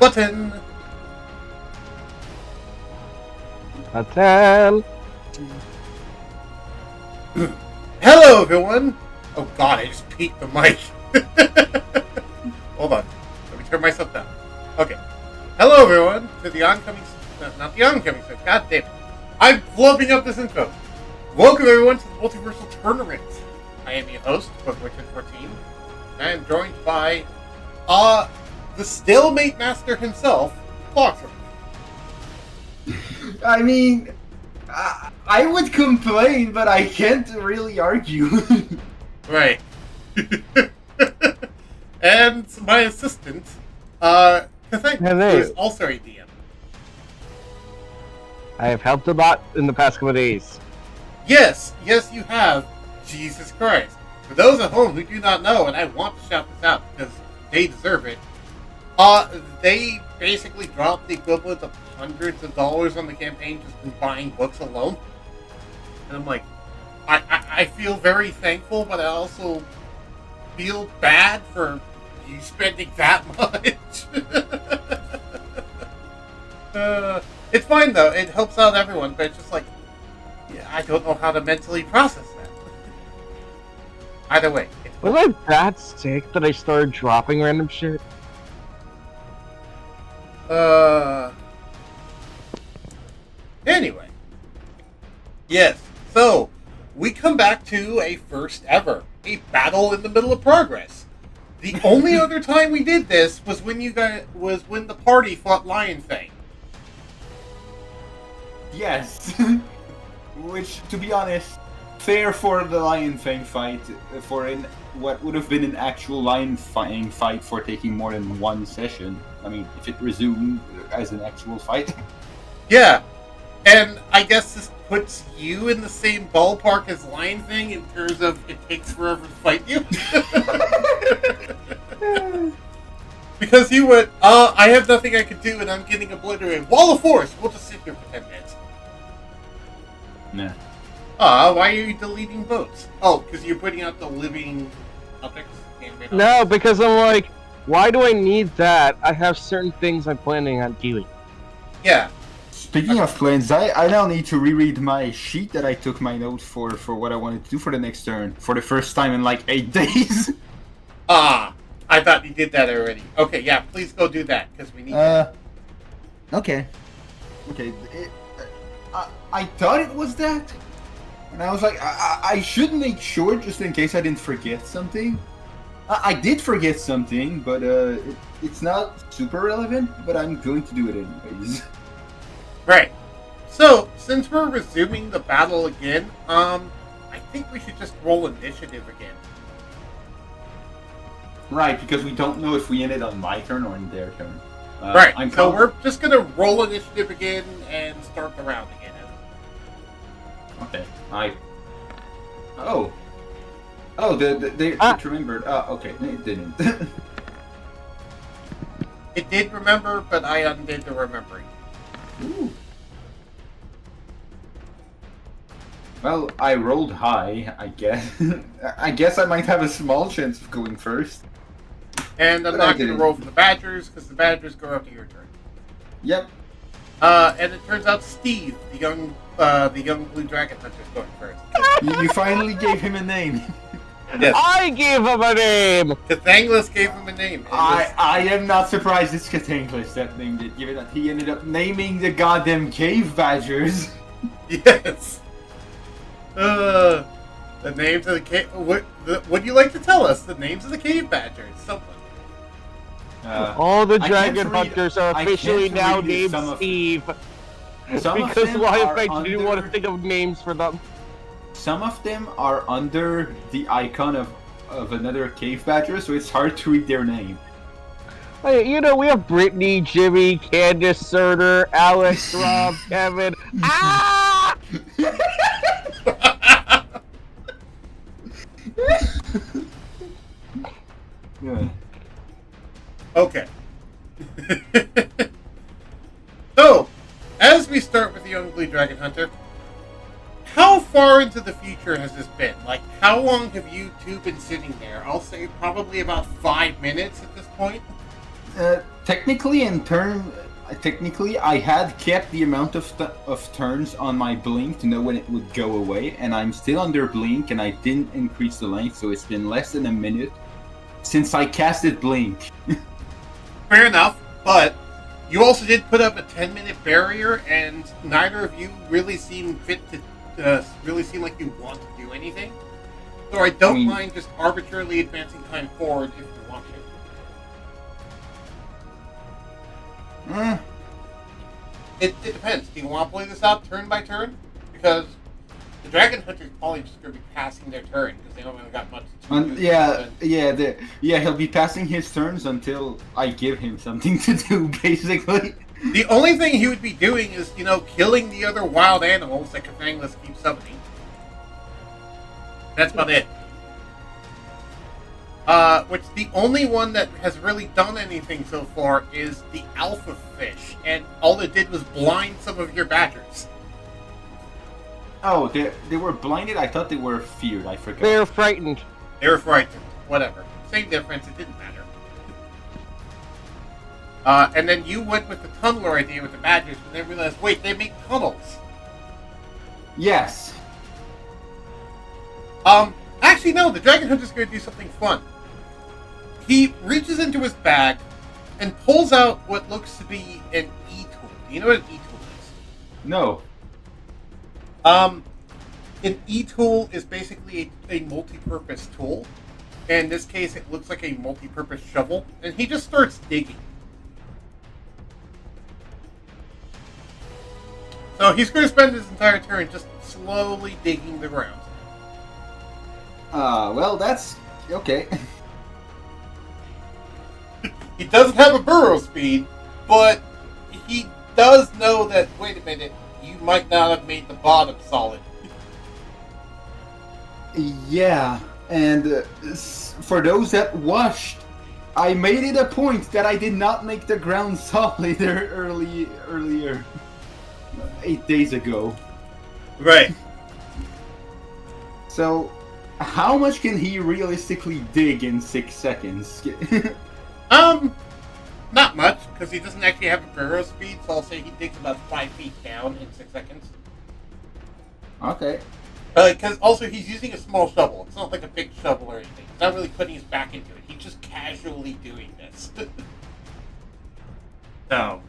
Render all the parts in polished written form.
button. Button. Hello, everyone. Oh God, I just peeked the mic. Hold on. Let me turn myself down. Okay. Hello, everyone, to the oncoming... not the oncoming... God damn it. I'm flubbing up this info. Welcome, everyone, to the Multiversal Tournament. I am your host, Wicked14, and I am joined by, the Stalemate Master himself, Clocksworth. I mean, I would complain, but I can't really argue. Right. And my assistant, Kathank, who is also a DM. I have helped a lot in the past couple of days. Yes, you have. Jesus Christ. For those at home who do not know, and I want to shout this out because they deserve it, they basically dropped the equivalent of hundreds of dollars on the campaign just in buying books alone. And I'm like, I feel very thankful, but I also feel bad for you spending that much. It's fine though, it helps out everyone, but it's just like, yeah, I don't know how to mentally process that. Either way. Was I that sick that I started dropping random shit? Anyway. Yes, so, we come back to a first ever. A battle in the middle of progress. The only other time we did this was when when the party fought Lion Fang. Yes. Which, to be honest, fair for the Lion Fang fight, what would have been an actual Lion Fang fight for taking more than one session. I mean, if it resumed as an actual fight. Yeah, and I guess this puts you in the same ballpark as Lion Fang in terms of it takes forever to fight you. Because you went, I have nothing I can do and I'm getting obliterated. Wall of Force! We'll just sit here for 10 minutes. Nah. Why are you deleting votes? Oh, because you're putting out the living objects? No, because I'm like, why do I need that? I have certain things I'm planning on doing. Yeah. Speaking of plans, I now need to reread my sheet that I took my notes for what I wanted to do for the next turn. For the first time in like 8 days. I thought you did that already. Okay, yeah, please go do that, because we need that. Okay. Okay, I thought it was that. And I was like, I should make sure just in case I didn't forget something. I did forget something, but it's not super relevant, but I'm going to do it anyways. Right. So, since we're resuming the battle again, I think we should just roll initiative again. Right, because we don't know if we ended on my turn or in their turn. Right, so we're just going to roll initiative again and start the round again. Okay, Oh, they remembered. Okay, it didn't. It did remember, but I undid the remembering. Ooh. Well, I rolled high, I guess. I guess I might have a small chance of going first. And I'm not going to roll for the Badgers, because the Badgers go after your turn. Yep. And it turns out Steve, the young blue dragon hunter, is going first. You finally gave him a name. Yes. I gave him a name! Cathanglis gave him a name. I am not surprised it's Cathanglis that named it, given that he ended up naming the goddamn cave badgers. Yes. The names of the cave... What would you like to tell us? The names of the cave badgers. Someone. All the dragon hunters are officially now named Steve. Because why if I didn't want to think of names for them? Some of them are under the icon of another cave badger, so it's hard to read their name. Hey, we have Brittany, Jimmy, Candace, Surtur, Alex, Rob, Kevin. Ah! Good. Okay. So, as we start with the young blue dragon hunter, how far into the future has this been? Like, how long have you two been sitting there? I'll say probably about 5 minutes at this point. technically, I had kept the amount of turns on my blink to know when it would go away, and I'm still under blink, and I didn't increase the length, so it's been less than a minute since I casted blink. Fair enough, but you also did put up a 10-minute barrier, and neither of you really seem fit to really seem like you want to do anything. So I don't mind just arbitrarily advancing time forward if you want to. It depends. Do you want to play this out turn by turn? Because the Dragon Hunter is probably just going to be passing their turn because they don't really got much to do. He'll be passing his turns until I give him something to do, basically. The only thing he would be doing is, killing the other wild animals that Cafangless keeps summoning. That's about it. Which the only one that has really done anything so far is the Alpha Fish, and all it did was blind some of your badgers. Oh, they were blinded? I thought they were feared, I forgot. They were frightened. They were frightened. Whatever. Same difference, it didn't matter. And then you went with the tunneler idea with the badgers, but then realized, wait, they make tunnels. Yes. Actually, no, the Dragon Hunter's going to do something fun. He reaches into his bag and pulls out what looks to be an E-tool. Do you know what an E-tool is? No. An E-tool is basically a multi-purpose tool. In this case, it looks like a multi-purpose shovel, and he just starts digging. So he's going to spend his entire turn just slowly digging the ground. Well, that's okay. He doesn't have a burrow speed, but he does know that, wait a minute, you might not have made the bottom solid. Yeah, and for those that watched, I made it a point that I did not make the ground solid earlier, 8 days ago. Right. So, how much can he realistically dig in 6 seconds? Not much, because he doesn't actually have a burrow speed, so I'll say he digs about 5 feet down in 6 seconds. Okay. Because also he's using a small shovel. It's not like a big shovel or anything. He's not really putting his back into it. He's just casually doing this. So.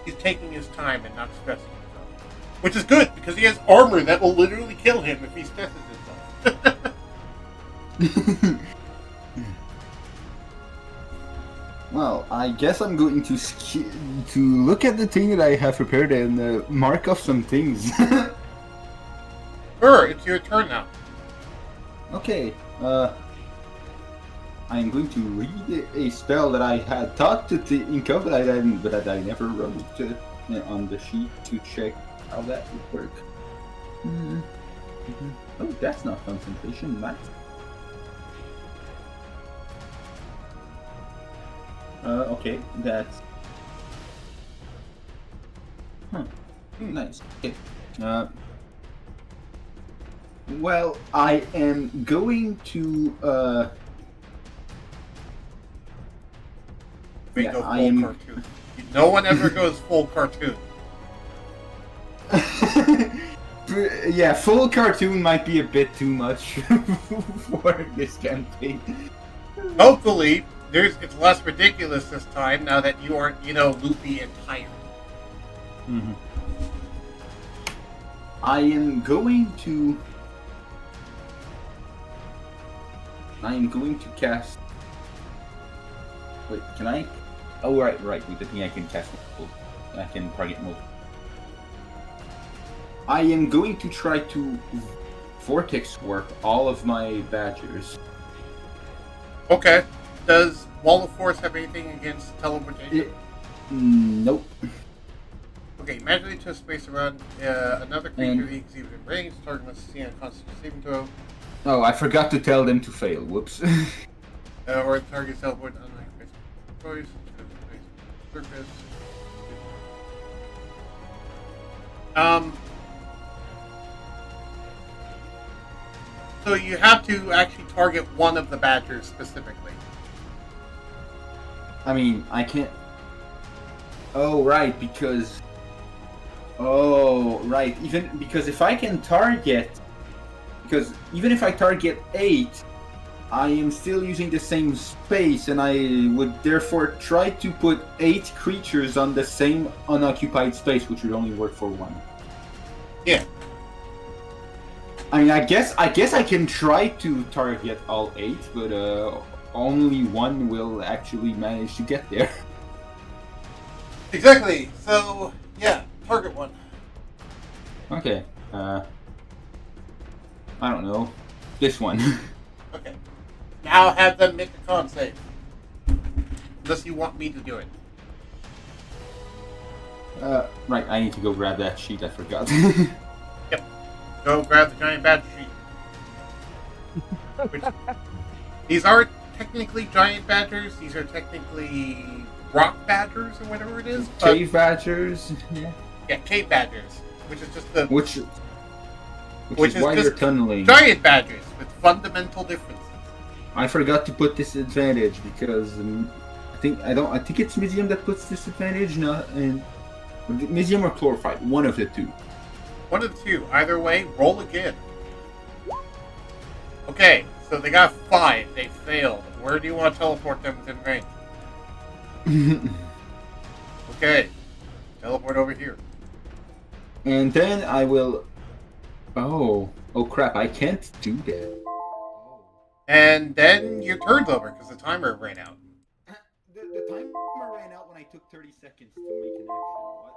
He's taking his time and not stressing himself. Which is good, because he has armor that will literally kill him if he stresses himself. Well, I guess I'm going to look at the thing that I have prepared and mark off some things. Sure, it's your turn now. Okay, I'm going to read a spell that I had thought to think of, but I never wrote on the sheet to check how that would work. Oh, that's not concentration, max. Okay, that's... Nice. Okay. Well, I am going to, We go full cartoon. No one ever goes full cartoon. Yeah, full cartoon might be a bit too much for this campaign. Hopefully, it's less ridiculous this time now that you aren't, loopy and tired. Mm-hmm. I am going to cast... Wait, can I? Oh, right. With the thing I can cast multiple. I can target multiple. I am going to try to vortex warp all of my badgers. Okay. Does Wall of Force have anything against teleportation? Nope. Okay, magically to a space around another creature he exhibits in range. Target must see on a Constitution saving throw. Oh, I forgot to tell them to fail. Whoops. Or target teleport on the choice. Surface. So you have to actually target one of the badgers specifically. I mean, I can't. Oh, right, because. Oh, right. Even because if I can target. Because even if I target 8, I am still using the same space, and I would therefore try to put 8 creatures on the same unoccupied space, which would only work for 1. Yeah. I mean, I guess I can try to target all 8, but only 1 will actually manage to get there. Exactly. So yeah, target 1. Okay. I don't know. This one. Okay. Now have them make a con save. Unless you want me to do it. Right, I need to go grab that sheet, I forgot. Yep. Go grab the giant badger sheet. Which, these aren't technically giant badgers, these are technically rock badgers or whatever it is. Cave badgers? Yeah. Yeah, cave badgers. Which is just the... Which is why you're tunneling. Giant badgers with fundamental differences. I forgot to put disadvantage because I think it's Medium that puts disadvantage, not in Medium or Chlorophyte, one of the two. One of the two. Either way, roll again. Okay, so they got 5. They failed. Where do you want to teleport them within range? Okay. Teleport over here. And then I will... Oh crap, I can't do that. And then your turn's over because the timer ran out. The timer ran out when I took 30 seconds to make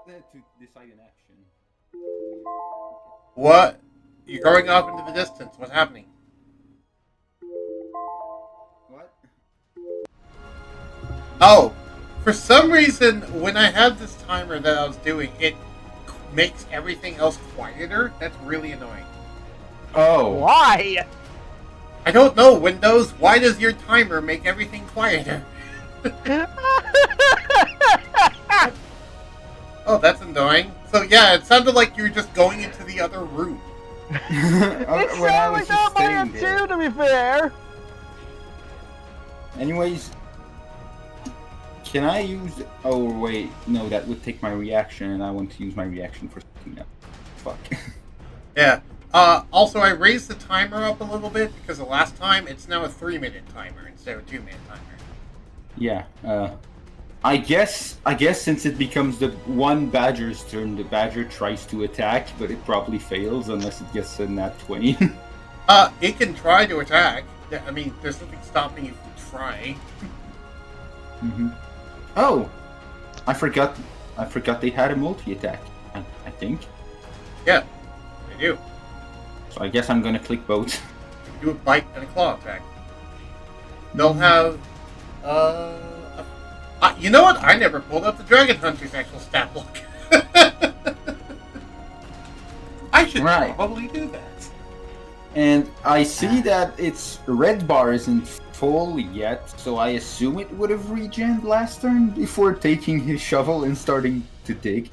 an action. To decide an action. What? You're going off into the distance. What's happening? What? Oh, for some reason, when I had this timer that I was doing, it makes everything else quieter. That's really annoying. Oh. Why? I don't know, Windows. Why does your timer make everything quieter? Oh, that's annoying. So yeah, it sounded like you were just going into the other room. It sounded like that by him too, to be fair. Anyways, can I use... Oh wait, no, that would take my reaction, and I want to use my reaction for something else. Fuck. Yeah. Also, I raised the timer up a little bit because the last time it's now a 3-minute timer instead of a 2-minute timer. Yeah. I guess since it becomes the one badger's turn, the badger tries to attack, but it probably fails unless it gets a nat 20. It can try to attack. I mean, there's nothing stopping you from trying. Mm-hmm. Oh, I forgot they had a multi-attack. I think. Yeah, they do. So I guess I'm gonna click both. Do a bite and a claw attack. They'll have, you know what? I never pulled up the Dragon Hunter's actual stat block. I should probably do that. And I see that its red bar isn't full yet, so I assume it would have regened last turn before taking his shovel and starting to dig.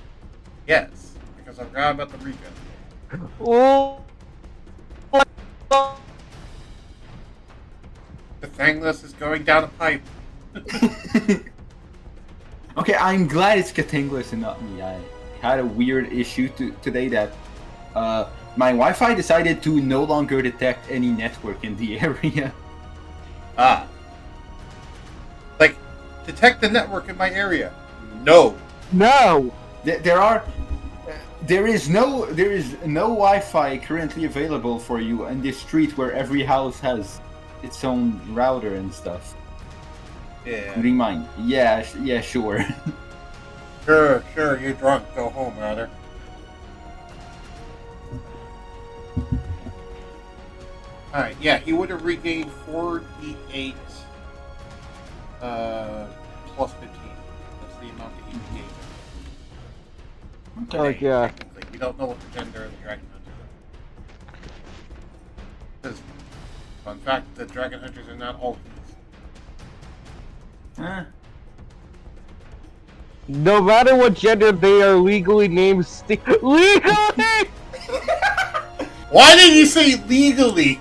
Yes, because I forgot about the regen. Oh. The Thangless is going down a pipe. Okay, I'm glad it's Katangless and not me. I had a weird issue today that my Wi-Fi decided to no longer detect any network in the area. Ah. Like, detect the network in my area. No. No. There is no Wi-Fi currently available for you in this street where every house has its own router and stuff. Yeah. Including mine. Yeah, sure. Sure, you're drunk. Go home, router. Alright, yeah, he would have regained 4d8 plus 15. That's the amount that he regained. Okay, yeah. Technically. We don't know what the gender of the Dragon Hunter is. Fun fact, the Dragon Hunters are not all humans. No matter what gender they are legally named legally! Why did you say legally?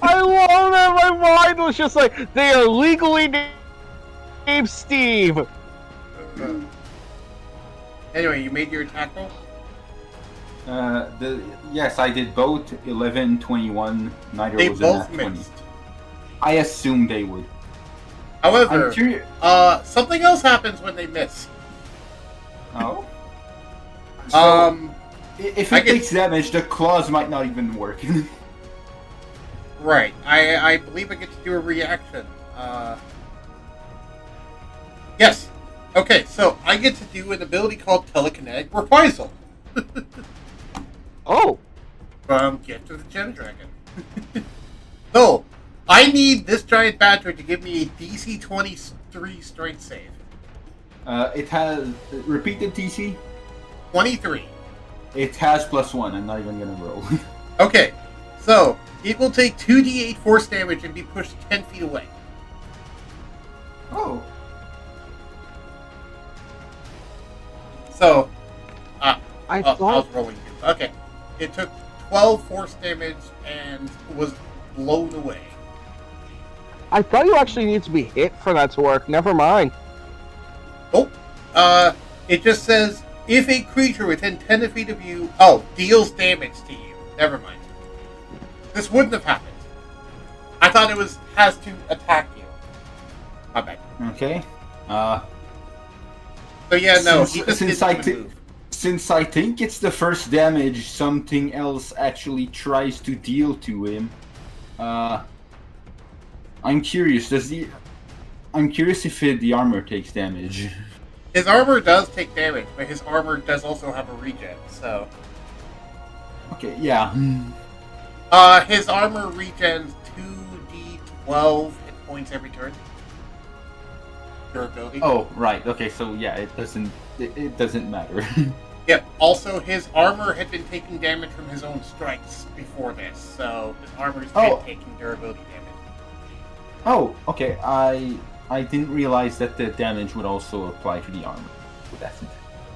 I love that my mind was just like, they are legally named name's Steve! Anyway, you made your attack roll? Yes, I did both 11, 21, neither They was both a nat 20. missed. I assumed they would. However, I'm curious. something else happens when they miss. Oh? So, if I it takes damage, the claws might not even work. Right. I believe I get to do a reaction. Yes. Okay, so I get to do an ability called Telekinetic Reprisal. Oh! From Gift of the Gem Dragon. So, I need this giant badger to give me a DC 23 strength save. It has... Repeat the TC? 23. It has +1. I'm not even gonna roll. Okay, so it will take 2d8 force damage and be pushed 10 feet away. Oh. So, I I was thought... rolling. Okay, it took 12 force damage and was blown away. I thought you actually need to be hit for that to work. Never mind. Oh, it just says if a creature within 10 feet of you, deals damage to you. Never mind. This wouldn't have happened. I thought it has to attack you. My bad. Okay. So yeah, no, he just didn't move. Since I think it's the first damage something else actually tries to deal to him, I'm curious. I'm curious if the armor takes damage. His armor does take damage, but his armor does also have a regen, so... Okay, yeah. His armor regens 2d12 hit points every turn. Durability. Oh, right. Okay, so yeah, it doesn't matter. Yep. Also, his armor had been taking damage from his own strikes before this, so his armor's been taking durability damage. Oh, okay. I didn't realize that the damage would also apply to the armor. So that's it.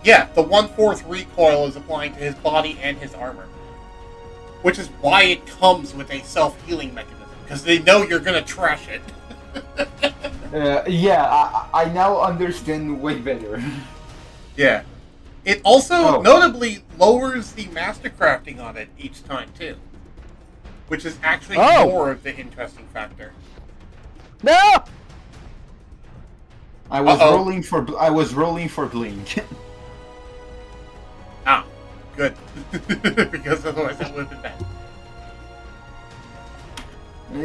Yeah, the 1/4 recoil is applying to his body and his armor. Which is why it comes with a self-healing mechanism, because they know you're gonna trash it. Yeah, I now understand way better. Yeah. It also notably lowers the master crafting on it each time, too. Which is actually more of the interesting factor. No! I was rolling for blink. Ah, good. Because otherwise it would have been bad.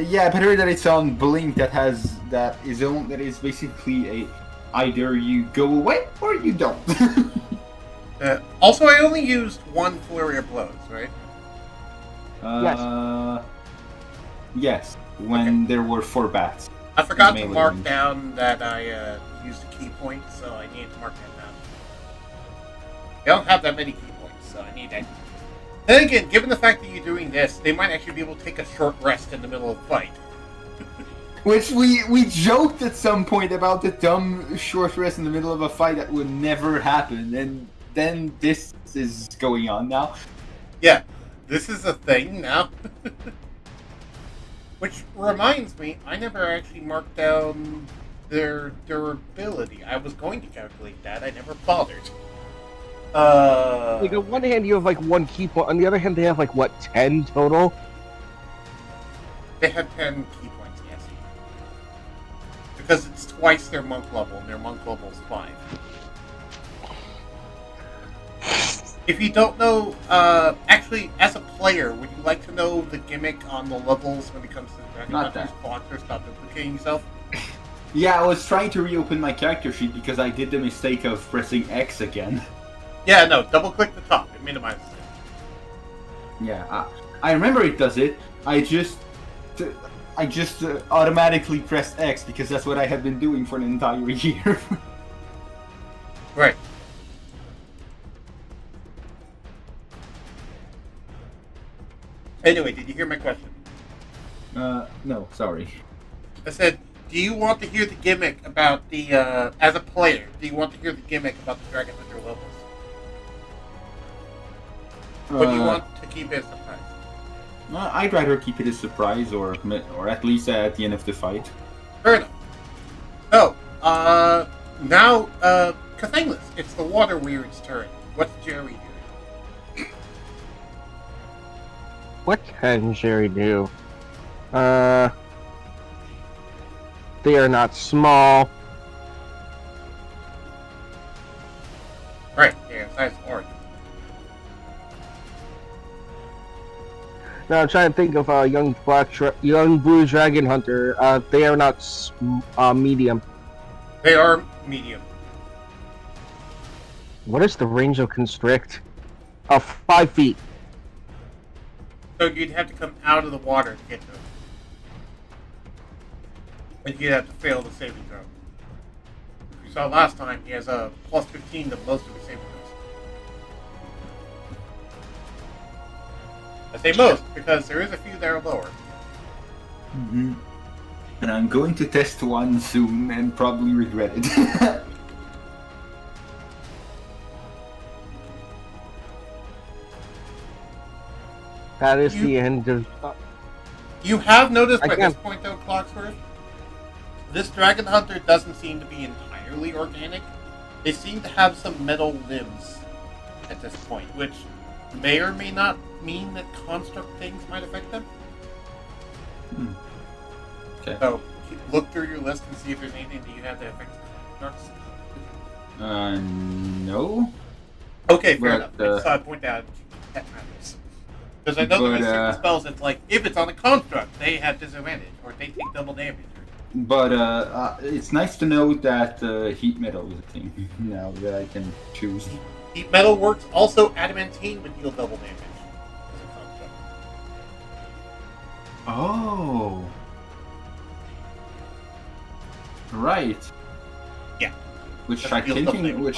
Yeah, I've heard that it's on blink that is basically either you go away or you don't. Also, I only used one flurry of blows, right? Yes. When there were 4 bats. I forgot to mark down that I used a key point, so I need to mark that down. I don't have that many key points, so I need that. Then again, given the fact that you're doing this, they might actually be able to take a short rest in the middle of the fight. Which we joked at some point about the dumb short rest in the middle of a fight that would never happen, and then this is going on now. Yeah, this is a thing now. Which reminds me, I never actually marked down their durability. I was going to calculate that, I never bothered. Like, on one hand you have, like, 1 key point, on the other hand they have, like, what, 10 total? They have 10 key points, yes. Because it's twice their monk level, and their monk level is 5. If you don't know, actually, as a player, would you like to know the gimmick on the levels when it comes to the Dragon Hunters block or stop duplicating yourself? Yeah, I was trying to reopen my character sheet because I did the mistake of pressing X again. Yeah, no, double-click the top. It minimizes it. Yeah, I remember it does it. I just automatically pressed X because that's what I had been doing for an entire year. Right. Anyway, did you hear my question? No, sorry. I said, do you want to hear the gimmick about the, as a player, do you want to hear the gimmick about the Dragon Hunter levels? Or do you want to keep it a surprise? I'd rather keep it a surprise, or at least at the end of the fight. Fair enough. So, Now, Cathangless, it's the Water Weird's turn. What's Jerry doing? What can Jerry do? They are not small. Right, yeah, size orange. Now I'm trying to think of a young blue dragon hunter. They are not medium. They are medium. What is the range of constrict? 5 feet. So you'd have to come out of the water to get to them. And you'd have to fail the saving throw. You saw last time, he has a plus 15 to most of his saving throws. I say most, because there is a few that are lower. Mm-hmm. And I'm going to test one soon and probably regret it. That is the end of... You have noticed by this point, though, Clocksworth, this dragon hunter doesn't seem to be entirely organic. They seem to have some metal limbs at this point, which may or may not mean that construct things might affect them. Okay. So, look through your list and see if there's anything that you have that affects constructs. No. Okay, fair enough. I just thought I'd point out that matters. Because I know there are certain spells that's like, if it's on a construct, they have disadvantage, or they take double damage. But it's nice to know that heat metal is a thing now that I can choose. Heat metal works. Also, adamantine would deal double damage as a construct. Oh. Right. Yeah. Which I think includes.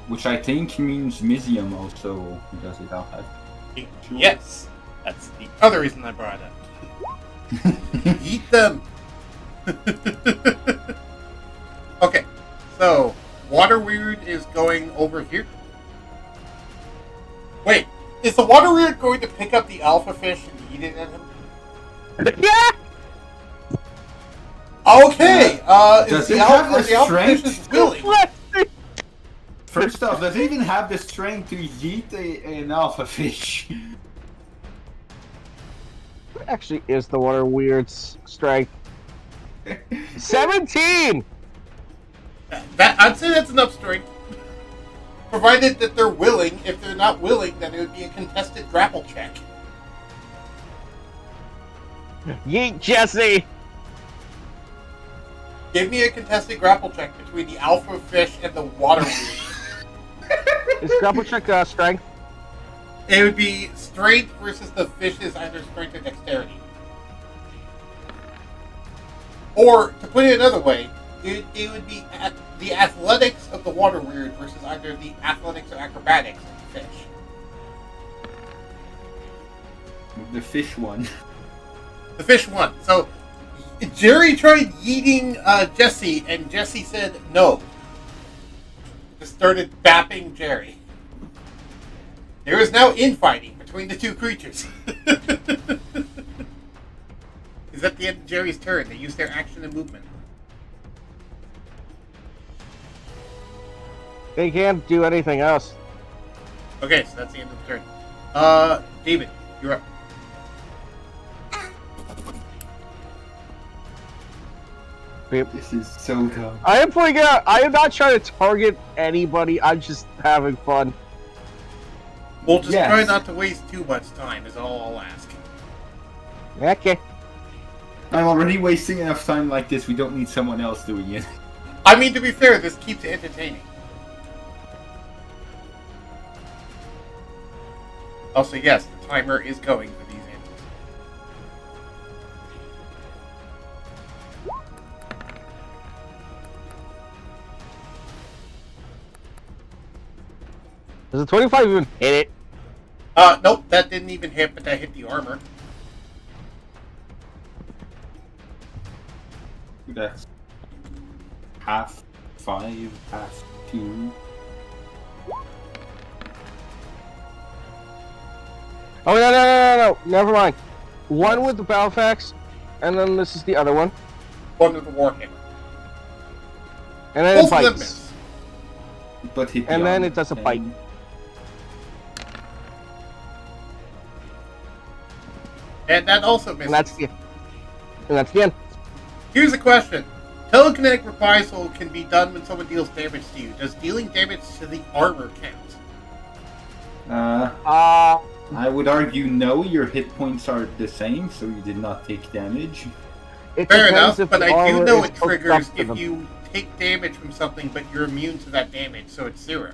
Which I think means Misium also does it. I'll have. Yes, that's the other reason I brought it up. Eat them. Okay, so Water Weird is going over here. Wait, is the Water Weird going to pick up the alpha fish and eat it at him? Yeah. Okay. Does it have the strength? willing? First off, does it even have the strength to eat an alpha fish? What actually is the Water Weird's strength? 17! I'd say that's enough strength. Provided that they're willing. If they're not willing, then it would be a contested grapple check. Yeet, Jesse! Give me a contested grapple check between the alpha fish and the Water Weird. Is grapple check strength? It would be strength versus the fish's either strength or dexterity. Or, to put it another way, it would be the athletics of the Water Weird versus either the athletics or acrobatics of the fish. The fish one. The fish won. So, Jerry tried yeeting Jesse, and Jesse said no. Just started bapping Jerry. There is now infighting between the two creatures. Is at the end of Jerry's turn. They use their action and movement. They can't do anything else. Okay, so that's the end of the turn. David, you're up. This is so dumb. I am putting out. I am not trying to target anybody. I'm just having fun. We'll just try not to waste too much time, is all I'll ask. Okay. I'm already wasting enough time like this. We don't need someone else doing it. I mean, to be fair, this keeps it entertaining. Also, yes, the timer is going for these animals. Does a 25 even hit it? Nope, that didn't even hit, but that hit the armor. That's half 5, half 2. Oh, no. Never mind. One with the Balfax, and then this is the other one. One with the Warhammer. And then Both it of them bites. miss. But hit the And then armor, it does a bite. And that also misses. And that's the end. Here's a question. Telekinetic reprisal can be done when someone deals damage to you. Does dealing damage to the armor count? I would argue no, your hit points are the same, so you did not take damage. Fair enough, but I do know it triggers if you take damage from something, but you're immune to that damage, so it's 0.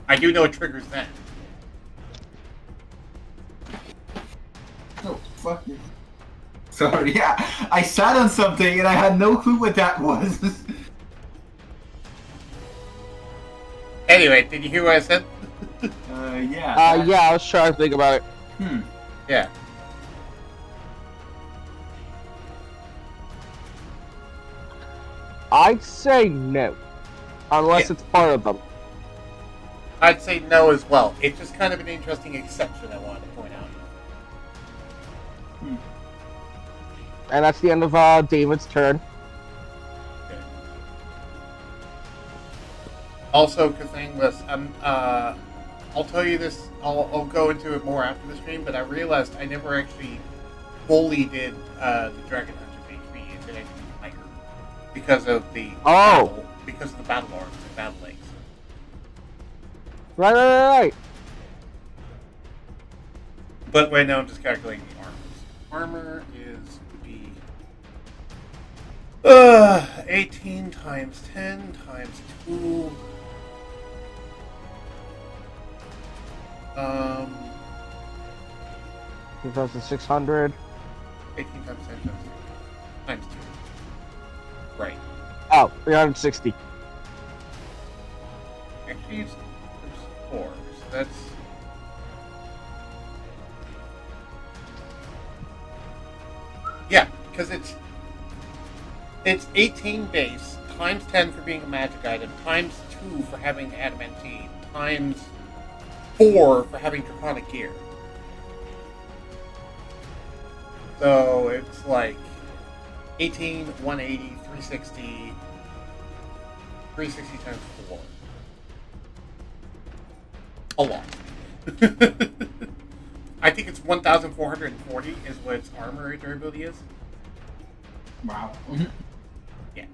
I do know it triggers that. Oh, fuck you. Sorry, yeah. I sat on something and I had no clue what that was. Anyway, did you hear what I said? Yeah. Yeah, I was trying to think about it. Yeah. I'd say no. Unless it's part of them. I'd say no as well. It's just kind of an interesting exception I wanted to point out. And that's the end of David's turn. Okay. Also, Kathangless, I'll tell you this, I'll go into it more after the stream, but I realized I never actually fully did the Dragon Hunter's HP into anything higher. Because of the battle arms and battle legs. Right. But right now I'm just calculating the armors. Armor is the 18 times 10 times 2. 2,600. 18 times 10 times 2. Right. Oh, 360. Actually, it's 4. So that's. Yeah, because it's 18 base times 10 for being a magic item times 2 for having adamantine times 4 for having draconic gear. So it's like 18, 180, 360, 360 times 4. A lot. I think it's 1,440 is what its armor durability is. Wow. Yeah.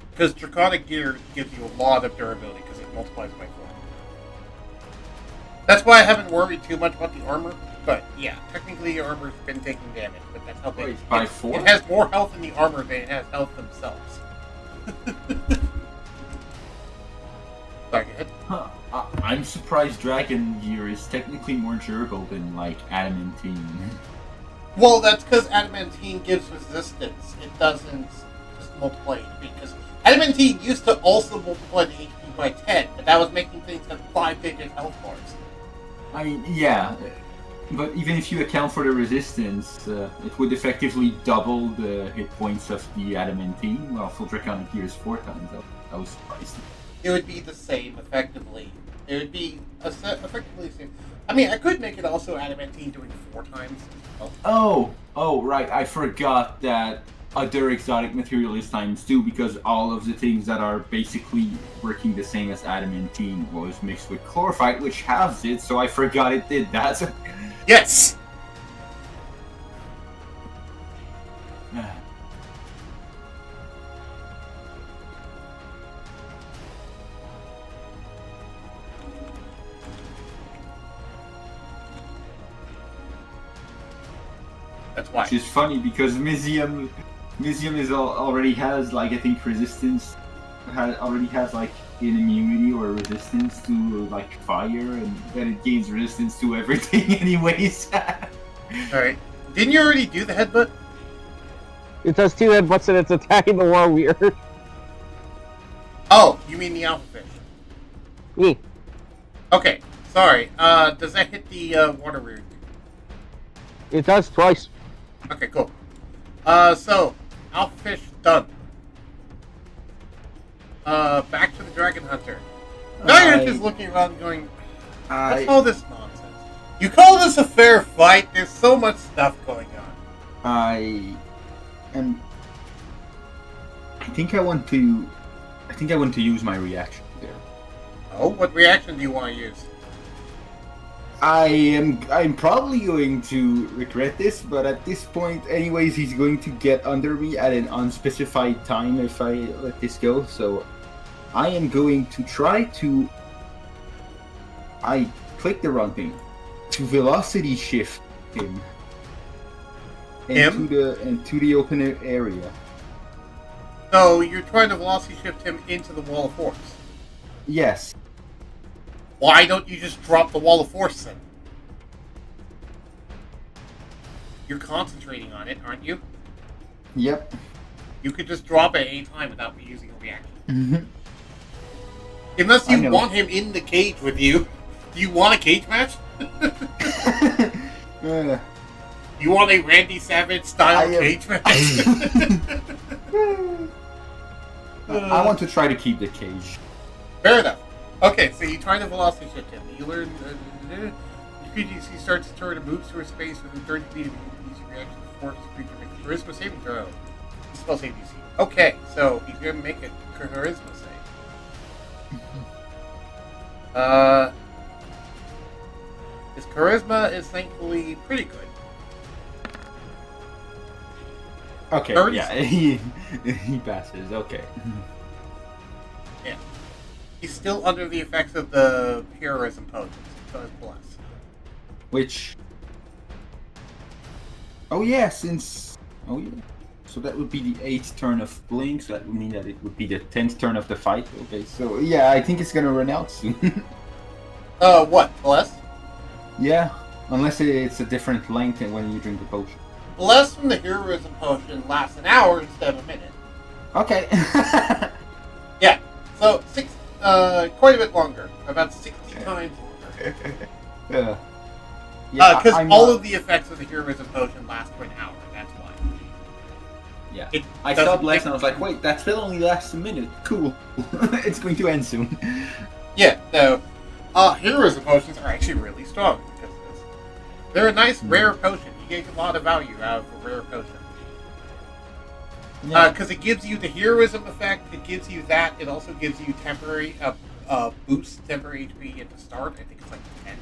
Because draconic gear gives you a lot of durability because it multiplies by 4. That's why I haven't worried too much about the armor. But yeah, technically your armor's been taking damage, but that's how big. By 4? It has more health in the armor than it has health themselves. Sorry, go ahead. Huh. I'm surprised Dragon Gear is technically more durable than, like, Adamantine. Well, that's because Adamantine gives resistance. It doesn't just multiply HP. Because Adamantine used to also multiply the HP by 10, but that was making things have 5-digit health bars. I mean, yeah. But even if you account for the resistance, it would effectively double the hit points of the Adamantine, while full Draconic Gear is 4 times. I was surprised. It would be the same, effectively. It would be effectively the same. I mean, I could make it also Adamantine doing 4 times. Oh, right. I forgot that other exotic material is times 2 because all of the things that are basically working the same as Adamantine was mixed with Chlorophyte, which halves it, so I forgot it did that. Yes! That's why. Which is funny because Mizium already has, like, I think resistance, already has like an immunity or resistance to, like, fire, and then it gains resistance to everything anyways. Alright. Didn't you already do the headbutt? It does 2 headbutts and it's attacking the warrior. Oh, you mean the alpha fish. Me. Okay, sorry. Does that hit the water rune? It does twice. Okay, cool. So, alpha fish done. Back to the dragon hunter. Now you're just looking around going, what's all this nonsense? You call this a fair fight? There's so much stuff going on. I think I want to I think I want to use my reaction there. Oh, what reaction do you want to use? I'm probably going to regret this, but at this point, anyways, he's going to get under me at an unspecified time if I let this go. So I am going to try to. I click the wrong thing. To velocity shift him. Into the open area. So you're trying to velocity shift him into the wall of force. Yes. Why don't you just drop the wall of force then? You're concentrating on it, aren't you? Yep. You could just drop it at any time without me using a reaction. Mm-hmm. Unless you want him in the cage with you. Do you want a cage match? You want a Randy Savage style cage match? I want to try to keep the cage. Fair enough. Okay, so you try to velocity shift him. You learn the PGC starts to turn and moves through a space within 30 feet of you. Easy reaction to force creature makes a charisma saving throw. Spell save DC. Okay, so he's gonna make a charisma save. His charisma is thankfully pretty good. Okay, 30. yeah, he passes. Okay. Yeah. He's still under the effects of the heroism potions, so it's bless. Which... Oh yeah, since... Oh yeah. So that would be the 8th turn of Blink, so that would mean that it would be the 10th turn of the fight. Okay, so yeah, I think it's gonna run out soon. What? Bless? Yeah, unless it's a different length than when you drink the potion. Bless from the heroism potion lasts an hour instead of a minute. Okay. Yeah, so quite a bit longer. About 60 times longer. Yeah. Because all of the effects of the heroism potion last for an hour, that's why. Yeah. I saw Bless and I was like, wait, that still only lasts a minute. Cool. It's going to end soon. Yeah, no. Heroism potions are actually really strong because of this. They're a nice rare potion. You get a lot of value out of a rare potion. Because it gives you the heroism effect, it gives you that, it also gives you temporary boost, temporary HP at the start. I think it's like 10.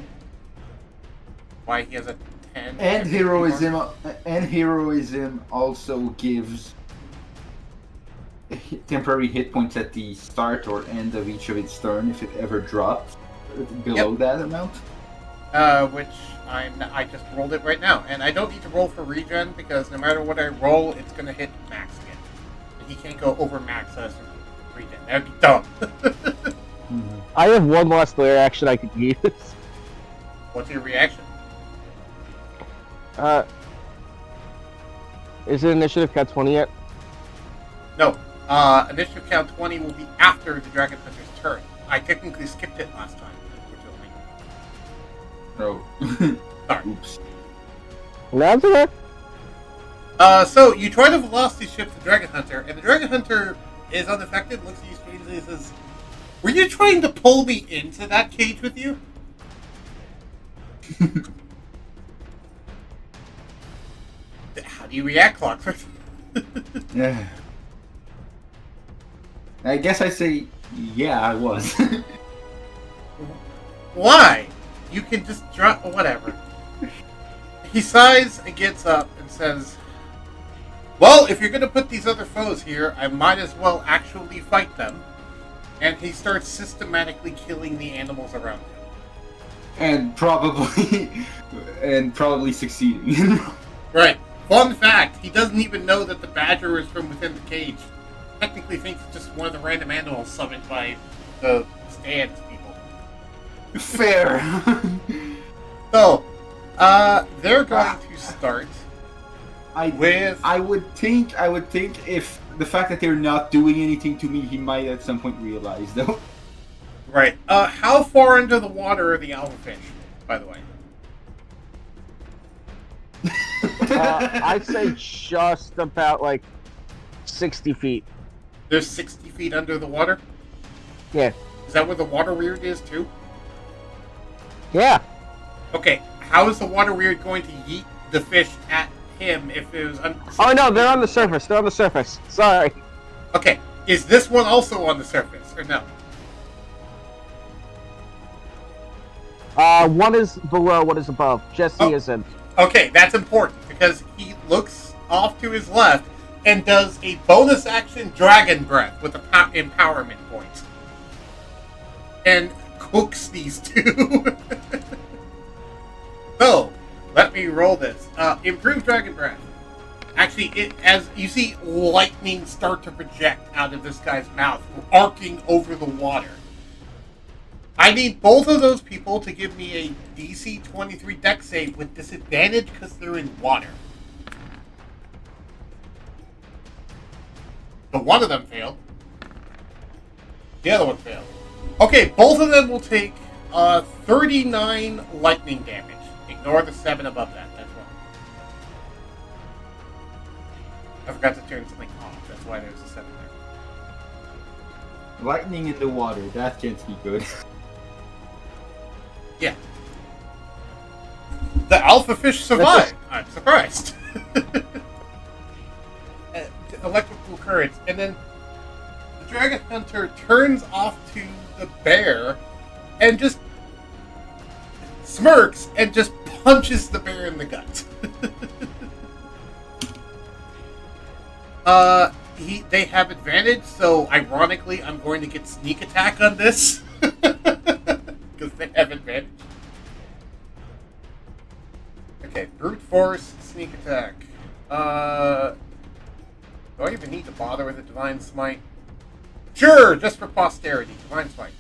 Why he has a 10. And heroism also gives temporary hit points at the start or end of each of its turn if it ever drops below that amount. Which I just rolled it right now, and I don't need to roll for regen because no matter what I roll, it's gonna hit max again. And he can't go over max as regen. That'd be dumb. I have one last layer action I could use. What's your reaction? Is it initiative count 20 yet? No. Initiative count 20 will be after the Dragon Hunter's turn. I technically skipped it last time, unfortunately. Oh. Sorry. Oops. That's okay. So you try to velocity shift the Dragon Hunter, and the Dragon Hunter is unaffected, looks at you strangely and says, "Were you trying to pull me into that cage with you?" How do you react, Clocksworth? Yeah. I guess I say, yeah, I was. Why? You can just drop whatever. He sighs and gets up and says, "Well, if you're going to put these other foes here, I might as well actually fight them." And he starts systematically killing the animals around him. And probably succeeding. Right. Fun fact, he doesn't even know that the badger is from within the cage. Technically thinks it's just one of the random animals summoned by the stand people. Fair. So, they're going to start I would think if the fact that they're not doing anything to me, he might at some point realize, though. Right. How far under the water are the alpha fish, by the way? I'd say just about like 60 feet. There's 60 feet under the water? Yeah. Is that where the water weird is, too? Yeah. Okay, how is the water weird going to yeet the fish at him if it was... Oh no, they're on the surface. They're on the surface. Sorry. Okay, Is this one also on the surface, or no? One is below, one is above. Jesse isn't. Okay, that's important, because he looks off to his left and does a bonus action Dragon Breath with a empowerment point. And cooks these two. So, let me roll this. Improved Dragon Breath. Actually, as you see lightning start to project out of this guy's mouth, arcing over the water. I need both of those people to give me a DC 23 dex save with disadvantage because they're in water. So one of them failed. The other one failed. Okay, both of them will take 39 lightning damage. Ignore the 7 above that. That's wrong. I forgot to turn something off. That's why there's a 7 there. Lightning in the water. That can't be good. Yeah. The alpha fish survived. I'm surprised. Electrical currents. And then the dragon hunter turns off to the bear and just smirks and just punches the bear in the gut. They have advantage, so ironically I'm going to get sneak attack on this. Because they have advantage. Okay, brute force, sneak attack. Do I even need to bother with a divine smite? Sure, just for posterity, divine smite.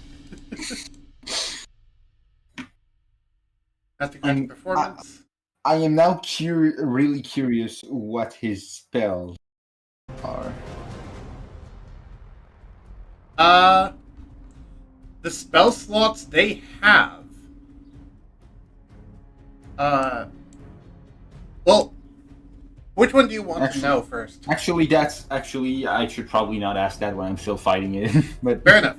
That's the great performance. I am now really curious what his spells are. The spell slots they have. Well, which one do you want to know first? Actually, I should probably not ask that when I'm still fighting it. But fair enough.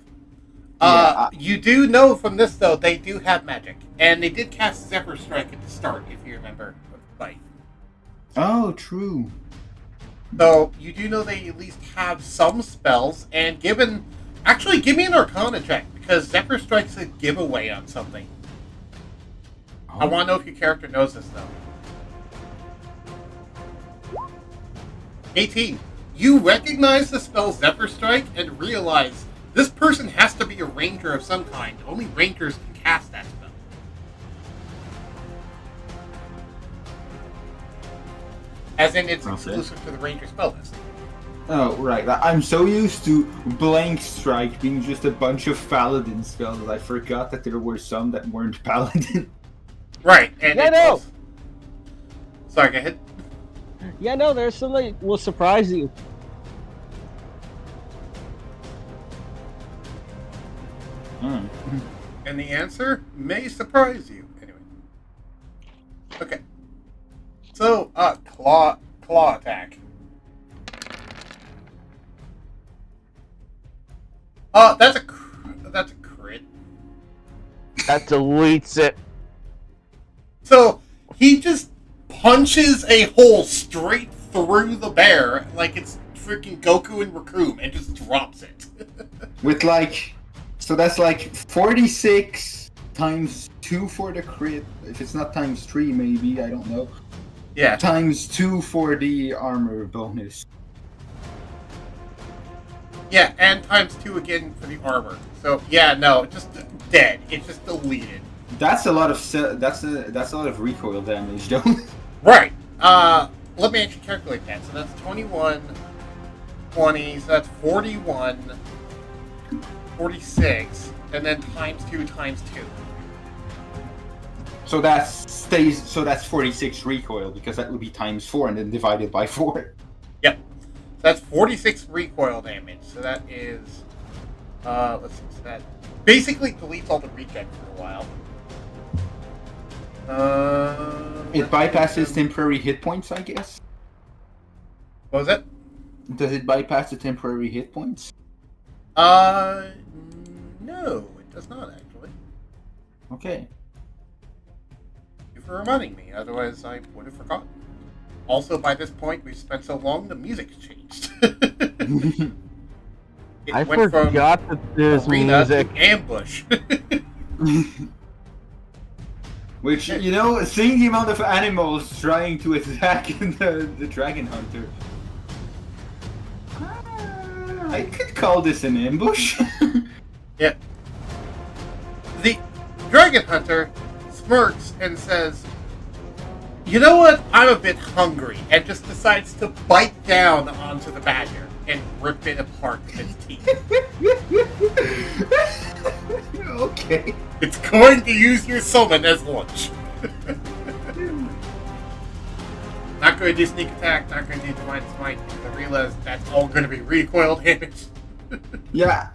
You do know from this though they do have magic, and they did cast Zephyr Strike at the start, if you remember the fight. Oh, true. So you do know they at least have some spells, and actually give me an Arcana check because Zephyr Strike's a giveaway on something. Oh. I want to know if your character knows this though. 18. You recognize the spell Zephyr Strike and realize this person has to be a ranger of some kind. Only rangers can cast that spell. As in, it's exclusive to the ranger spell list. Oh, right. I'm so used to Blank Strike being just a bunch of paladin spells, I forgot that there were some that weren't paladin. Right, and Sorry, go ahead. Yeah, no, there's some that will surprise you. And the answer may surprise you. Anyway. Okay. So, claw attack. That's a crit. That deletes it. So, he just punches a hole straight through the bear like it's freaking Goku and Raccoon and just drops it. With so that's 46 times 2 for the crit. If it's not times 3, maybe, I don't know. Yeah. Times 2 for the armor bonus. Yeah, and times 2 again for the armor. So yeah, no, just dead. It's just deleted. That's a lot of recoil damage, though. Right. Let me actually calculate that. So that's 21, 20. So that's 41, 46, and then times 2 times 2. So that's 46 recoil, because that would be times 4 and then divided by 4. Yep. So that's 46 recoil damage. So that is let's see, so that basically deletes all the regen for a while. It bypasses temporary hit points, I guess. What was it? Does it bypass the temporary hit points? No, it does not actually. Okay. Thank you for reminding me, otherwise I would have forgotten. Also, by this point, we've spent so long, the music's changed. I forgot that there's music. To ambush. Which, you know, seeing the amount of animals trying to attack the dragon hunter, I could call this an ambush. Yeah. The dragon hunter smirks and says, "You know what? I'm a bit hungry," and just decides to bite down onto the badger and rip it apart with its teeth. Okay. It's going to use your summon as lunch. Not going to do sneak attack, not going to do divine smite, because I realize that's all going to be recoil damage. Yeah.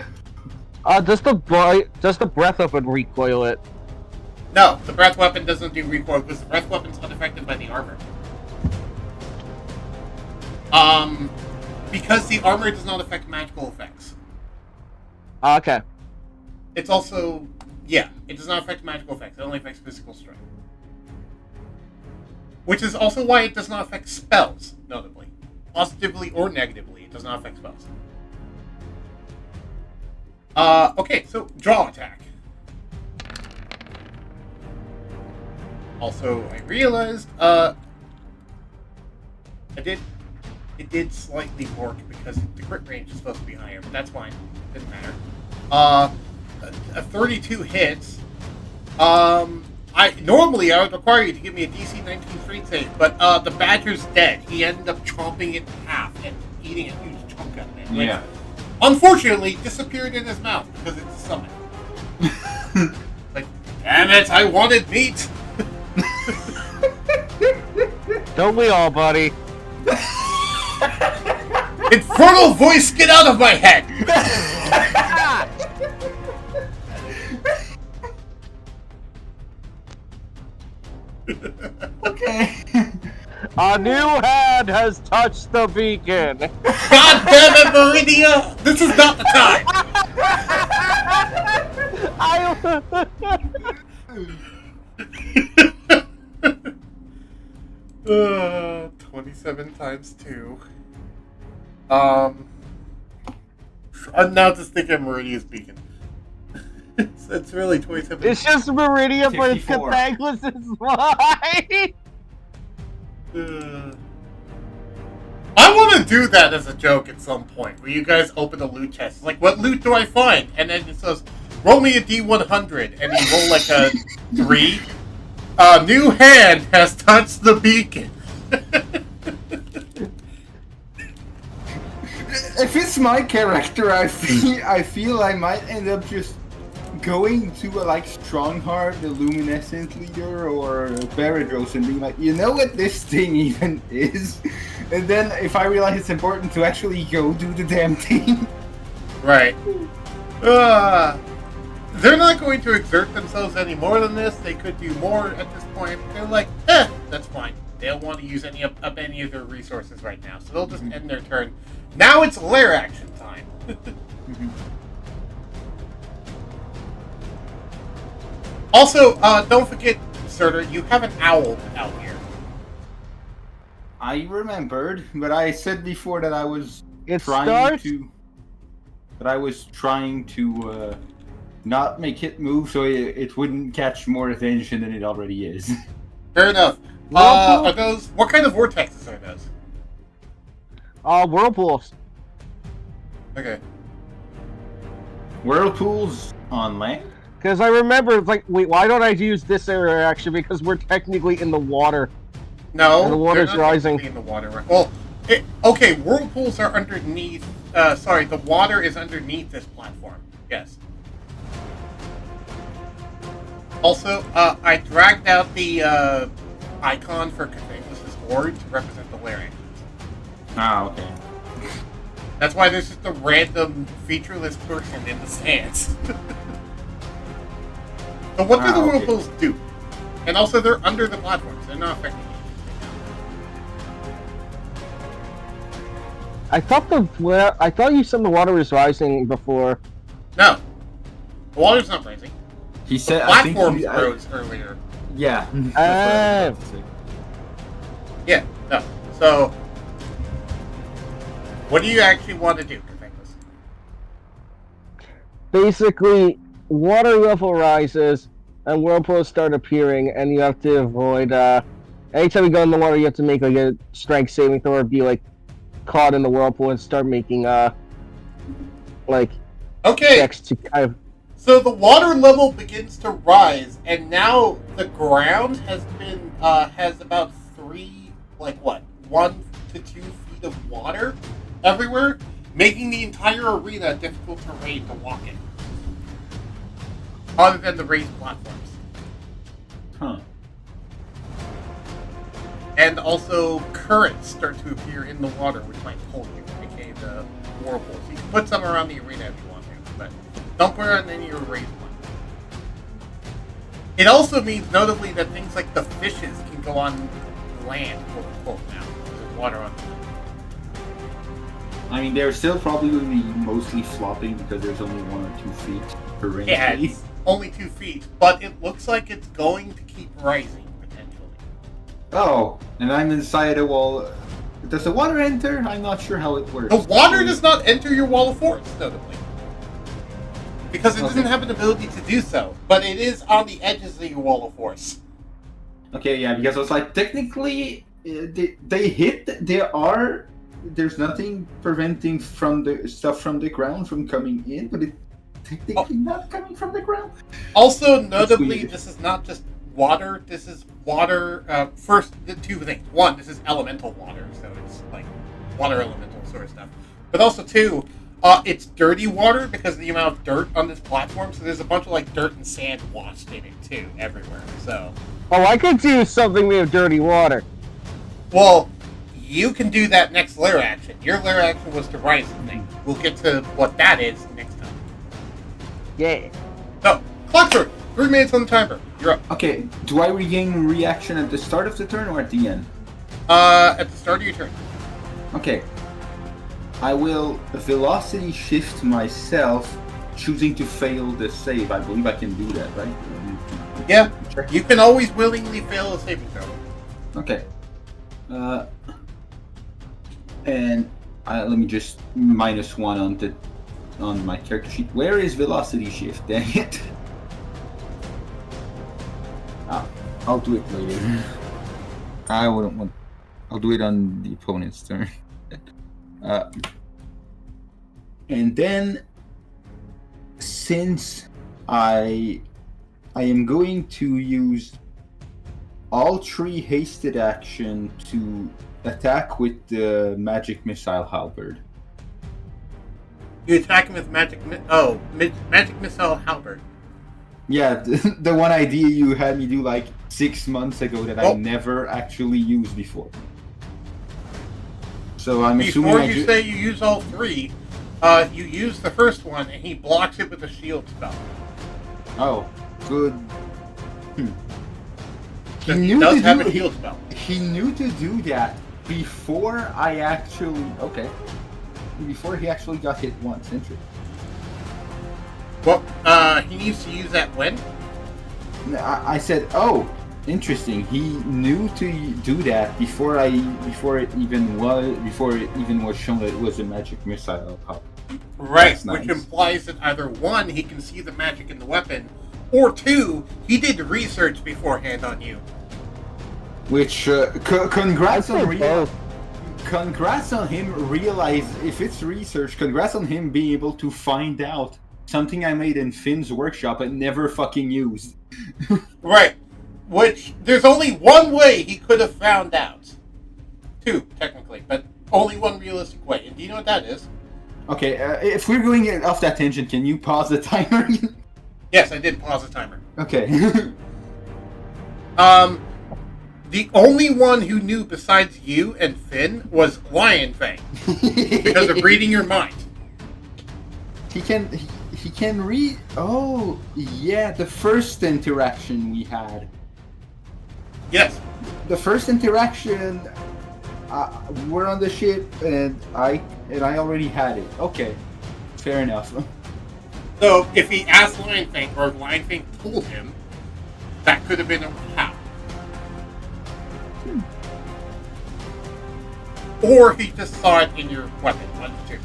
Does the breath weapon recoil it? No, the breath weapon doesn't do recoil because the breath weapon's unaffected by the armor. Because the armor does not affect magical effects. Okay. It's also, yeah, it does not affect magical effects. It only affects physical strength. Which is also why it does not affect spells, notably. Positively or negatively, it does not affect spells. Okay, so draw attack. Also, I realized, it did slightly work because the crit range is supposed to be higher, but that's fine. Didn't matter. A 32 hits. Normally I would require you to give me a DC 19 strength save, but the badger's dead. He ended up chomping it in half and eating a huge chunk of it. Yeah. Unfortunately, disappeared in his mouth because it's a summon. Like, damn it! I wanted meat. Don't we all, buddy? Infernal voice, get out of my head! Okay. A new hand has touched the beacon. God damn it, Meridia! This is not the time! 27 times 2. I'm now just thinking Meridia's beacon. It's really 27. It's just Meridia, but it's 54. Cathaglis' why? I want to do that as a joke at some point, where you guys open a loot chest. Like, what loot do I find? And then it says, roll me a D100, and you roll like a 3. A new hand has touched the beacon. If it's my character, I feel I might end up just going to a Strongheart, the Luminescent Leader, or Baradros and being like, you know what this thing even is? And then if I realize it's important to actually go do the damn thing. Right. They're not going to exert themselves any more than this. They could do more at this point. They're like, that's fine. They don't want to use any of their resources right now, so they'll just end their turn. Now it's lair action time. Also, don't forget, Surtur, you have an owl out here. I remembered, but I said before that I was trying to not make it move so it wouldn't catch more attention than it already is. Fair enough. Are those, what kind of vortexes are those? Whirlpools. Okay. Whirlpools on land? Because I remember, it's like, wait, why don't I use this area action? Because we're technically in the water. No, and the water's they're not rising. In the water. Well, okay, whirlpools are underneath. Sorry, the water is underneath this platform. Yes. Also, I dragged out the icon for Cathaglis' Horde to represent the lair actions. Ah, okay. That's why there's just a random featureless person in the stands. So what do the whirlpools do? And also, they're under the platforms. They're not affecting you. I thought you said the water was rising before. No, the water's not rising. He said the platforms rose earlier. Yeah. Yeah. No. So, what do you actually want to do, Cathaglis? basically, water level rises, and whirlpools start appearing, and you have to avoid, anytime you go in the water, you have to make, like, a strength saving throw or be, like, caught in the whirlpool and start making, like, checks to kind of... So the water level begins to rise, and now the ground has been, has about 1 to 2 feet of water everywhere, making the entire arena difficult terrain to walk in. Other than the raised platforms. Huh. And also currents start to appear in the water, which might hold you, aka the whirlpools. You can put some around the arena if you want to, but don't put it on any of your raised ones. It also means, notably, that things like the fishes can go on land, quote unquote, now. There's water on them. I mean, they're still probably going to be mostly flopping because there's only 1 or 2 feet per range. Yeah, it's only 2 feet, but it looks like it's going to keep rising, potentially. Oh, and I'm inside a wall. Does the water enter? I'm not sure how it works. The water does not enter your wall of force, notably. Because it doesn't have an ability to do so, but it is on the edges of your wall of force. Okay, yeah, because I was like, technically, they hit, there's nothing preventing from the stuff from the ground from coming in, but it's technically not coming from the ground. Also, notably, this is not just water, this is water, first, the 2 things. 1, this is elemental water, so it's like water elemental sort of stuff. But also 2, it's dirty water because of the amount of dirt on this platform, so there's a bunch of like dirt and sand washed in it too, everywhere, so... Oh, I could do something with dirty water. Well, you can do that next lair action. Your lair action was to rise the thing. We'll get to what that is next time. Yeah. So, Clocksworth, 3 minutes on the timer. You're up. Okay, do I regain reaction at the start of the turn or at the end? At the start of your turn. Okay. I will velocity shift myself, choosing to fail the save. I believe I can do that, right? Yeah, you can always willingly fail a saving throw. Okay. And let me just -1 on my character sheet. Where is velocity shift? Dang it! I'll do it later. I wouldn't want. I'll do it on the opponent's turn. And then, since I am going to use all 3 hasted action to attack with the magic missile halberd. You attack him with magic missile halberd. Yeah, the one idea you had me do like 6 months ago that I never actually used before. So I'm assuming before you say you use all 3, you use the first one and he blocks it with a shield spell. Oh, good. He does have a shield spell. He knew to do that before I actually... Okay. Before he actually got hit once. Interesting. Well, he needs to use that when? I said, oh, interesting. He knew to do that before it even was shown that it was a magic missile. Right, nice. Which implies that either 1, he can see the magic in the weapon, or 2, he did research beforehand on you. Which, congrats on him realize, if it's research, congrats on him being able to find out something I made in Finn's workshop and never fucking used. Right. Which, there's only 1 way he could have found out. 2, technically, but only 1 realistic way. And do you know what that is? Okay, if we're going off that tangent, can you pause the timer? Yes, I did pause the timer. Okay. The only one who knew besides you and Finn was Lion Fang. Because of reading your mind. He can read... Oh, yeah, the first interaction we had. Yes. The first interaction, we're on the ship, and I already had it. Okay, fair enough. So, if he asked Lion Fang, or if Lion Fang told him, that could have been a how. Or he just saw it in your weapon, one of the 2.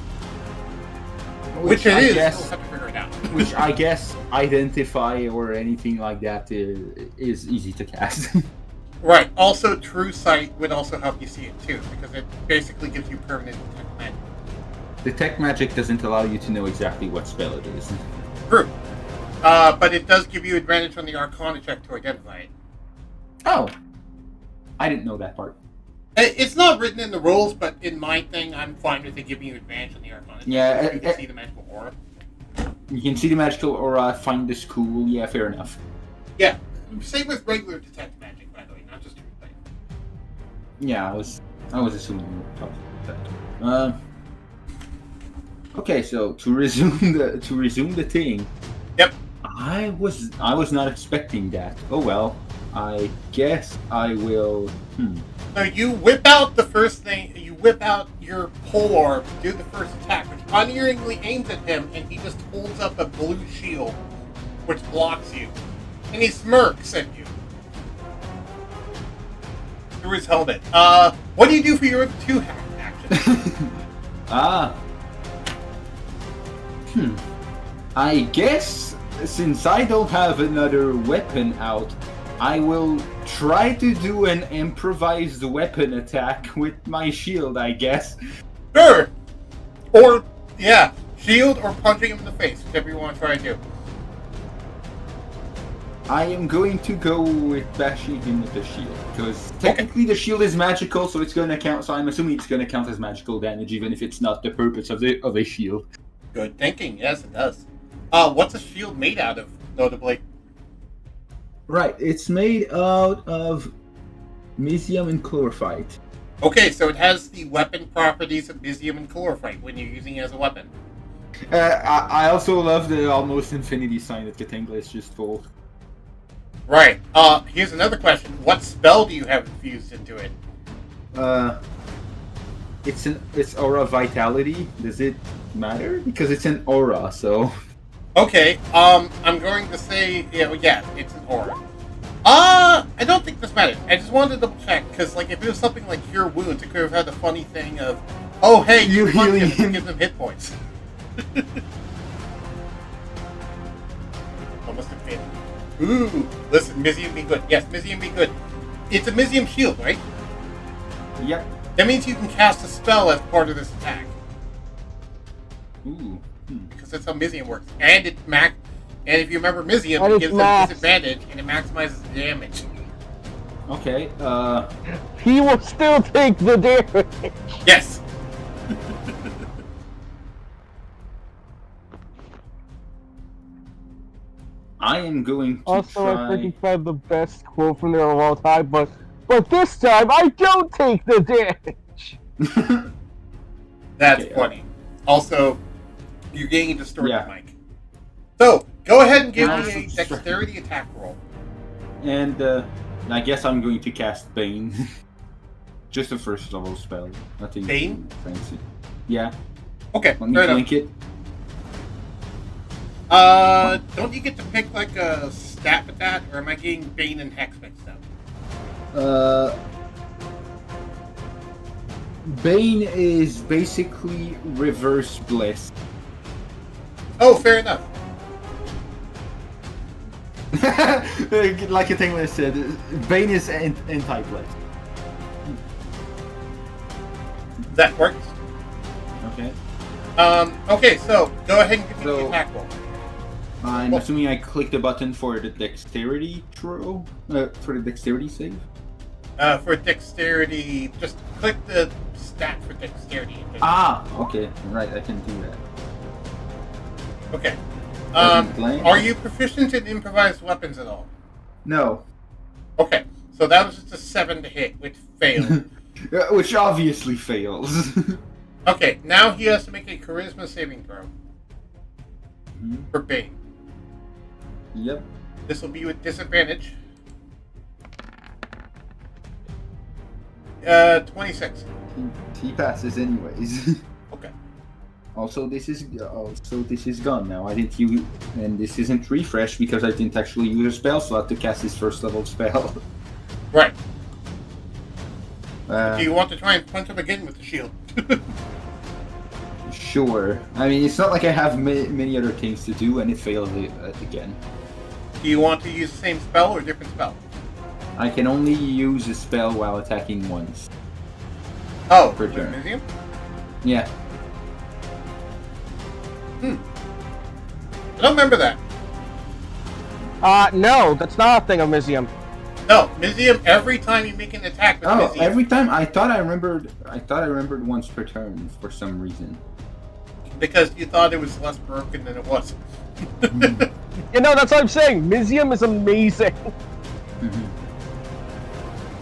Which it is, we'll have to figure it out. Which I guess identify or anything like that is easy to cast. Right. Also, True Sight would also help you see it too, because it basically gives you permanent detect magic. Detect magic doesn't allow you to know exactly what spell it is. True. But it does give you advantage on the Arcana check to identify it. Oh, I didn't know that part. It's not written in the rules, but in my thing, I'm fine with it giving you advantage on the Arcana check. Yeah, So you can see the magical aura. You can see the magical aura, find the school. Yeah, fair enough. Yeah. Same with regular detect magic, by the way, not just True Sight. Yeah, I was assuming you were talking about that. Okay, so to resume the thing. Yep. I was not expecting that. Oh well. I guess I will. So you whip out the first thing. You whip out your pole orb, do the first attack, which unerringly aims at him, and he just holds up a blue shield, which blocks you, and he smirks at you through his helmet. What do you do for your other two action? I guess since I don't have another weapon out, I will try to do an improvised weapon attack with my shield, I guess. Sure. Or yeah, shield or punching him in the face, whichever you want to try and do. I am going to go with bashing him with the shield, because technically the shield is magical, so it's going to count. So I'm assuming it's going to count as magical damage, even if it's not the purpose of a shield. Good thinking. Yes, it does. What's a shield made out of, notably? Right, it's made out of Mysium and Chlorophyte. Okay, so it has the weapon properties of Mysium and Chlorophyte when you're using it as a weapon. I also love the almost infinity sign that Katangla is just full. Right. Here's another question. What spell do you have infused into it? It's aura vitality. Does it matter? Because it's an aura, so. Okay. I'm going to say, yeah, it's an aura. I don't think this matters. I just wanted to double check because, like, if it was something like Cure Wounds, it could have had the funny thing of, oh, hey, you punch him and give them hit points. Almost infinity. Ooh, listen, Mysium be good. Yes, Mysium be good. It's a Mysium shield, right? Yep. That means you can cast a spell as part of this attack. Ooh. Because that's how Mysium works. And and if you remember Mysium, And it it's gives them max. disadvantage and it maximizes the damage. Okay. He will still take the damage. Yes. I am going to Also, I try. freaking found the best quote from there of all time, but this time I don't take the damage. That's Okay, funny. Also, you're getting distorted, Yeah. Mike. So, go ahead and give Now me a it's distorted. dexterity attack roll. And I guess I'm going to cast Bane. Just a first level spell. Nothing Bane? fancy. Yeah. Okay, Let me fair enough. blink it. Don't you get to pick like a stat with that, or am I getting Bane and Hex mixed up? Bane is basically reverse bliss. Oh, fair enough. Like a thing that said, Bane is anti-bliss. That works. Okay. Okay, so go ahead and give me the So- attack roll. I'm assuming I click the button for the dexterity throw, for the dexterity save. For dexterity, just click the stat for dexterity. Okay, right, I can do that. Okay. Doesn't blame. Are you proficient in improvised weapons at all? No. Okay, so that was just a 7 to hit, which failed. Which obviously fails. Okay, now he has to make a charisma saving throw for Bane. Yep. This will be with disadvantage. 26. He passes anyways. Okay. Also, this is gone now. I didn't use, and this isn't refresh because I didn't actually use a spell slot to cast his first level spell. Right. Do you want to try and punch him again with the shield? Sure. I mean, it's not like I have many other things to do, and it failed again. Do you want to use the same spell or a different spell? I can only use a spell while attacking once. Oh, Per with turn. Mizium? Yeah. I don't remember that. No, that's not a thing of Mizium. No, Mizium, every time you make an attack with Mizium. Every time I thought I remembered once per turn for some reason. Because you thought it was less broken than it was. You know, that's what I'm saying. Mizium is amazing.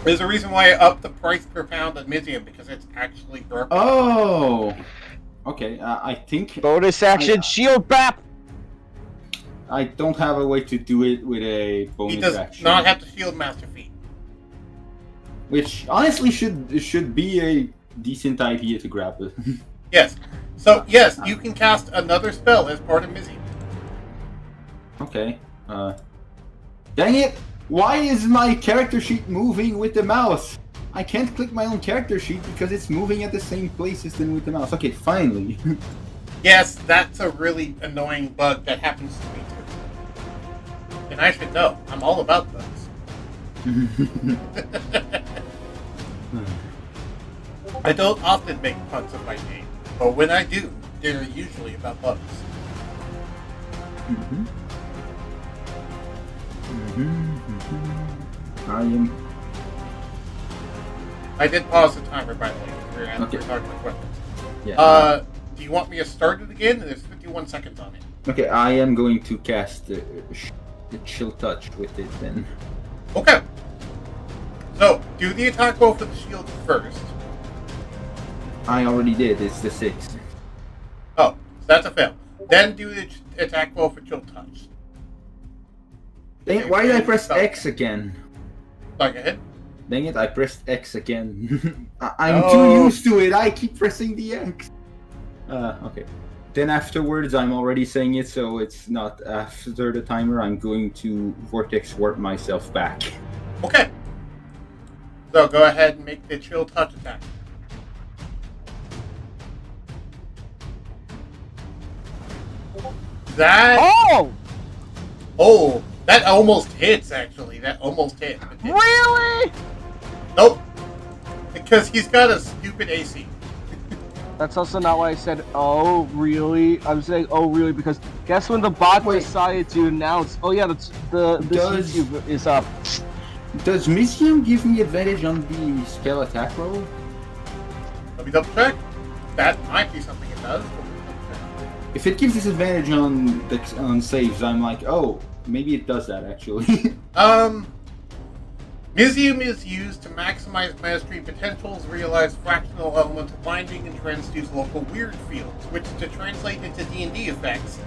There's a reason why I upped the price per pound on Mizium, because it's actually broken. Oh! Okay, I think... Bonus action, shield bap! I don't have a way to do it with a bonus He does action. not have to shield Master Feet. Which, honestly, should be a decent idea to grab it. Yes. So, yes, you can cast another spell as part of Mizium. Okay. Dang it! Why is my character sheet moving with the mouse? I can't click my own character sheet because it's moving at the same places than with the mouse. Okay, finally. Yes, that's a really annoying bug that happens to me too. And I should know. I'm all about bugs. I don't often make puns of my name, but when I do, they're usually about bugs. I did pause the timer, by the way, because we were talking about questions. Yeah. Do you want me to start it again? There's 51 seconds on it. Okay, I am going to cast the chill touch with it then. Okay. So, do the attack roll for the shield first. I already did. It's the 6. Oh, so that's a fail. Then do the attack roll for chill touch. Dang it, why did I press X again? Sorry, go ahead. Dang it, I pressed X again. I'm too used to it. I keep pressing the X. Okay. Then afterwards, I'm already saying it, so it's not after the timer. I'm going to Vortex Warp myself back. Okay. So go ahead and make the chill touch attack. That... Oh! That almost hits, actually. That almost hit. Really? Nope. Because he's got a stupid AC. That's also not why I said, oh, really? I'm saying, oh, really, because guess when the bot decided to announce, oh, yeah, the YouTube is up. Does Mizium give me advantage on the spell attack roll? Let me double check. That might be something it does. If it gives disadvantage on saves, I'm like, oh, maybe it does that, actually. Mizium is used to maximize mastery potentials, realize fractional elemental binding, and transduce local weird fields, which to translate into D&D effects,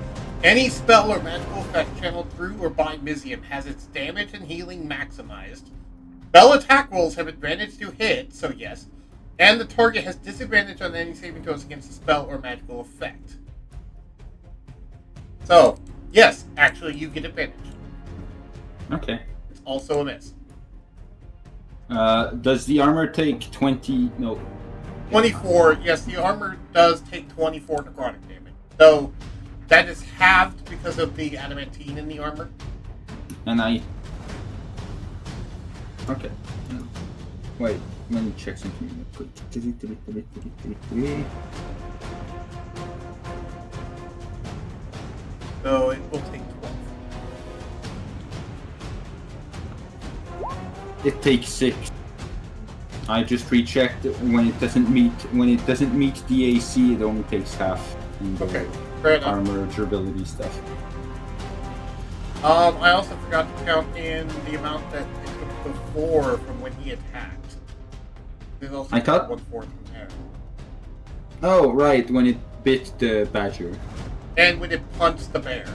any spell or magical effect channeled through or by Mizium has its damage and healing maximized. Spell attack rolls have advantage to hit, so yes, and the target has disadvantage on any saving throws against a spell or magical effect. So, yes, actually you get advantage. Okay. It's also a miss. Does the armor take 20... No. 24, yes, the armor does take 24 necrotic damage. So, that is halved because of the adamantine in the armor. And I... Okay. Wait, let me check something real quick. So, it will take 12. It takes 6. I just rechecked when it doesn't meet the AC. It only takes half. Okay, fair enough. Armor durability stuff. I also forgot to count in the amount that it took before from when he attacked. There's also 1/4 from there. Oh right, when it bit the badger. And when it punched the bear.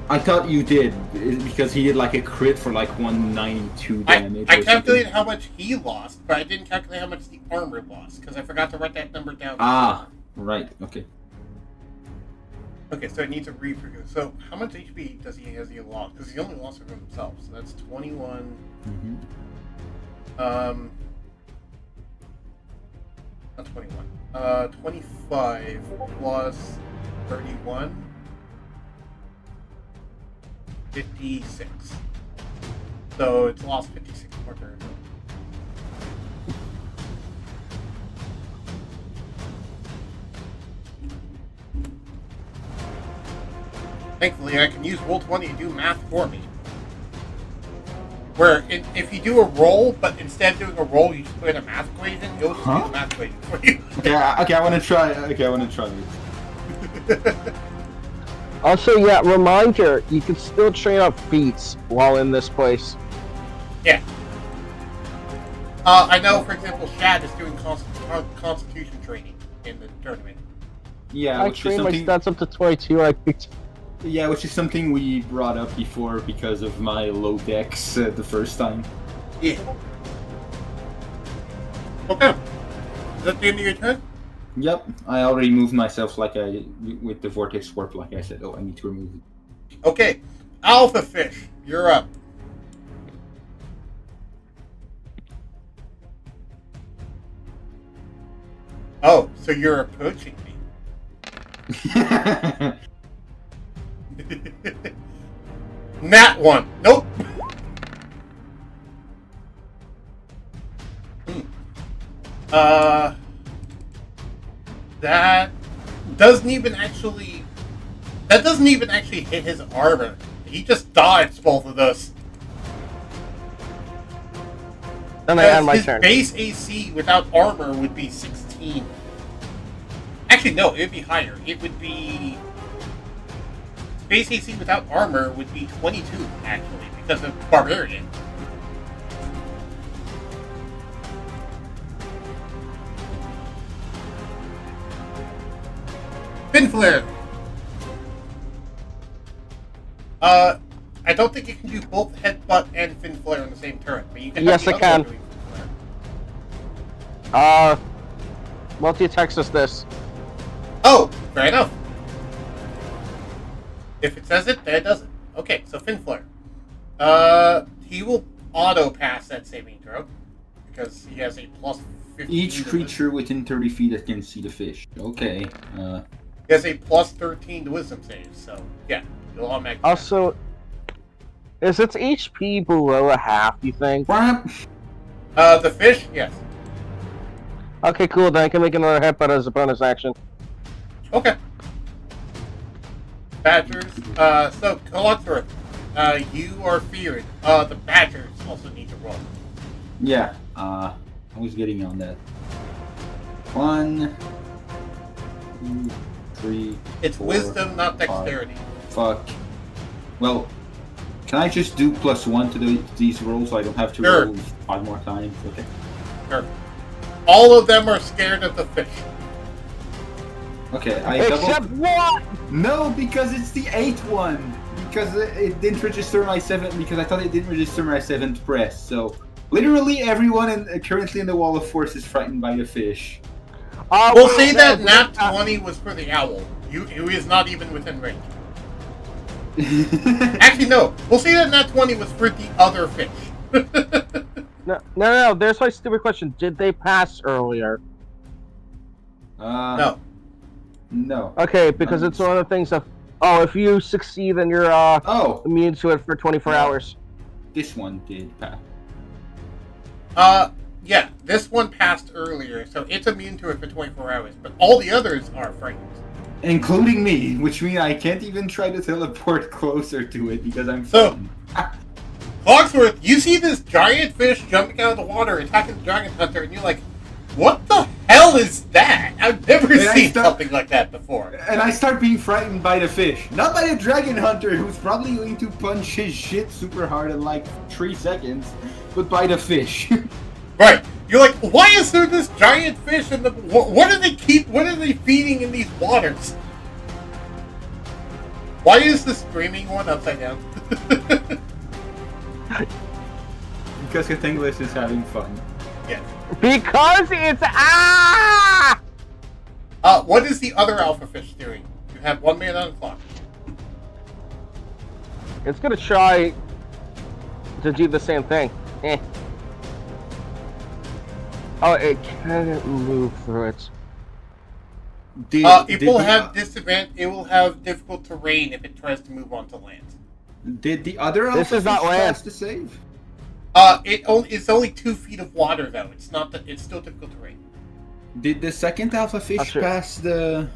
I thought you did, because he did like a crit for like 192 damage. I calculated how much he lost, but I didn't calculate how much the armor lost, because I forgot to write that number down. Ah, right, okay. Okay, so I need to refigure. So, how much HP has he lost? Because he only lost it from himself, so that's 21. Not 21. 25 plus 31. 56. So it's lost 56 more turns. Thankfully, I can use Roll20 to do math for me. Where if you do a roll, but instead of doing a roll, you just put in a math equation, it'll just do the math equation for you. Okay, I want to try. Okay, I want to try this. Also, yeah, reminder, you can still train up feats while in this place. Yeah. I know, for example, Shad is doing constitution training in the tournament. Yeah, I which is trained my something. stats up to 22, I picked. Yeah, which is something we brought up before because of my low dex the first time. Yeah. Okay. Is that the end of your turn? Yep, I already moved myself with the vortex warp, like I said. Oh, I need to remove it. Okay. Alpha Fish, you're up. Oh, so you're approaching me. Nat one. Nope. That doesn't even actually hit his armor. He just dodged both of those. Then I end my His turn. base AC without armor would be 16. Actually, no, it would be higher. It would be... Base AC without armor would be 22, actually, because of Barbarian. Fin Flare! I don't think you can do both Headbutt and Fin Flare on the same turn, but you can have Yes, the I other can. one doing Fin Flare. Multi-attacks is this. Oh, fair enough. If it says it, then it doesn't. Okay, so Fin Flare. He will auto-pass that saving throw, because he has a plus 15. Each creature within 30 feet that can see the fish. Okay. He has a plus 13 to wisdom save, so yeah, he'll automatically. Also, is its HP below a half, you think? The fish, yes. Okay, cool, then I can make another headbutt as a bonus action. Okay. Badgers. So Clocksworth, you are feared. The badgers also need to roll. Yeah. I was getting on that. 1, 2, 3. It's 4, wisdom, not 5. dexterity. Fuck. Well, can I just do +1 to these rolls so I don't have to Sure. roll 5 more times? Okay. Sure. All of them are scared of the fish. Okay, I Except double. what? No, because it's the 8th one. Because it didn't register my 7th. Because I thought it didn't register my 7th press. So literally everyone currently in the Wall of Force is frightened by the fish. We'll say that Nat 20 was for the owl. He is not even within range. Actually, no. We'll say that Nat 20 was for the other fish. No. There's my stupid question. Did they pass earlier? No. No. Okay, because it's one of the things of. Oh, if you succeed, then you're Oh, immune to it for 24 No. hours. this one did pass. Yeah, this one passed earlier, so it's immune to it for 24 hours, but all the others are frightened. Including me, which means I can't even try to teleport closer to it because I'm So- frightened. Clocksworth, you see this giant fish jumping out of the water, attacking the dragon hunter, and you're like, what the hell is that? I've never And I seen start- something like that before. And I start being frightened by the fish. Not by the dragon hunter, who's probably going to punch his shit super hard in like 3 seconds, but by the fish. Right. You're like, why is there this giant fish in the... What do they feeding in these waters? Why is the screaming one upside down? Because Catanglus is having fun. Yeah. Because it's What is the other alpha fish doing? You have 1 minute on the clock. It's gonna try to do the same thing. Oh, it can't move through it. It will have disadvantage. It will have difficult terrain if it tries to move onto land. Did the other This is not land. pass the save? It's only 2 feet of water though. It's not. It's still difficult terrain. Did the second alpha fish sure. pass the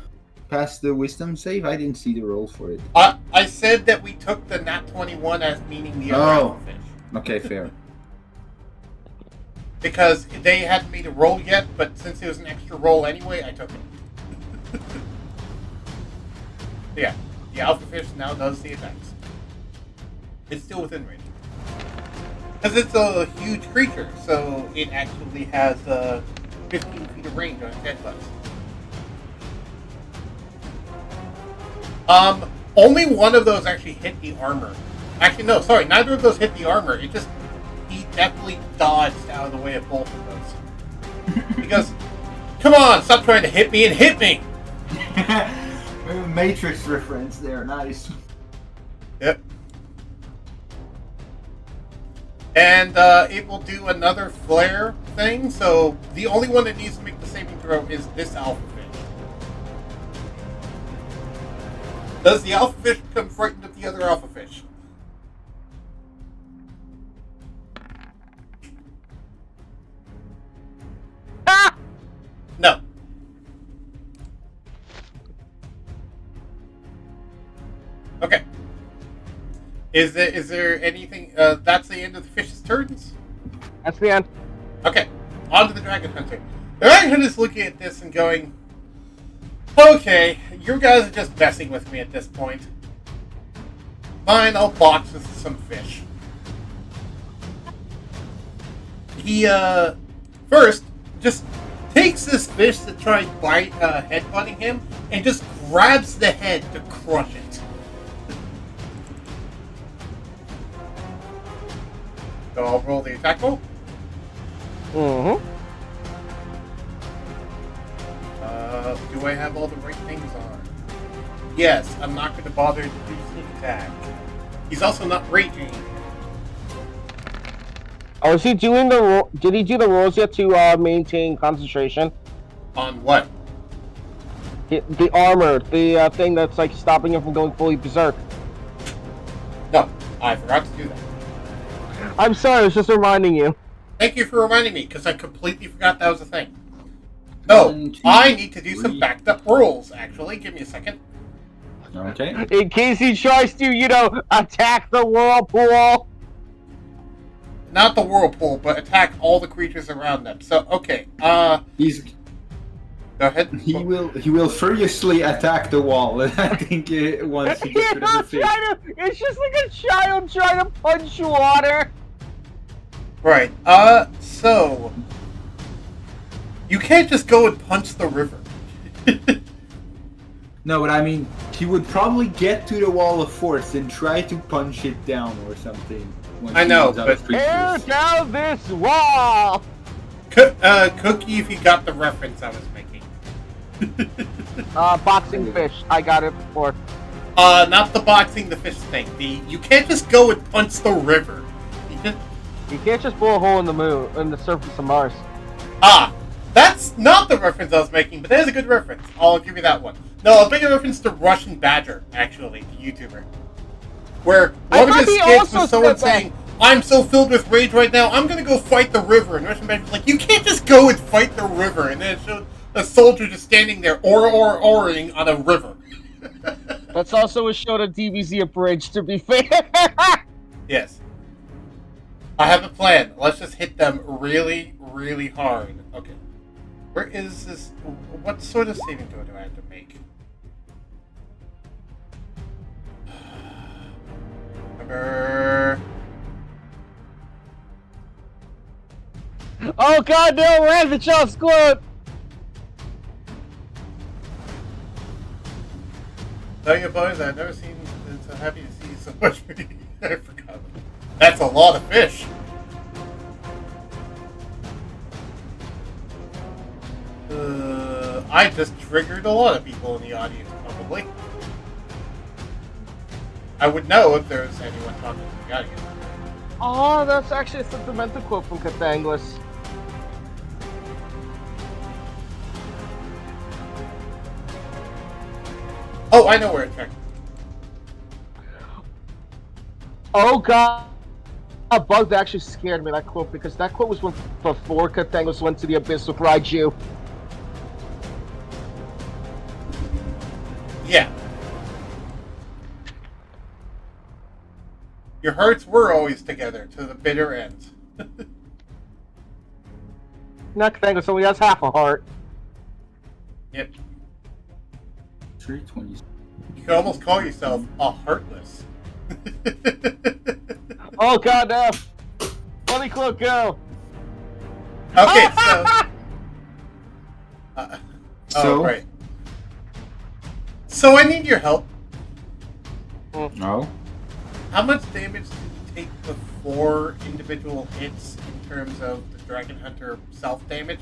wisdom save? I didn't see the roll for it. I said that we took the nat 21 as meaning the other alpha fish. Okay, fair. Because they hadn't made a roll yet, but since it was an extra roll anyway, I took it. Yeah, the alpha fish now does the attacks. It's still within range. Because it's a huge creature, so it actually has 15 feet of range on its headbutts. Only one of those actually hit the armor. Actually, no, sorry, neither of those hit the armor. He definitely dodged out of the way of both of those. Because, come on, stop trying to hit me and hit me! Matrix reference there, nice. Yep. And it will do another flare thing, so the only one that needs to make the saving throw is this alpha fish. Does the alpha fish become frightened of the other alpha fish? Ah! No. Okay. Is there anything? That's the end of the fish's turns? That's the end. Okay. On to the Dragon Hunter. The Dragon Hunter is looking at this and going, okay, you guys are just messing with me at this point. Fine, I'll box with some fish. He, first, just takes this fish to try headbutting him, and just grabs the head to crush it. So I'll roll the attack roll. Mm-hmm. Do I have all the right things on? Yes, I'm not going to bother to do sneak attack. He's also not raging. Oh, is he doing the did he do the rolls yet to maintain concentration? On what? The armor, the thing that's like stopping him from going fully berserk. No, I forgot to do that. I'm sorry, I was just reminding you. Thank you for reminding me, because I completely forgot that was a thing. No, I need to do some backed up rolls, actually. Give me a second. Okay. In case he tries to, attack the whirlpool. Not the whirlpool, but attack all the creatures around them. So, okay. He's. Go ahead. He will furiously attack the wall. I think once he gets rid of the fish. It's just like a child trying to punch water. Right. So you can't just go and punch the river. No, but I mean, he would probably get to the wall of force and try to punch it down or something. I know, but tear down this wall. Cookie, if you got the reference I was making. Boxing fish. I got it before. Not the boxing the fish thing. You can't just go and punch the river. You can't just blow a hole in the moon, in the surface of Mars. That's not the reference I was making, but that is a good reference. I'll give you that one. No, I'll make a reference to Russian Badger, actually, the YouTuber. Where one of his skits was someone saying, I'm so filled with rage right now, I'm gonna go fight the river. And Russian Badger's like, you can't just go and fight the river. And then it showed a soldier just standing there, oring on a river. That's also a show to DBZ Abridged, to be fair. Yes. I have a plan. Let's just hit them really, really hard. Okay. Where is this? What sort of saving throw do I have to make? Remember... Oh god, no, we're at the child squad! Tell you boys, I've never seen so happy to see so much meat. I forgot. That's a lot of fish. I just triggered a lot of people in the audience, probably. I would know if there was anyone talking to the audience. Oh, that's actually a sentimental quote from Catanglis. I know where to check. Oh god. A bug that actually scared me, that quote, because that quote was when before Kathangos went to the abyss with Raiju. Yeah. Your hearts were always together to the bitter end. Not Kathangos only has half a heart. Yep. 320. You could almost call yourself a heartless. Oh god, no! Funny cloak, go! Okay, so... So? right. So I need your help. No. How much damage did you take before individual hits in terms of the Dragon Hunter self-damage?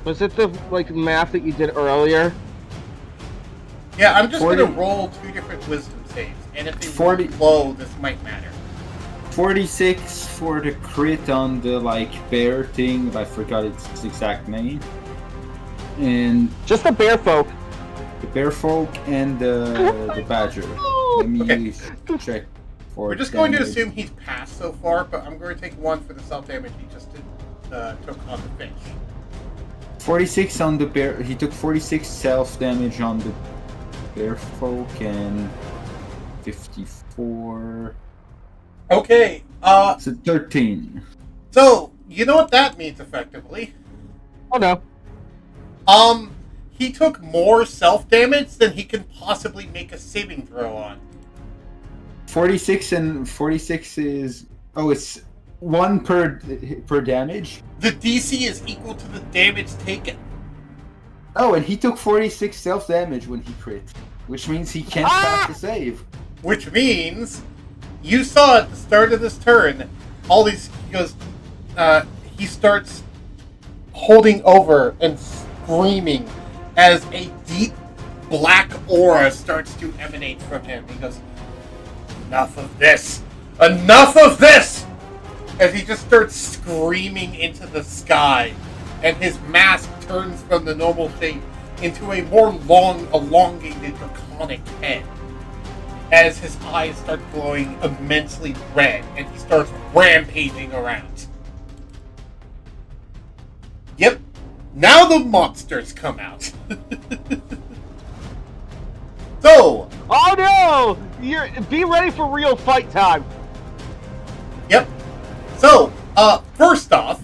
Was it the math that you did earlier? Yeah, I'm just 40. going to roll 2 different wisdom saves, and if they 40. roll low, this might matter. 46 for the crit on the bear thing. I forgot its exact name. And Just the bear folk. the bear folk and the badger. Let me check. For We're just going to damage. assume he's passed so far, but I'm going to take 1 for the self-damage he just took on the fish. 46 on the bear. He took 46 self damage on the bear folk and 54. Okay, So 13. so, you know what that means effectively? Oh no. He took more self-damage than he can possibly make a saving throw on. 46 and 46 is it's 1 per damage. The DC is equal to the damage taken. Oh, and he took 46 self damage when he crit, which means he can't pass the save. Which means, you saw at the start of this turn, he starts holding over and screaming as a deep black aura starts to emanate from him. He goes, "Enough of this! Enough of this!" As he just starts screaming into the sky, and his mask turns from the normal shape into a more long, elongated, draconic head. As his eyes start glowing immensely red, and he starts rampaging around. Yep, now the monsters come out. So, Oh no! Be ready for real fight time. yep. So, first off,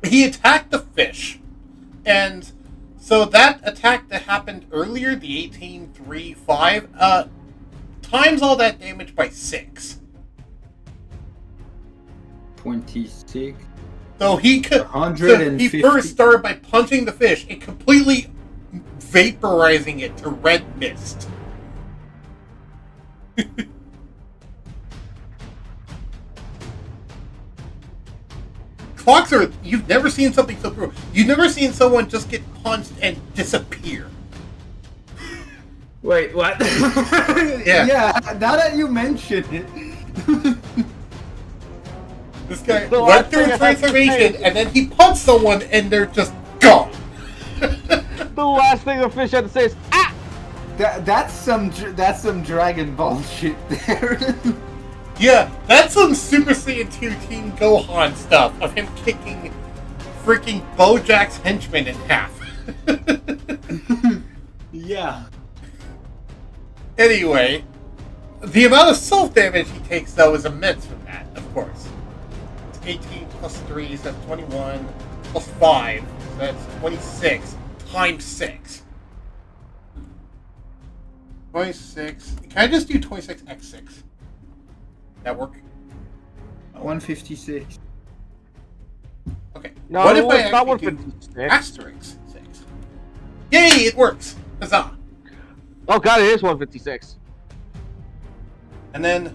he attacked the fish. And so that attack that happened earlier, the 18-3-5, times all that damage by 6. 26. So he could. So 150. he first started by punching the fish and completely vaporizing it to red mist. Clocksworth, you've never seen something so brutal. You've never seen someone just get punched and disappear. Wait, what? Yeah. Yeah, now that you mention it. This guy The went last through thing a I have to transformation say- and then he punched someone and they're just gone. The last thing the fish had to say is, ah! That's some Dragon Ball shit there. Yeah, that's some Super Saiyan 2 Team Gohan stuff of him kicking freaking Bojack's henchman in half. Yeah. Anyway, the amount of self-damage he takes, though, is immense from that, of course. It's 18 plus 3, so that's 21, plus 5, so that's 26, times 6. 26. Can I just do 26x6? That work? 156. Okay. No, what if I it's not actually do 156. asterisk 6? Yay, it works! Huzzah! Oh god, it is 156. And then,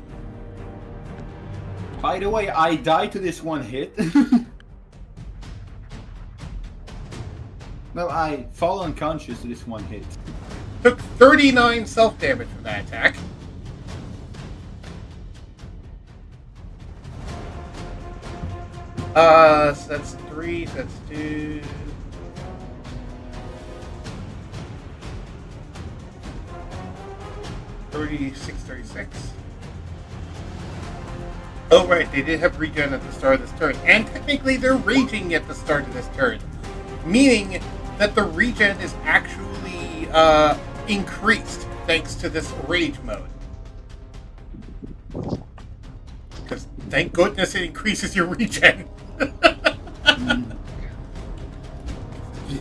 By the way, I died to this one hit. No, I fall unconscious to this one hit. took 39 self-damage from that attack. So that's 3, so that's 2. 36, 36. Oh, right, they did have regen at the start of this turn. And technically, they're raging at the start of this turn. Meaning that the regen is actually increased thanks to this rage mode. Because thank goodness it increases your regen.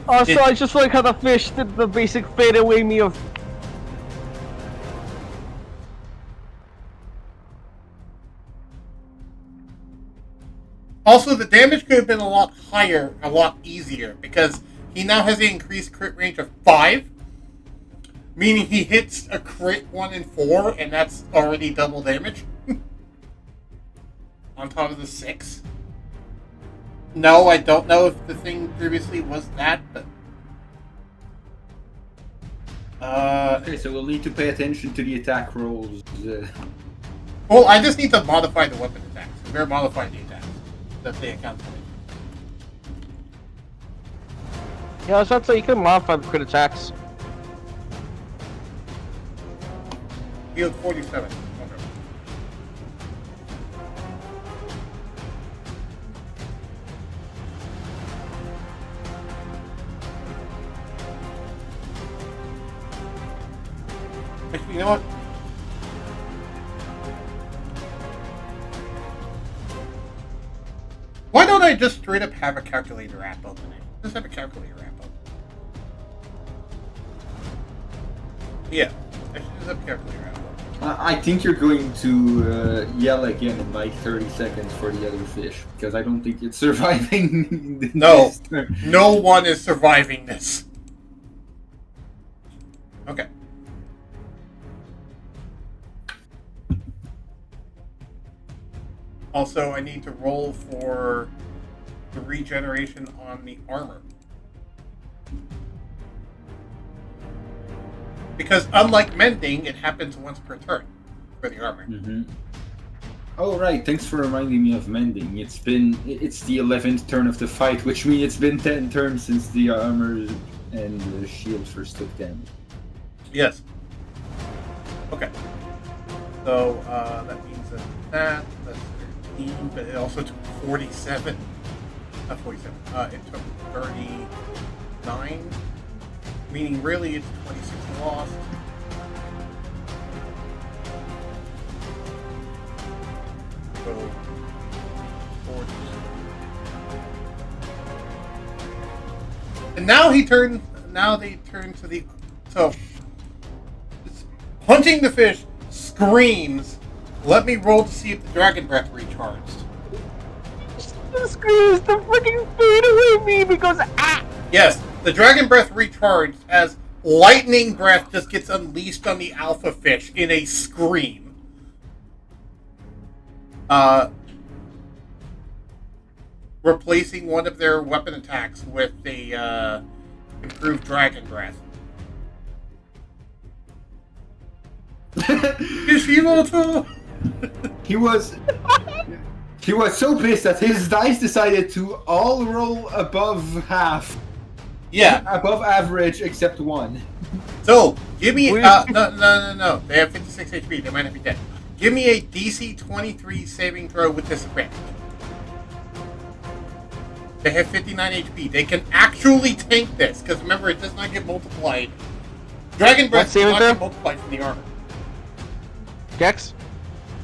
Also, I just like how the fish did the basic fade away me of. Also, the damage could have been a lot higher, a lot easier, because he now has the increased crit range of 5, meaning he hits a crit 1 and 4, and that's already double damage. On top of the 6. No, I don't know if the thing previously was that, but... Okay, so we'll need to pay attention to the attack rolls. Well, I just need to modify the weapon attacks. We're modifying the attacks that they account for. Yeah, I was about to say you can modify the crit attacks. Field 47. Okay. Actually, you know what? Why don't I just straight up have a calculator app open? Just have a calculator app open. Yeah, I should just have a calculator app open. I think you're going to yell again in like 30 seconds for the other fish, because I don't think it's surviving. No, no one is surviving this. Okay. Also, I need to roll for the regeneration on the armor. Because unlike mending, it happens once per turn for the armor. Mm-hmm. Oh right, thanks for reminding me of mending. It's the 11th turn of the fight, which means it's been 10 turns since the armor and the shield first took damage. Yes. Okay. So that means that's 13, but it also took 47. Not 47. It took 39. Meaning really it's 26 lost. So 40. And now they turn to the so punching the fish screams, let me roll to see if the dragon breath recharged. The screams the freaking fade away me because Yes, the dragon breath recharged as lightning breath just gets unleashed on the alpha fish in a scream. Replacing one of their weapon attacks with a improved dragon breath. Ishimoto! He was so pissed that his dice decided to all roll above half. Yeah. Above average except one. So, give me... No. They have 56 HP. They might not be dead. Give me a DC 23 saving throw with disadvantage. They have 59 HP. They can actually tank this, because remember, it does not get multiplied. Dragon Breath does not get multiplied from the armor. Dex?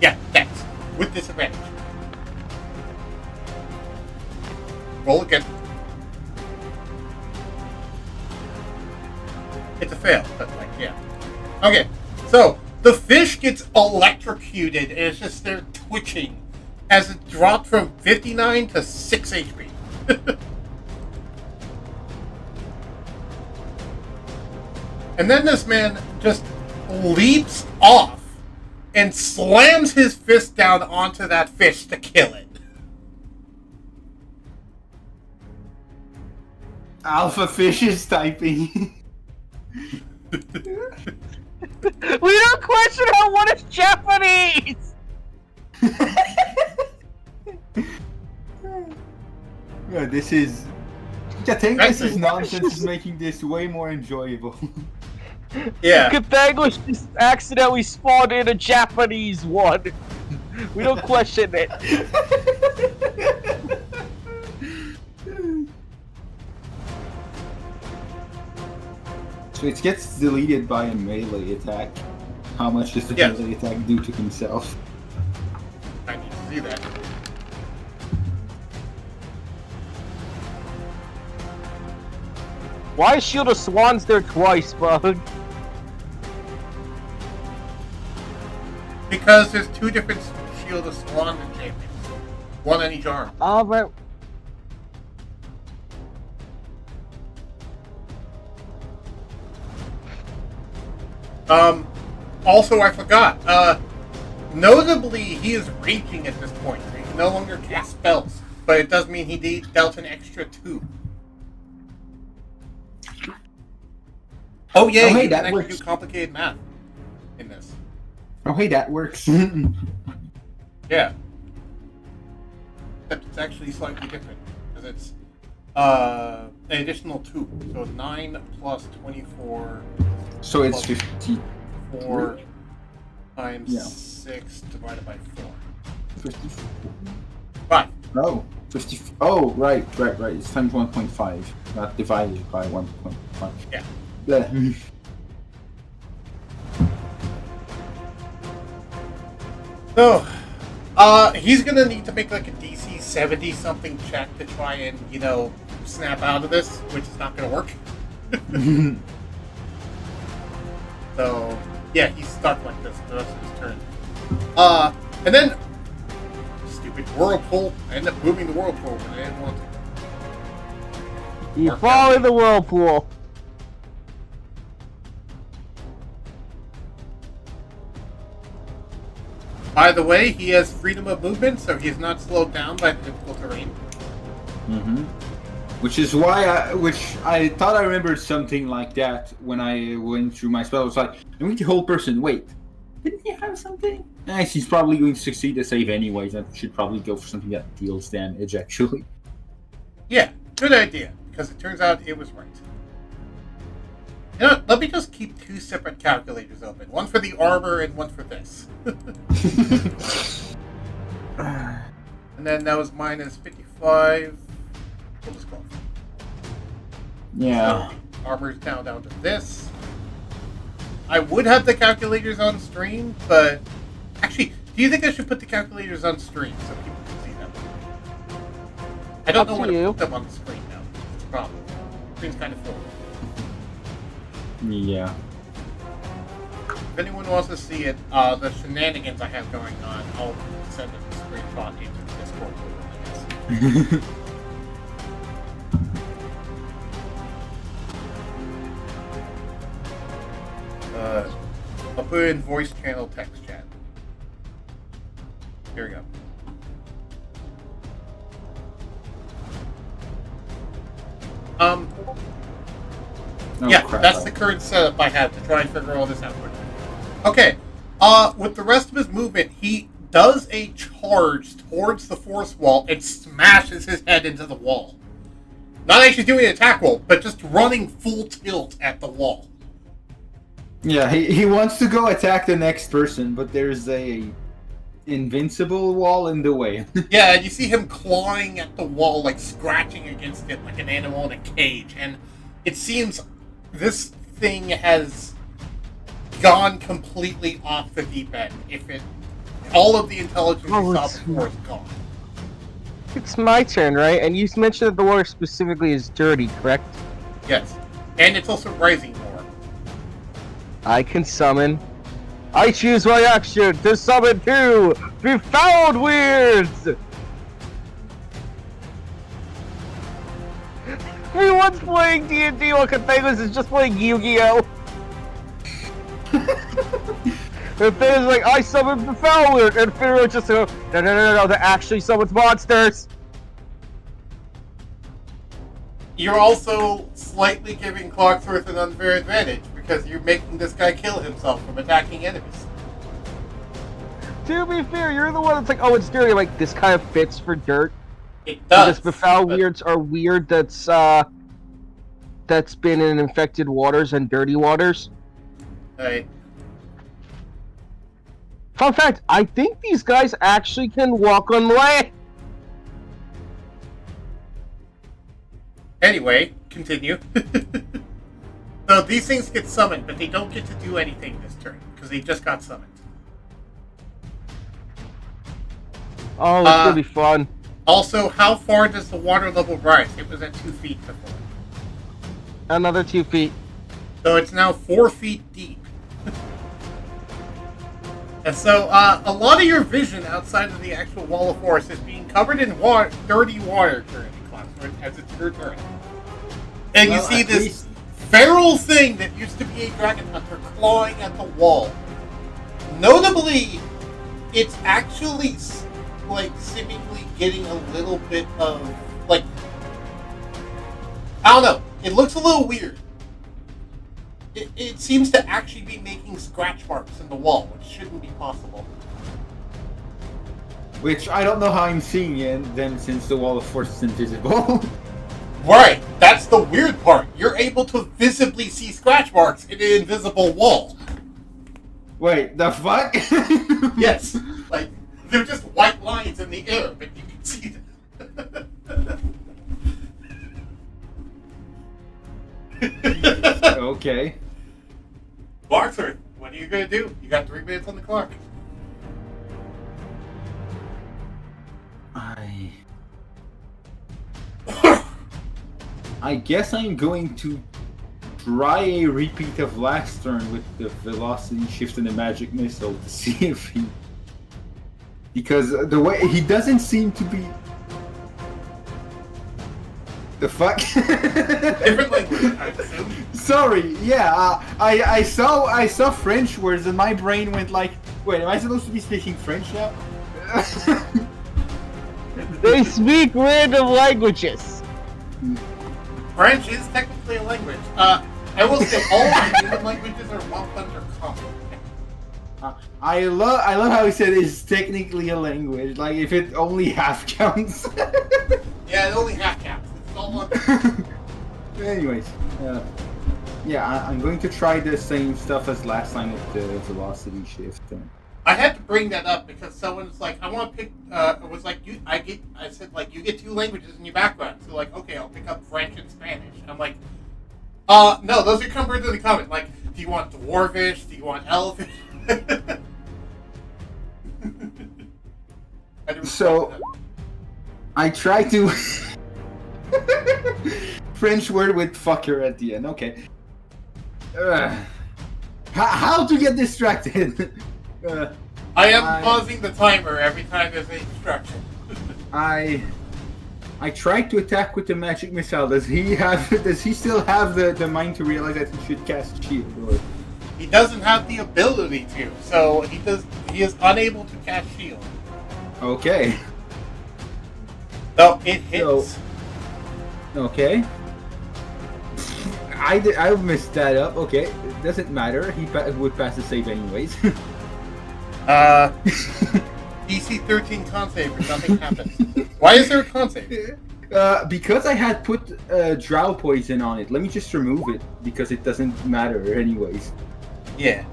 Yeah, Dex. With disadvantage. Roll again. It's a fail, but like, yeah. Okay, so the fish gets electrocuted and it's just there twitching as it dropped from 59 to 6 HP. And then this man just leaps off and slams his fist down onto that fish to kill it. Alpha fish is typing. We don't question how one is Japanese! Yeah, this is... I think this is nonsense is making this way more enjoyable. Yeah. Cathagos just accidentally spawned in a Japanese one. We don't question it. So it gets deleted by a melee attack. How much does the Yes. melee attack do to himself? I need to see that. Why is Shield of Swans there twice, Bug? Because there's two different Shield of Swan champions. One on each arm. Alright. Also, I forgot. Notably, he is raging at this point. So he can no longer cast spells. But it does mean he dealt an extra 2. Oh, yeah, Oh, you hey, can that actually works. do complicated math in this. Oh, hey, that works. Yeah. Except it's actually slightly different. Because it's an additional 2. So 9 plus 24... So it's 50. 4 times Yeah. 6 divided by 4. 54. 5. Oh, 50. Oh, right. It's times 1.5, not divided by 1.5. Yeah. Yeah. So, he's gonna need to make like a DC 70 something check to try and, snap out of this, which is not gonna work. So, yeah, he's stuck like this the rest of his turn. And then, stupid whirlpool. I ended up moving the whirlpool when I didn't want to. You Worked fall out. in the whirlpool. By the way, he has freedom of movement, so he's not slowed down by the difficult terrain. Which is why I thought I remembered something like that when I went through my spell. I was like, I'm with the whole person. Wait, didn't he have something? Nice, he's probably going to succeed the save anyways. I should probably go for something that deals damage, actually. Yeah, good idea, because it turns out it was right. You know what, let me just keep 2 separate calculators open. One for the armor and one for this. And then that was minus 55. We'll just go. Yeah. So, armor's down to this. I would have the calculators on stream, but... Actually, do you think I should put the calculators on stream so people can see them? I don't Up know to where to you. put them on the screen now. It's a problem. The screen's kind of full. Yeah. If anyone wants to see it, the shenanigans I have going on, I'll send a screenshot into the Discord, I guess. I'll put it in voice channel text chat. Here we go. Oh, Yeah, crap. that's the current setup I have to try and figure all this out. Okay, with the rest of his movement, he does a charge towards the force wall and smashes his head into the wall. Not actually doing an attack roll, but just running full tilt at the wall. Yeah, he wants to go attack the next person, but there's a invincible wall in the way. Yeah, and you see him clawing at the wall, like scratching against it like an animal in a cage, and it seems this thing has gone completely off the deep end. All of the intelligence Oh, we saw it's- before is gone. It's my turn, right? And you mentioned that the water specifically is dirty, correct? Yes, and it's also rising more. I can summon. I choose my action to summon 2 Befouled Weirds! Everyone's playing D&D while Cathagos is just playing Yu-Gi-Oh! And Fin's like, I summon Befouled Weird! And Finro just go, no, that actually summons monsters! You're also slightly giving Clocksworth an unfair advantage because you're making this guy kill himself from attacking enemies. To be fair, you're the one that's like, oh, it's dirty. Like, this kind of fits for dirt. It does. Because Befouled but- Weirds are weird that's been in infected waters and dirty waters. Hey. Fun fact, I think these guys actually can walk on land. Anyway, continue. So these things get summoned, but they don't get to do anything this turn, because they just got summoned. Oh, it's gonna be fun. Also, how far does the water level rise? It was at 2 feet before. Another 2 feet. So it's now 4 feet deep. And so, a lot of your vision outside of the actual wall of forest is being covered in dirty water currently, Clocksworth, as it's your turn. And you see this feral thing that used to be a dragon hunter clawing at the wall. Notably, it's actually, like, seemingly getting a little bit of, like, I don't know, it looks a little weird. It seems to actually be making scratch marks in the wall, which shouldn't be possible. Which I don't know how I'm seeing them since the wall of force is invisible. Right, that's the weird part. You're able to visibly see scratch marks in an invisible wall. Wait, the fuck? Yes, like, they're just white lines in the air, but you can see them. Okay. Clocksworth, what are you gonna do? You got 3 minutes on the clock. I guess I'm going to try a repeat of last turn with the velocity shift and the magic missile to see if he... Because the way he doesn't seem to be... The fuck? Different language, I assume. Sorry, yeah, I saw French words and my brain went like, wait, am I supposed to be speaking French now? They speak random languages. French is technically a language. I will say all human languages are lumped under common. I love how he said it's technically a language, like if it only half counts. Yeah, it only half counts. It's all under. Anyways, yeah, I'm going to try the same stuff as last time with the velocity shift. I had to bring that up because someone was like, I want to pick, it was like, I said, like, you get 2 languages in your background. So, like, okay, I'll pick up French and Spanish. I'm like, no, those are covered in the comment. Like, do you want Dwarvish? Do you want Elvish? So, I try to... French word with fucker at the end, okay. How to get distracted? I am pausing the timer every time there's an instruction. I tried to attack with the magic missile. Does he still have the mind to realize that he should cast shield? Or? He doesn't have the ability to, so he is unable to cast shield. Okay. So it hits. Okay. I messed that up. Okay, it doesn't matter. He would pass the save anyways. DC 13 con save or nothing happens. Why is there a con save? Because I had put drow poison on it. Let me just remove it because it doesn't matter anyways. Yeah.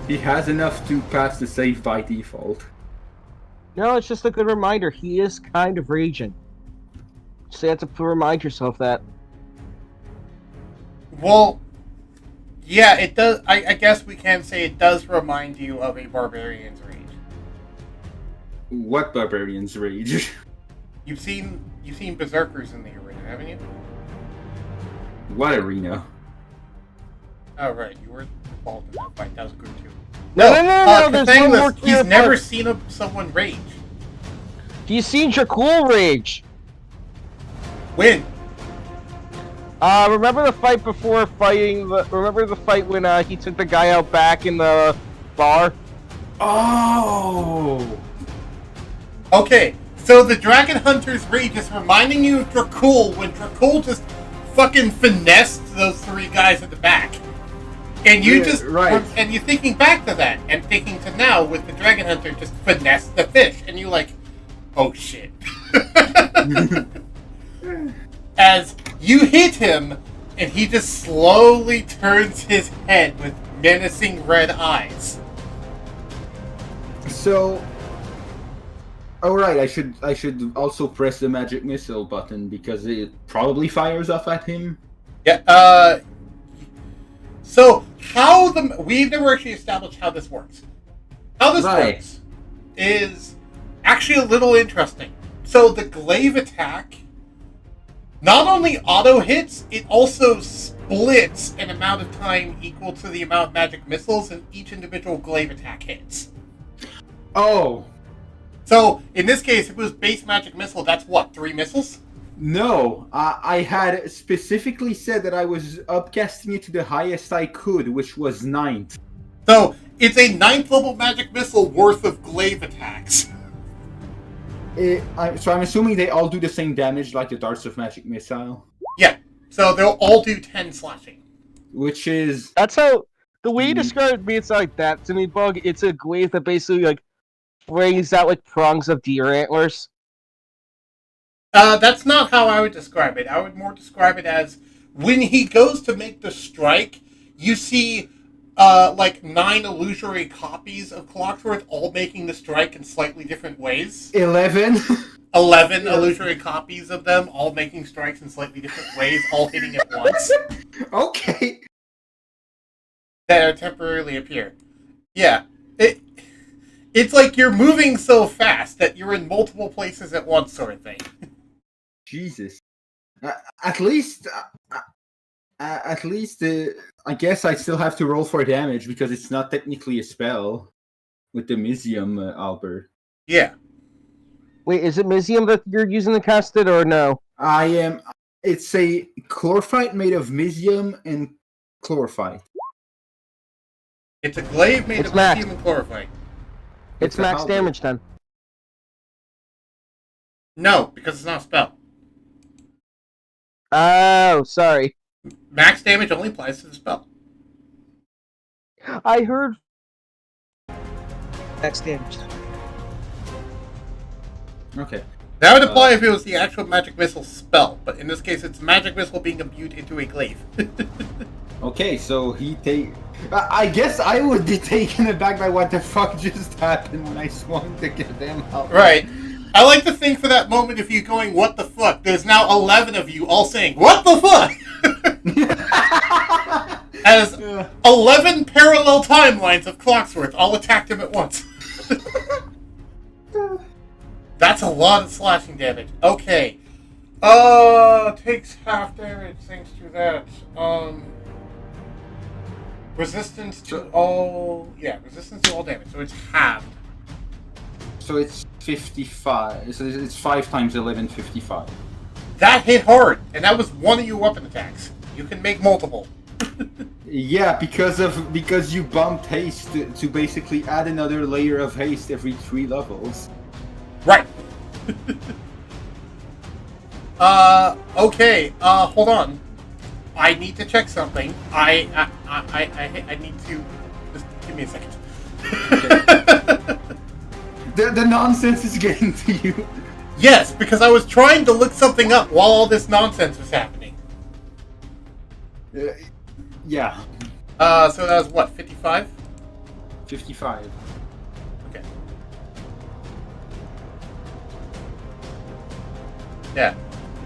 He has enough to pass the save by default. No, it's just a good reminder. He is kind of raging. So you have to remind yourself that. Well, yeah, it does. I guess we can say it does remind you of a barbarian's rage. What barbarian's rage? You've seen berserkers in the arena, haven't you? What arena? Oh right, you were involved in that fight. That was good too. No, there's one more clear he's never part. seen someone rage. He's seen Dracul rage. When? Remember the fight before fighting? Remember the fight when he took the guy out back in the bar? Oh. Okay, so the Dragon Hunter's rage is reminding you of Dracul when Dracul just fucking finessed those 3 guys at the back. And you and you're thinking back to that, and thinking to now with the Dragon Hunter just finessed the fish, and you're like, oh shit. As you hit him, and he just slowly turns his head with menacing red eyes. So, all right, I should also press the magic missile button because it probably fires off at him. Yeah. So we've never actually established how this works. How this works is actually a little interesting. So the glaive attack not only auto hits, it also splits an amount of time equal to the amount of magic missiles in each individual glaive attack hits. Oh. So, in this case, if it was base magic missile, that's what, 3 missiles? No, I had specifically said that I was upcasting it to the highest I could, which was 9th. So, it's a 9th level magic missile worth of glaive attacks. So I'm assuming they all do the same damage like the darts of magic missile. Yeah, so they'll all do 10 slashing. Which is... That's how... The way you described me, it's like that to me, Bug. It's a glaive that basically, like, brings out, like, prongs of deer antlers. That's not how I would describe it. I would more describe it as when he goes to make the strike, you see, like 9 illusory copies of Clocksworth all making the strike in slightly different ways. 11? 11 illusory copies of them all making strikes in slightly different ways, all hitting at once. Okay. That temporarily appear. Yeah. It's like you're moving so fast that you're in multiple places at once sort of thing. Jesus. At least, I guess I still have to roll for damage because it's not technically a spell with the Misium, Albert. Yeah. Wait, is it Misium that you're using to cast it, or no? I am. It's a chlorophyte made of Misium and chlorophyte. It's a glaive made of Misium and chlorophyte. It's max damage then. No, because it's not a spell. Oh, sorry. Max damage only applies to the spell. I heard max damage. Okay. That would apply if it was the actual magic missile spell, but in this case it's magic missile being imbued into a glaive. Okay, so I guess I would be taken aback by what the fuck just happened when I swung to get them out. Right. I like to think for that moment if you're going, what the fuck, there's now 11 of you all saying, what the fuck? As 11 parallel timelines of Clocksworth all attacked him at once. That's a lot of slashing damage. Okay. Takes half damage thanks to that. Resistance to all damage, so it's halved. So it's 55. So it's 5 times 11, 55. That hit hard, and that was one of your weapon attacks. You can make multiple. Yeah, because you bumped haste to basically add another layer of haste every 3 levels. Right. Okay. Hold on. I need to check something. I need to just give me a second. Okay. The nonsense is getting to you. Yes, because I was trying to look something up while all this nonsense was happening. Yeah. So that was what, 55? 55. Okay. Yeah.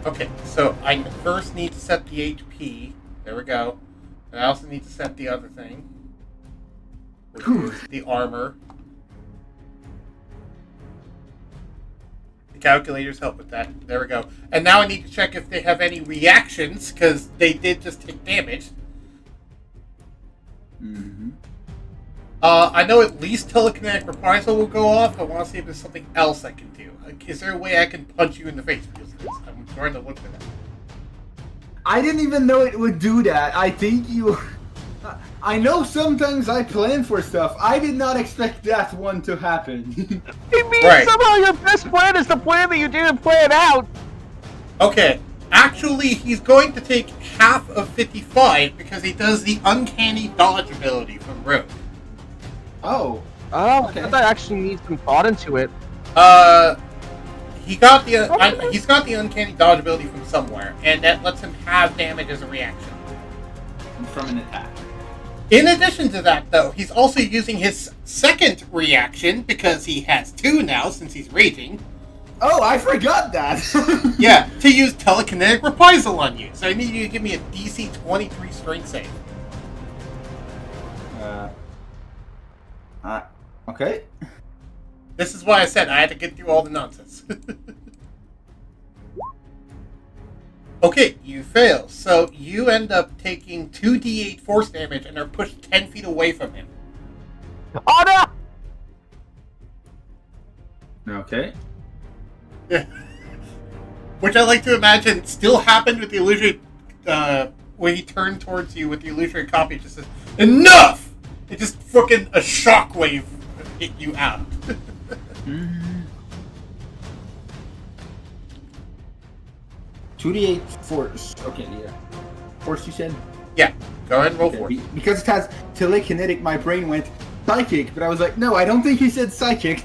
Okay, so I first need to set the HP. There we go. And I also need to set the other thing, which is the armor. The calculators help with that. There we go. And now I need to check if they have any reactions, because they did just take damage. Mm-hmm. I know at least telekinetic reprisal will go off. I want to see if there's something else I can do. Like, is there a way I can punch you in the face because of this? I'm trying to look for that. I didn't even know it would do that. I think you... I know sometimes I plan for stuff. I did not expect that one to happen. It means Right. somehow your best plan is the plan that you didn't plan out. Okay, actually, he's going to take half of 55 because he does the uncanny dodge ability from Rogue. Oh. Oh, Okay. that actually needs some thought into it. He's got the uncanny dodge ability from somewhere, and that lets him have damage as a reaction. from an attack. In addition to that, though, he's also using his second reaction, because he has 2 now since he's raging. Oh, I forgot that! Yeah, to use telekinetic reprisal on you. So I need you to give me a DC 23 strength save. Okay. This is why I said I had to get through all the nonsense. Okay, you fail. So you end up taking 2d8 force damage and are pushed 10 feet away from him. Oh no! Okay. Which I like to imagine still happened with the illusory, when he turned towards you with the illusory copy. It just says, "Enough!" It just fucking a shockwave hit you out. 2d8 force. Okay, yeah. Force, you said? Yeah, go ahead and roll Okay, for it. because it has telekinetic, my brain went psychic, but I was like, no, I don't think he said psychic.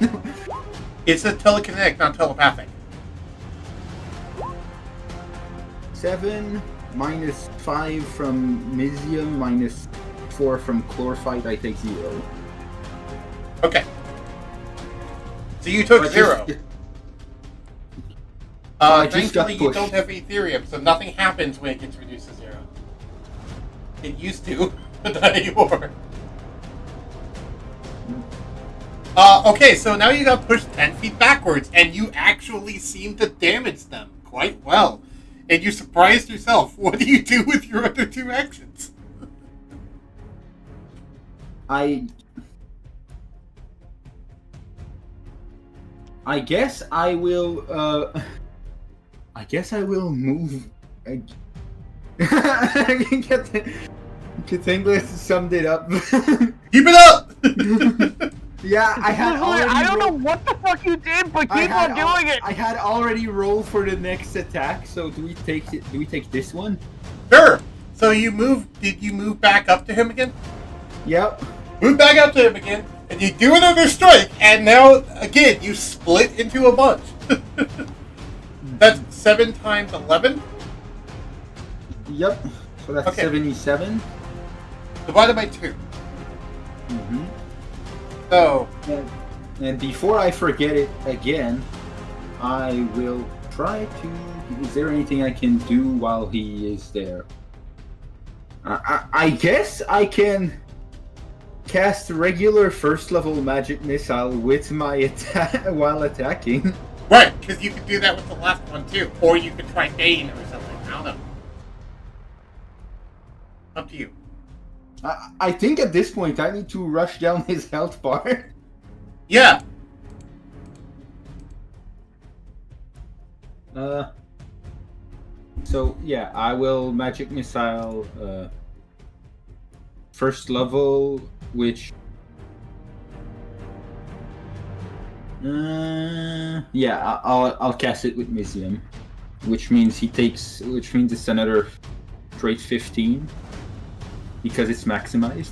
It's a telekinetic, not telepathic. 7 minus 5 from Mizium minus 4 from Chlorfight, I take 0. Okay. So you took But 0. I just got Thankfully, you pushed. don't have Ethereum, so nothing happens when it gets reduced to 0. It used to, but not anymore. Okay, so now you got pushed 10 feet backwards, and you actually seem to damage them quite well. And you surprised yourself. What do you do with your other 2 actions? I guess I will, I guess I will move. I can get English summed it up. Keep it up! Yeah, I had already I don't know rolled- what the fuck you did, but I keep had on doing it! I had already rolled for the next attack, so do we take it? Do we take this one? Sure. So you move. Did you move back up to him again? Yep. Move back up to him again, and you do another strike, and now, again, you split into a bunch. That's 7 times 11, Yep. So that's Okay. 77. divided by 2. Mm-hmm. So, And before I forget it again, I will try to. Is there anything I can do while he is there? I guess I can cast regular first level magic missile with my attack while attacking. right, because you could do that with the last one, too. Or you could try Bane or something. I don't know. Up to you. I think at this point I need to rush down his health bar. Yeah. So yeah, I will magic missile first level, which yeah, I'll cast it with Mizium, which means it's another straight 15 because it's maximized.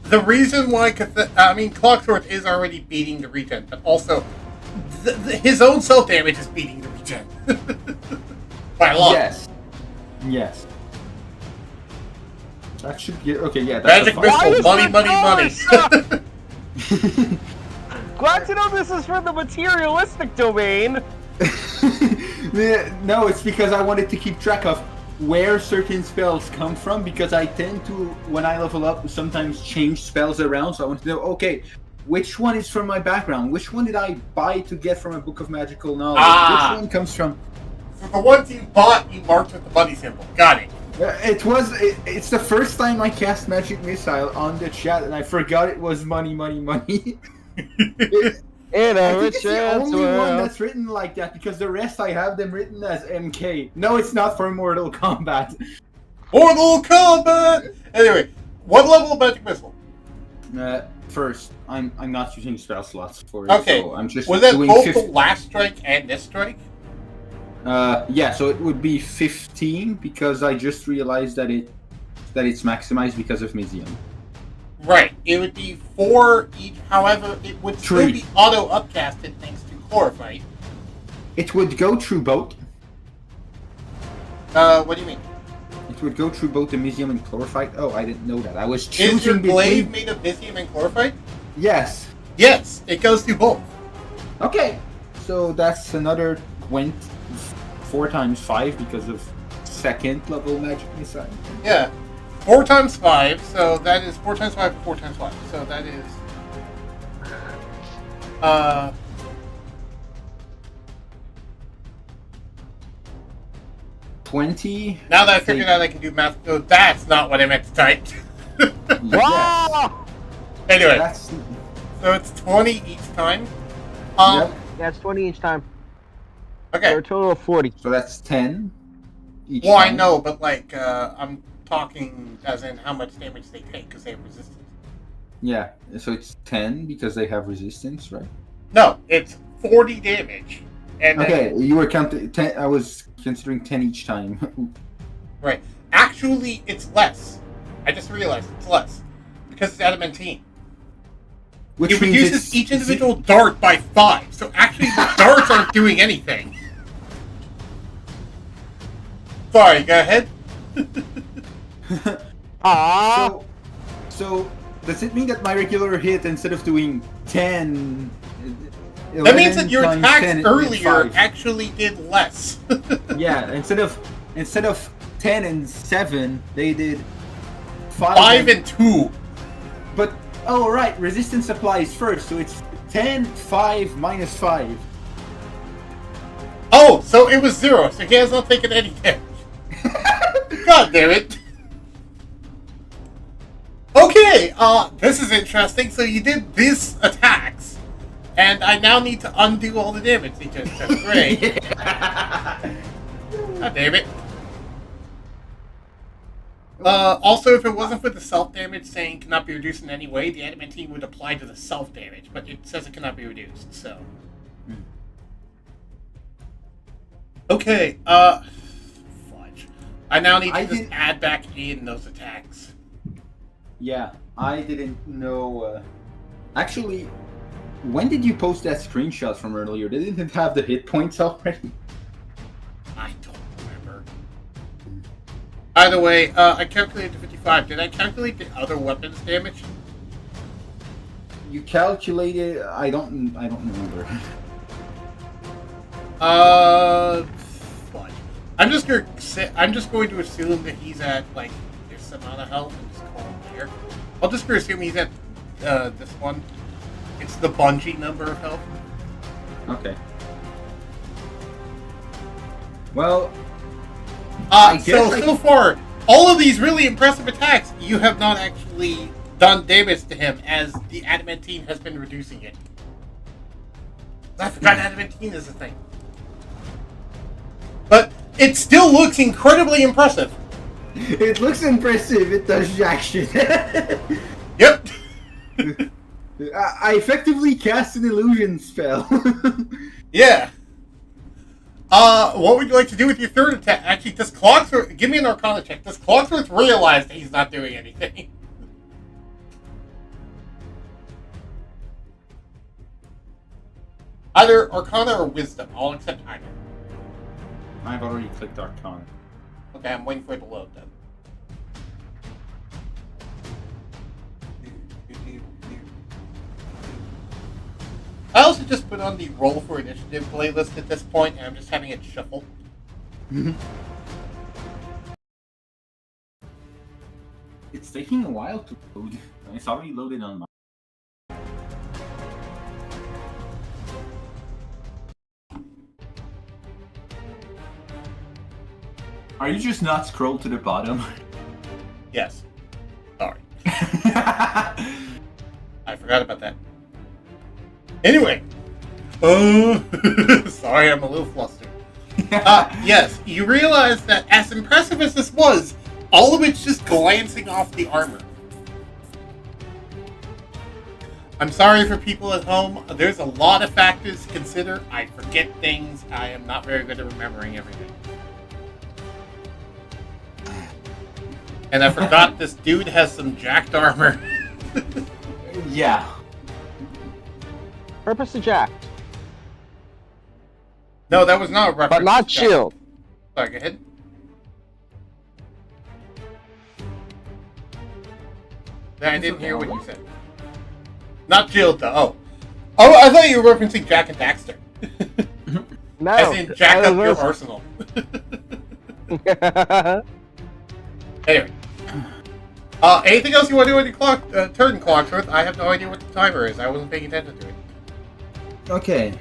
The reason why, Clocksworth is already beating the regen, but also his own self damage is beating the regen by a lot. Yes. That should get okay. Yeah, that's Magic a Why missile, is money, that money, going money. Glad to know this is for the materialistic domain. No, it's because I wanted to keep track of where certain spells come from, because I tend to, when I level up, sometimes change spells around. So I want to know, okay, which one is from my background? Which one did I buy to get from a book of magical knowledge? Which one comes from? For the ones you bought, you marked with the money symbol. Got it. It's the first time I cast magic missile on the chat, and I forgot it was money, money, money. In I a think rich it's the only one world. that's written like that, because the rest I have them written as MK. No, it's not for Mortal Kombat. Mortal Kombat! Anyway, what level of magic missile? First, I'm not using spell slots for it, Okay, so I'm just was that doing both 50. the last strike and this strike? Yeah, so it would be 15 because I just realized that it's maximized because of Mizium. Right, it would be 4 each, however, it would still 3. be auto-upcasted thanks to Chlorophyte. It would go through both. What do you mean? it would go through both the Mysium and Chlorophyte. Oh, I didn't know that. I was Is your choosing glaive between... made of Mysium and Chlorophyte? Yes. Yes, it goes through both. Okay. So that's another 4 times 5 because of second level magic missile. Yeah. 4 times 5, so that is 4 times 5 and 4 times 5. So that is... 20. Now that I figured out I can do math, no, that's not what I meant to type. Wow! Anyway, That's... so it's 20 each time. Yep. Yeah, it's 20 each time. Okay. For a total of 40. So that's 10 each Well, I time. know, but like, I'm talking as in how much damage they take because they have resistance. Yeah, so it's 10 because they have resistance, right? No, it's 40 damage. And then, Okay, you were counting 10. I was considering 10 each time. right. Actually, it's less. I just realized it's less because it's adamantine. Which It means reduces it's each individual dart by 5. So actually, the darts aren't doing anything. Sorry, go ahead. Ah! So does it mean that my regular hit, instead of doing 10, That means that your 11 times attacks 10, earlier 5. actually did less. Yeah, instead of 10 and 7, they did 5 and 2. But oh right, resistance applies first, so it's 10, 5, minus 5. Oh, so it was 0, so he has not taken any damage. God damn it. Okay, this is interesting. So you did these attacks, and I now need to undo all the damage he just took. Great. God damn it. Also, if it wasn't for the self-damage saying cannot be reduced in any way, the adamantine would apply to the self-damage, but it says it cannot be reduced, so... Okay, fudge. I now need to just add back in those attacks. Yeah, I didn't know. Actually, when did you post that screenshot from earlier? Didn't it have the hit points already? I don't remember. Either way, I calculated 55. Did I calculate the other weapons damage? You calculated. I don't remember. Fudge. I'm just going to assume that he's at like this amount of health and just call him there. I'll just assume he's at this one. It's the bungee number of health. Okay. Well, so far, all of these really impressive attacks, you have not actually done damage to him, as the adamantine has been reducing it. I forgot adamantine is a thing. But it still looks incredibly impressive. it looks impressive. It does jack shit. Yep. I effectively cast an illusion spell. Yeah. What would you like to do with your third attack? Actually, does Clocksworth... Give me an Arcana check. Does Clocksworth realize that he's not doing anything? Either Arcana or Wisdom. I'll accept either. I've already clicked Arcana. Okay, I'm waiting for it to load then. I also just put on the Roll for Initiative playlist at this point, and I'm just having it shuffle. It's taking a while to load. It's already loaded on my... Are you just not scroll to the bottom? Yes. Sorry. I forgot about that. Anyway. Sorry, I'm a little flustered. Yes, you realize that as impressive as this was, all of it's just glancing off the armor. I'm sorry for people at home. There's a lot of factors to consider. I forget things. I am not very good at remembering everything. And I forgot this dude has some jacked armor. Yeah. Purpose to jack. No, that was not a reference. But not to jack. shield. Sorry, go ahead. I didn't hear what you said. Not Jill, though. Oh, I thought you were referencing Jack and Daxter. No. As in, jack up your arsenal. Anyway. Anything else you want to do on your turn, Clocksworth? I have no idea what the timer is. I wasn't paying attention to it. Okay.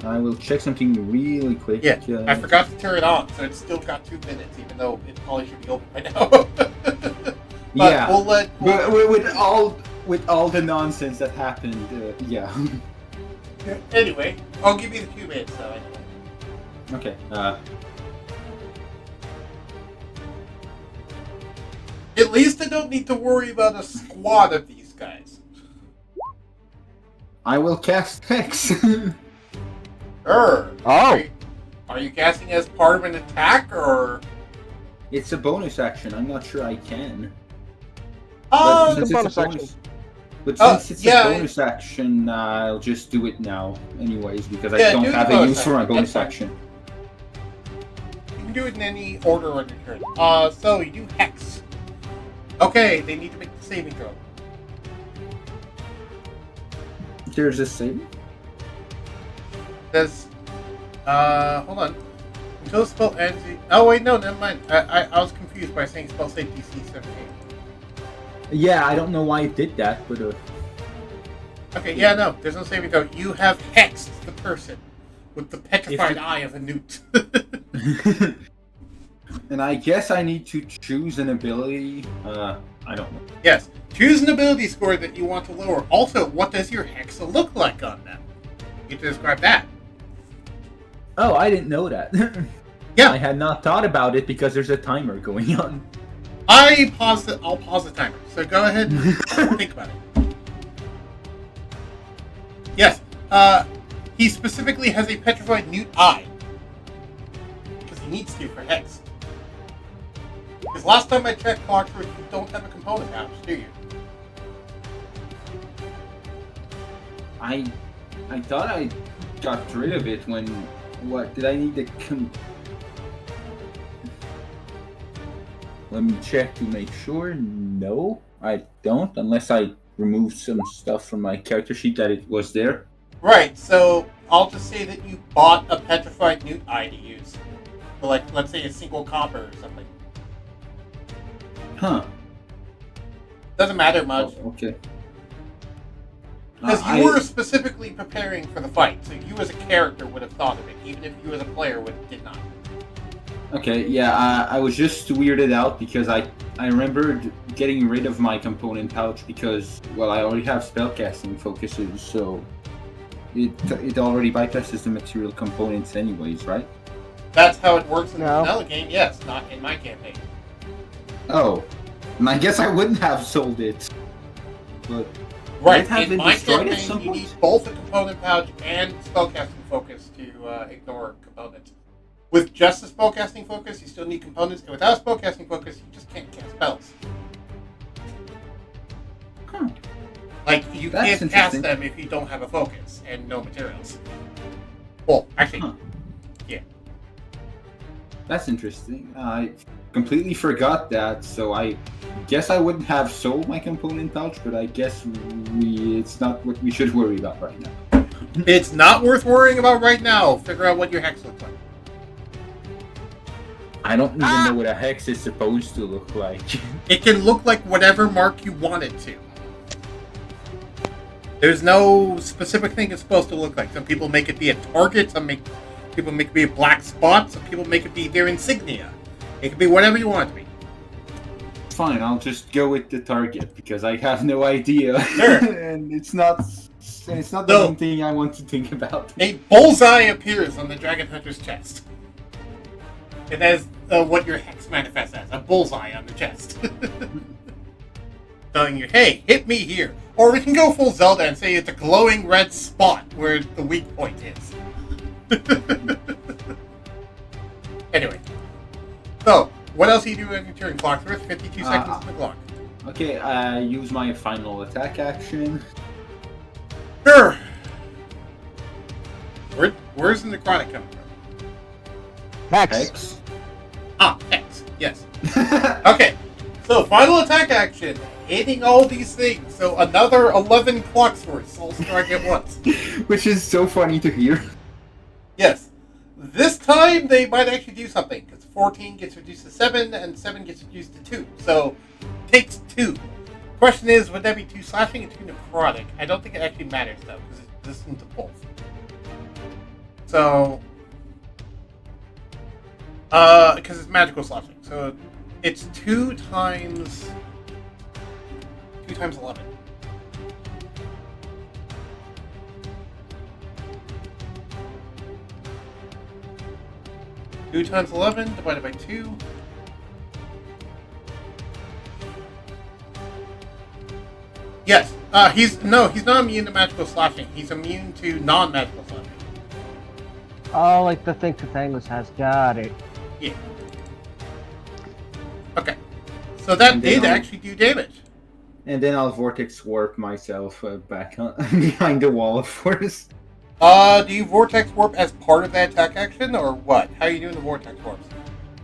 I will check something really quick. Yeah, I forgot to turn it on, so it's still got 2 minutes, even though it probably should be open by now. But yeah, we'll let... with all the nonsense that happened, yeah. Anyway, I'll give you the 2 minutes, though. Okay, At least I don't need to worry about a squad of these guys. I will cast Hex. Oh! Are you casting as part of an attack, or...? It's a bonus action. I'm not sure I can. Oh, But since bonus it's a action. bonus, a bonus action, I'll just do it now, anyways, because I don't have a use for my bonus action. You can do it in any order on your turn. So you do Hex. Okay, they need to make the saving throw. There's a saving? Says, hold on. Until the spell ends... Oh, wait, no, never mind. I was confused by saying spell save DC 17. Yeah, I don't know why it did that, but... Okay, yeah, no, there's no saving throw. You have hexed the person with the petrified eye of a newt. And I guess I need to choose an ability. I don't know. Yes, choose an ability score that you want to lower. Also, what does your hexa look like on them? You get to describe that. Oh, I didn't know that. Yeah. I had not thought about it because there's a timer going on. I'll pause the timer. So go ahead and think about it. Yes. He specifically has a petrified newt eye. Because he needs to for hex. Because last time I checked, Clocksworth, you don't have a component pouch, do you? I thought I got rid of it when... What? Did I need to... Let me check to make sure. No, I don't. Unless I removed some stuff from my character sheet that it was there. Right, so I'll just say that you bought a petrified newt eye to use. For, like, let's say a single copper or something. Huh. Doesn't matter much. Oh, okay. Because you were specifically preparing for the fight, so you as a character would have thought of it, even if you as a player did not. Okay, yeah, I was just weirded out because I remembered getting rid of my component pouch because, well, I already have spellcasting focuses, so it already bypasses the material components anyways, right? That's how it works in the No. vanilla game, yes, not in my campaign. Oh, and I guess I wouldn't have sold it, but... Right, Might have in been my destroyed at campaign, some you point? need both a component pouch and spellcasting focus to ignore components. With just a spellcasting focus, you still need components, and without a spellcasting focus, you just can't cast spells. Huh. Like, you That's can't cast interesting. them if you don't have a focus and no materials. Well, actually, Huh. yeah. That's interesting. I completely forgot that, so I guess I wouldn't have sold my component pouch, but I guess it's not what we should worry about right now. It's not worth worrying about right now. Figure out what your hex looks like. I don't even know what a hex is supposed to look like. It can look like whatever mark you want it to. There's no specific thing it's supposed to look like. Some people make it be a target, people make it be a black spot, some people make it be their insignia. It can be whatever you want it to be. Fine, I'll just go with the target because I have no idea. Sure. And it's not the No. main thing I want to think about. A bullseye appears on the Dragon Hunter's chest. And that is what your hex manifests as, a bullseye on the chest. Telling you, hey, hit me here. Or we can go full Zelda and say it's a glowing red spot where the weak point is. Anyway. So, what else do you do in your turn, Clocksworth? 52 seconds on the clock. Okay, I use my final attack action. Sure. Where's the necrotic coming from? Hex. Hex. Ah, Hex. Yes. Okay. So, final attack action. hitting all these things. So another 11 Clocksworths all strike at once. Which is so funny to hear. Yes. This time they might actually do something, because 14 gets reduced to 7, and 7 gets reduced to 2. So, takes 2. Question is, would that be 2 slashing and 2 necrotic? I don't think it actually matters, though, because it's resistant to both. So, because it's magical slashing. So, it's 2 times 11. Two times 11 divided by 2. Yes. He's not immune to magical slashing. He's immune to non-magical slashing. Oh, like the thing Cathangus has. Got it. Yeah. Okay. So that did actually do damage. And then I'll Vortex Warp myself back behind the wall, of course. Do you Vortex Warp as part of that attack action, or what? How are you doing the Vortex Warps?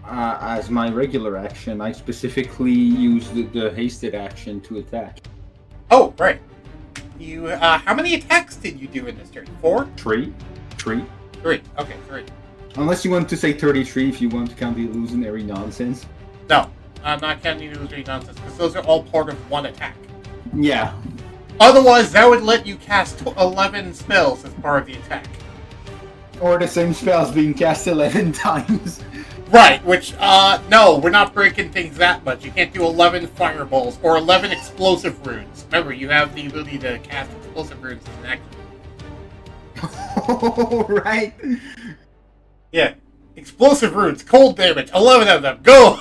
As my regular action, I specifically use the hasted action to attack. Oh, right. You, how many attacks did you do in this turn? 4? 3. 3. Okay, 3. Unless you want to say 33 if you want to count the illusionary nonsense. No, I'm not counting illusory nonsense, because those are all part of one attack. Yeah. Otherwise, that would let you cast 11 spells as part of the attack. Or the same spells being cast 11 times. Right, which, no, we're not breaking things that much. You can't do 11 fireballs or 11 explosive runes. Remember, you have the ability to cast explosive runes as an action. Oh, right. Yeah. Explosive runes, cold damage, 11 of them, go!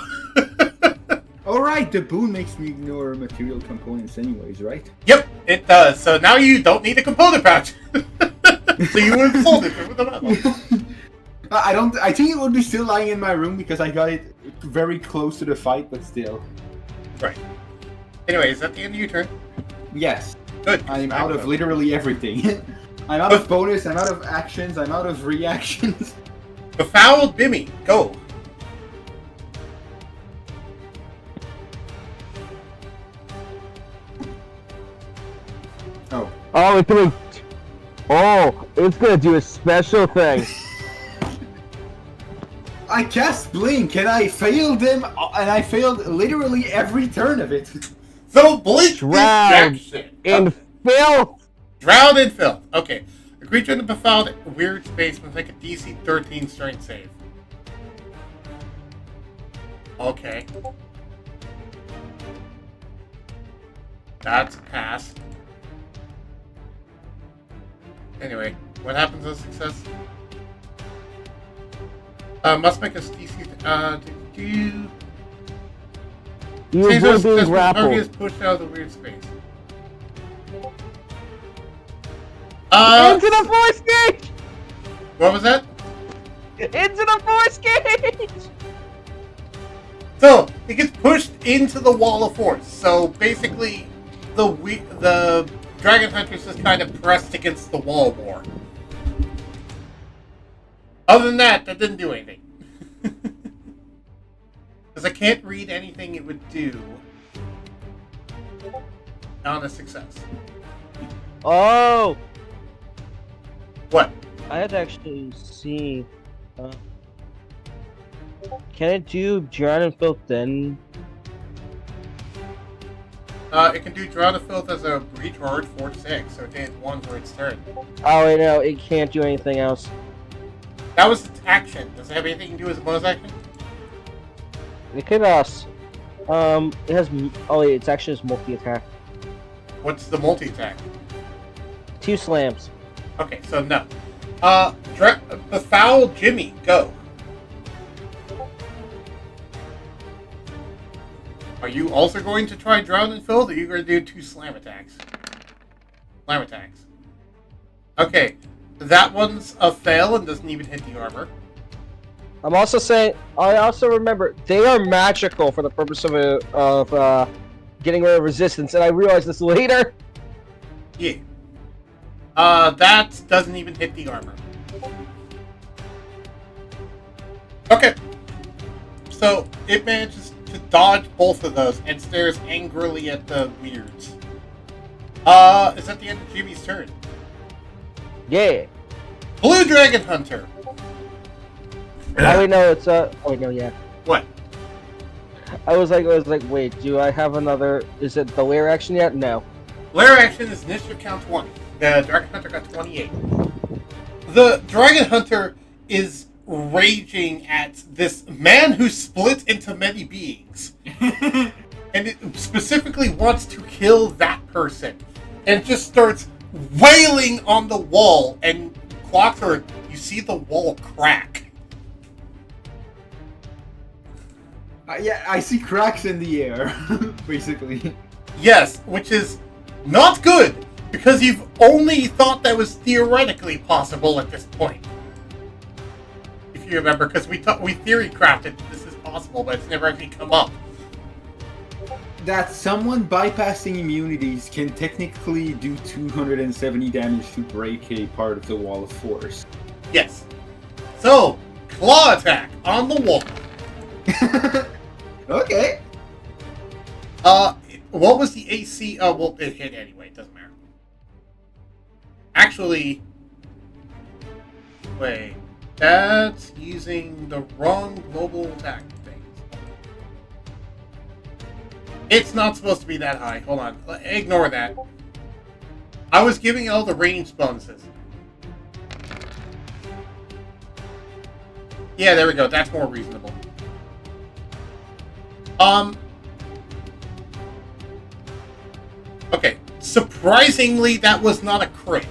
Alright, the boon makes me ignore material components anyways, right? Yep, it does. So now you don't need a component pouch. So you would have sold it with the metal. I think it would be still lying in my room because I got it very close to the fight, but still. Right. Anyway, is that the end of your turn? Yes. Good. I'm out of literally everything. I'm out of bonus, I'm out of actions, I'm out of reactions. Befouled Bimmy, go. Oh. Oh, it's gonna. Oh, it's gonna do a special thing. I cast Blink and I failed them, and I failed literally every turn of it. So Blink Drown is jack shit. in filth. Drown in filth. Okay. A creature in the befouled weird space must make a DC 13 strength save. Okay. That's a pass. Anyway, what happens on success? Must make a DC. You Change avoid those being target is grappled. pushed out of the weird space. Into the force gauge! What was that? Into the force gauge! So it gets pushed into the wall of force. So basically, the Dragon Hunter's just kind of pressed against the wall more. Other than that, that didn't do anything. Because I can't read anything it would do on a success. Oh! What? I had to actually see. Can it do Drown in Filth then? It can do Drown of Filth as a recharge 4-6, so it did 1 for its turn. Oh, wait, no, it can't do anything else. That was its action. Does it have anything to do as a bonus action? It could, it has, oh, wait, its action is multi-attack. What's the multi-attack? 2 slams. Okay, so no. Befoul Jimmy, go. Are you also going to try Drown in Filth, or are you going to do 2 slam attacks? Slam attacks. Okay, that one's a fail and doesn't even hit the armor. I'm also saying, I also remember, they are magical for the purpose of getting rid of resistance, and I realized this later. Yeah. That doesn't even hit the armor. Okay. So, it manages to dodge both of those and stares angrily at the weirds. Is that the end of Jimmy's turn? Yeah. Blue Dragon Hunter. Oh wait, no, it's Oh wait, no, yeah. What? I was like, wait, do I have another? Is it the lair action yet? No. Lair action is initiative count 20. The Dragon Hunter got 28. The Dragon Hunter is raging at this man who split into many beings. And it specifically wants to kill that person. And just starts wailing on the wall. And Clocksworth, you see the wall crack. Yeah, I see cracks in the air, basically. Yes, which is not good, because you've only thought that was theoretically possible at this point. If you remember, because we theory crafted this is possible, but it's never actually come up. That someone bypassing immunities can technically do 270 damage to break a part of the wall of force. Yes. So, claw attack on the wall. Okay. What was the AC? Oh, well, it hit anyway. It doesn't matter. Actually, wait. That's using the wrong global attack thing. It's not supposed to be that high. Hold on. Ignore that. I was giving all the range bonuses. Yeah, there we go. That's more reasonable. Okay. Surprisingly, that was not a crit.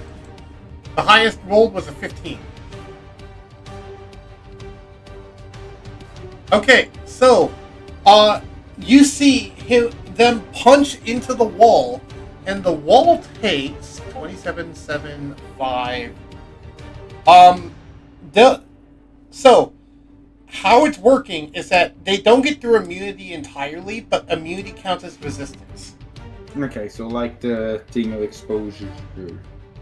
The highest rolled was a 15. Okay, so, you see them punch into the wall, and the wall takes 2775. So, how it's working is that they don't get through immunity entirely, but immunity counts as resistance. Okay, so like the thing of exposure.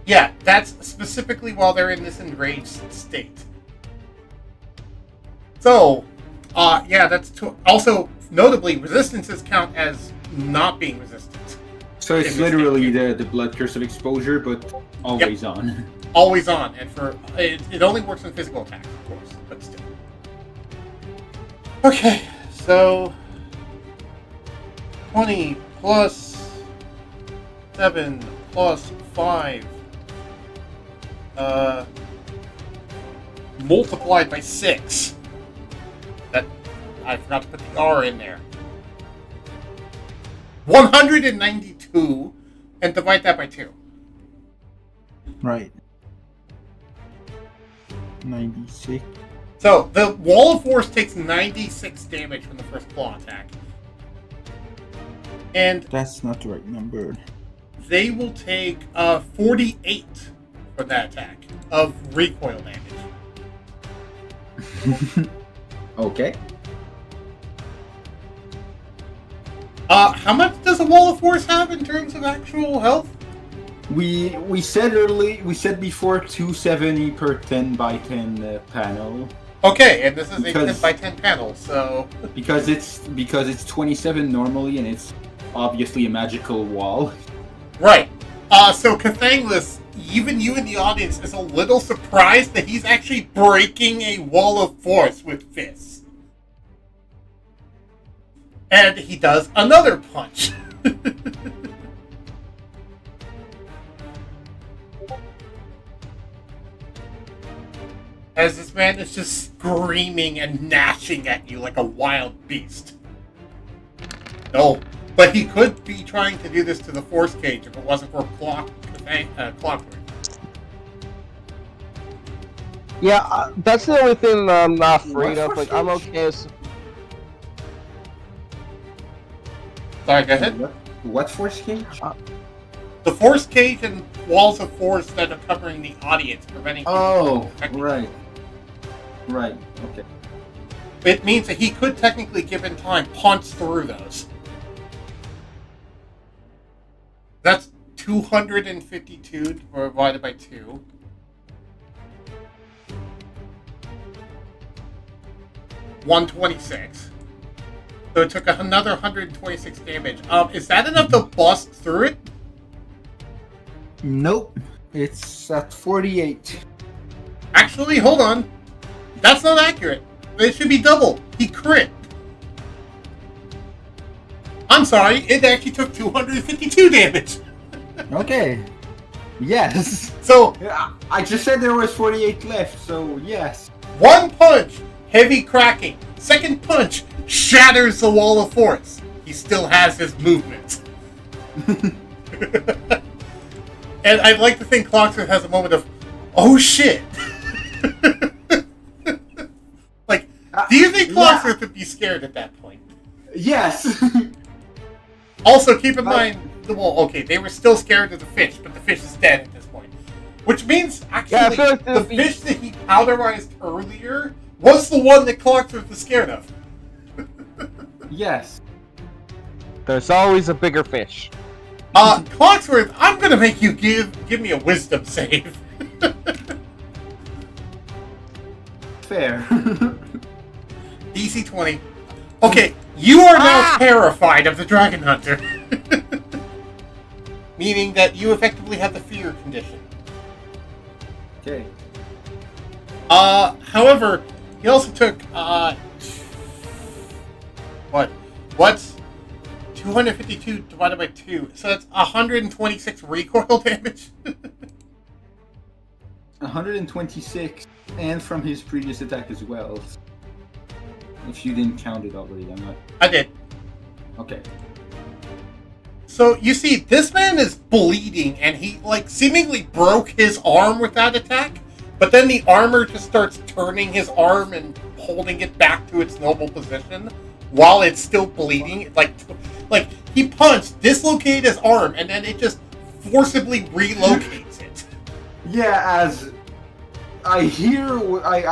Yeah, that's specifically while they're in this enraged state. So, yeah, that's also notably resistances count as not being resistant. So it's literally the blood curse of exposure, but always on. Always on, and for it only works on physical attacks, of course, but still. Okay, so 20 plus 7 plus 5 multiplied by 6. That I forgot to put the R in there. 192, and divide that by 2. Right. 96. So, the Wall of Force takes 96 damage from the first claw attack. And That's not the right number. they will take 48 for that attack of recoil damage. Okay. How much does a Wall of Force have in terms of actual health? We said before 270 per 10 by 10 panel. Okay, and this is a Because- 10 by 10 panel, so... Because it's 27 normally, and it's obviously a magical wall. Right. So Cathanglis, even you in the audience, is a little surprised that he's actually breaking a Wall of Force with fists. And he does another punch. As this man is just screaming and gnashing at you like a wild beast. No, but he could be trying to do this to the Force Cage if it wasn't for Clockworth. Yeah, that's the only thing that I'm not afraid of. Like, I'm okay. Sorry, go ahead. What force cage? The Force Cage and walls of force that are covering the audience, preventing people Oh, from affecting right. Right, okay. It means that he could technically, given time, punch through those. That's 252 divided by 2. $126. So it took another 126 damage. Is that enough to bust through it? Nope. It's at 48. Actually, hold on. That's not accurate. It should be double. He crit. I'm sorry. It actually took 252 damage. Okay. Yes. So, I just said there was 48 left, so yes. one punch, heavy cracking. Second punch, shatters the wall of force. He still has his movement. And I'd like to think Clocksworth has a moment of, oh shit. Like, do you think Clocksworth would be scared at that point? Yes. Also, keep in mind, okay, they were still scared of the fish, but the fish is dead at this point. Which means, actually, Yeah, I feel like the fish that he powderized earlier was the one that Clocksworth was scared of. Yes. There's always a bigger fish. Clocksworth, I'm gonna make you give me a wisdom save. Fair. DC 20. Okay, you are now terrified of the Dragon Hunter. Meaning that you effectively have the fear condition. Okay. However, he also took, What's 252 divided by 2? So that's 126 recoil damage. 126, and from his previous attack as well. If you didn't count it already, I'm not... I did. Okay. So, you see, this man is bleeding, and he, like, seemingly broke his arm with that attack, but then the armor just starts turning his arm and holding it back to its normal position while it's still bleeding. Like he punched, dislocated his arm, and then it just forcibly relocates it. Yeah, as I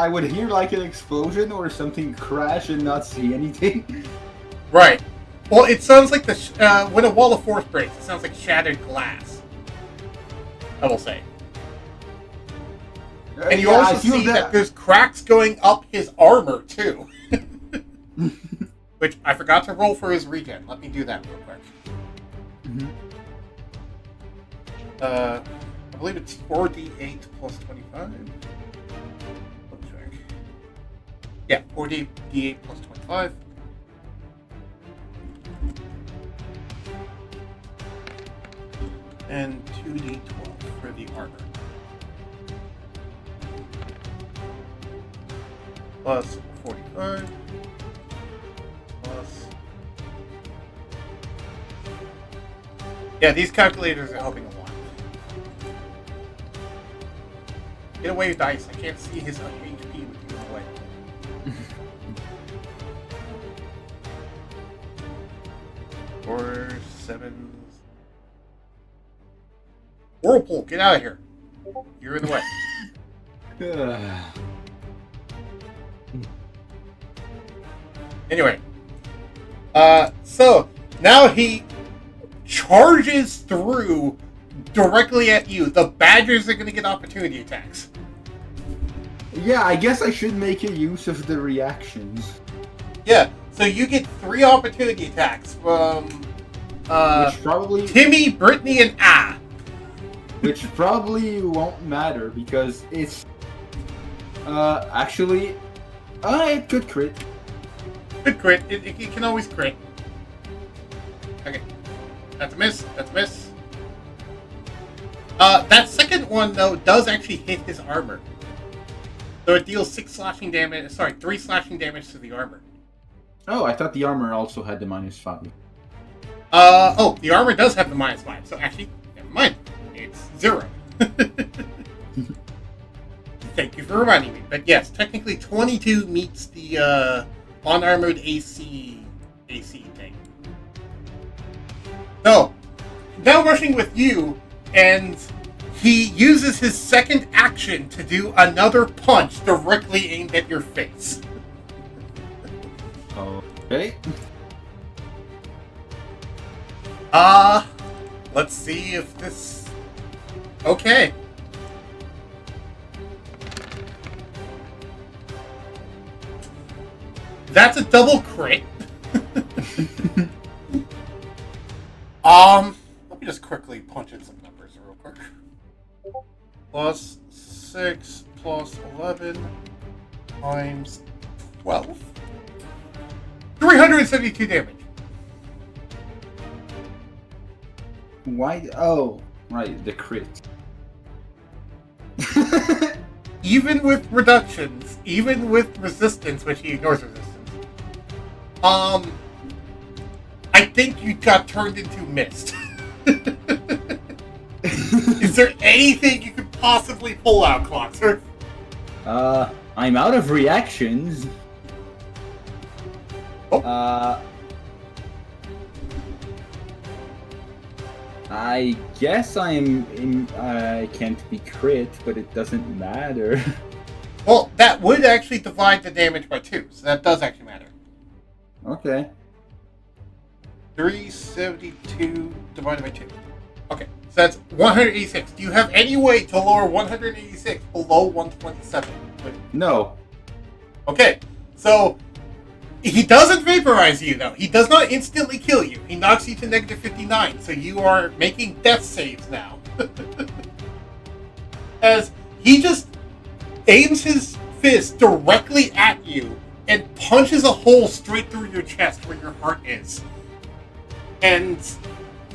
would hear like an explosion or something crash and not see anything. Right. Well, it sounds like when a wall of force breaks, it sounds like shattered glass. I will say. And you also see that there's cracks going up his armor, too. Which, I forgot to roll for his regen. Let me do that real quick. Mm-hmm. I believe it's 4d8 plus 25. Double check. Yeah, 4d8 plus 25. And 2d12 for the armor. Plus 45. Plus... Yeah, these calculators are helping a lot. Get away with dice. I can't see his HP with you away. 4, 7... Whirlpool, get out of here. You're in the way. Anyway. So, now he charges through directly at you. The Badgers are going to get opportunity attacks. Yeah, I guess I should make a use of the reactions. Yeah, so you get 3 opportunity attacks from which probably... Timmy, Brittany, and Ah. Which probably won't matter because it's... actually... it could crit. Good crit. It can always crit. Okay. That's a miss. That's a miss. That second one, though, does actually hit his armor. So it deals 3 slashing damage to the armor. Oh, I thought the armor also had the -5. The armor does have the -5, so actually, never mind. It's 0. Thank you for reminding me. But yes, technically 22 meets the, unarmored AC thing. So, now rushing with you, and he uses his second action to do another punch directly aimed at your face. Okay. Let's see if this... Okay. That's a double crit. Let me just quickly punch in some numbers real quick. Plus 6 plus 11 times 12. 372 damage. Why? Oh, right, the crit. Even with reductions, even with resistance, which he ignores resistance, I think you got turned into mist. Is there anything you could possibly pull out, Clocksworth? I'm out of reactions. Oh. I guess I can't be crit, but it doesn't matter. Well, that would actually divide the damage by 2, so that does actually matter. Okay. 372 divided by 2. Okay, so that's 186. Do you have any way to lower 186 below 127? No. Okay, so he doesn't vaporize you, though. He does not instantly kill you. He knocks you to negative 59, so you are making death saves now. As he just aims his fist directly at you and punches a hole straight through your chest where your heart is. And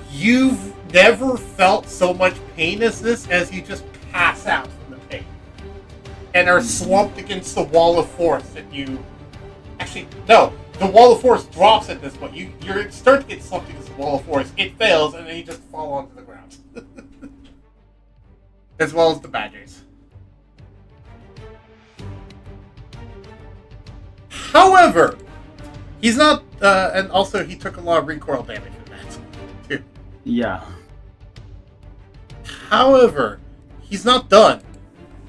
you've never felt so much pain as this, as you just pass out from the pain and are slumped against the wall of force that you... Actually, no. The wall of force drops at this point. You start to get slumped against the wall of force. It fails, and then you just fall onto the ground. As well as the badgers. However, he's not... and also, he took a lot of recoil damage from that, too. Yeah. However, he's not done.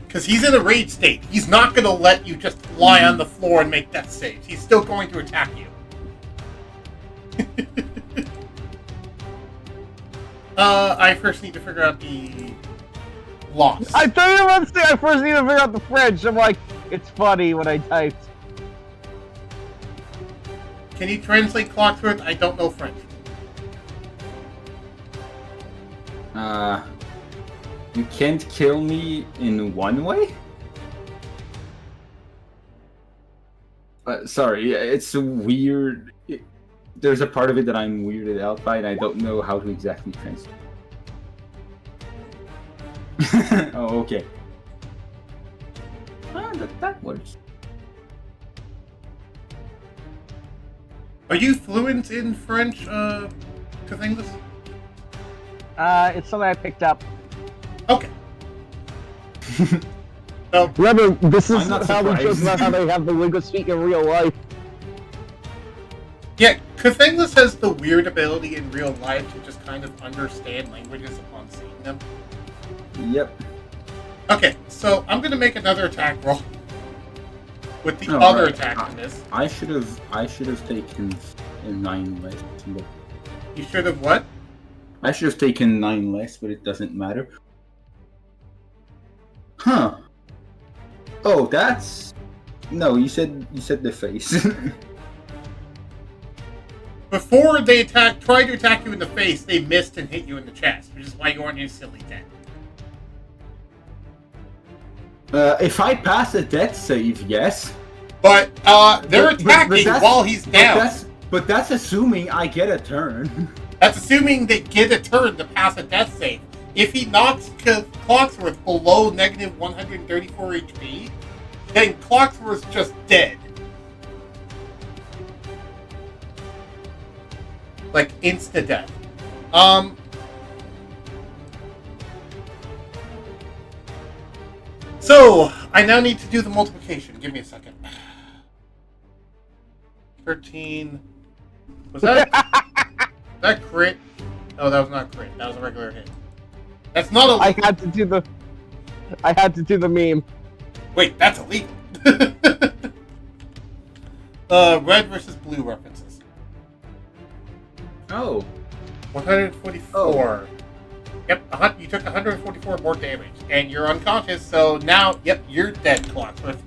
Because he's in a rage state. He's not going to let you just lie on the floor and make death saves. He's still going to attack you. I first need to figure out the loss. I thought you were about to say I first need to figure out the French. I'm like, it's funny when I typed. Can you translate Clocksworth? I don't know French. You can't kill me in one way? Sorry, it's a weird... there's a part of it that I'm weirded out by, and I don't know how to exactly translate. Oh, okay. That works. Are you fluent in French, Cathingus? It's something I picked up. Okay. So, Remember, this is I'm not how we joke surprised. about how they have the lingo speak in real life. yeah, Cathingus has the weird ability in real life to just kind of understand languages upon seeing them. Yep. Okay, so I'm going to make another attack roll. With the Oh, other right. attack in this. I should have taken 9 less. But You should have what? I should have taken 9 less, but it doesn't matter. Huh. Oh, that's... No, you said the face. Before they tried to attack you in the face, they missed and hit you in the chest, which is why you aren't instantly dead. If I pass a death save, yes. But they're attacking that's- while he's down. But that's assuming I get a turn. That's assuming they get a turn to pass a death save. If he knocks Clocksworth below negative 134 HP, then Clocksworth's just dead. Like, insta-death. So, I now need to do the multiplication. Give me a second. 13... Was that... that crit? Oh, that was not a crit. That was a regular hit. That's not a... I had to do the meme. Wait, that's illegal. Red versus blue references. Oh. 144. Oh. Yep, you took 144 more damage, and you're unconscious, so now, yep, you're dead, Clocksworth.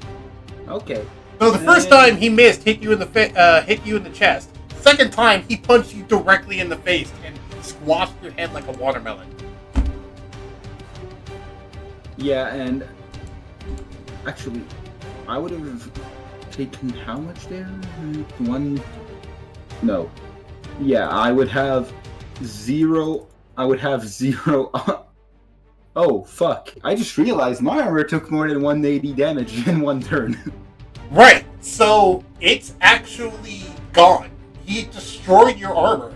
Okay. So the first time he missed, hit you in the chest. Second time, he punched you directly in the face and squashed your head like a watermelon. Yeah, and actually, I would have taken how much there? One? No. Yeah, I would have zero. Oh, fuck. I just realized my armor took more than 180 damage in one turn. Right, so it's actually gone. He destroyed your armor.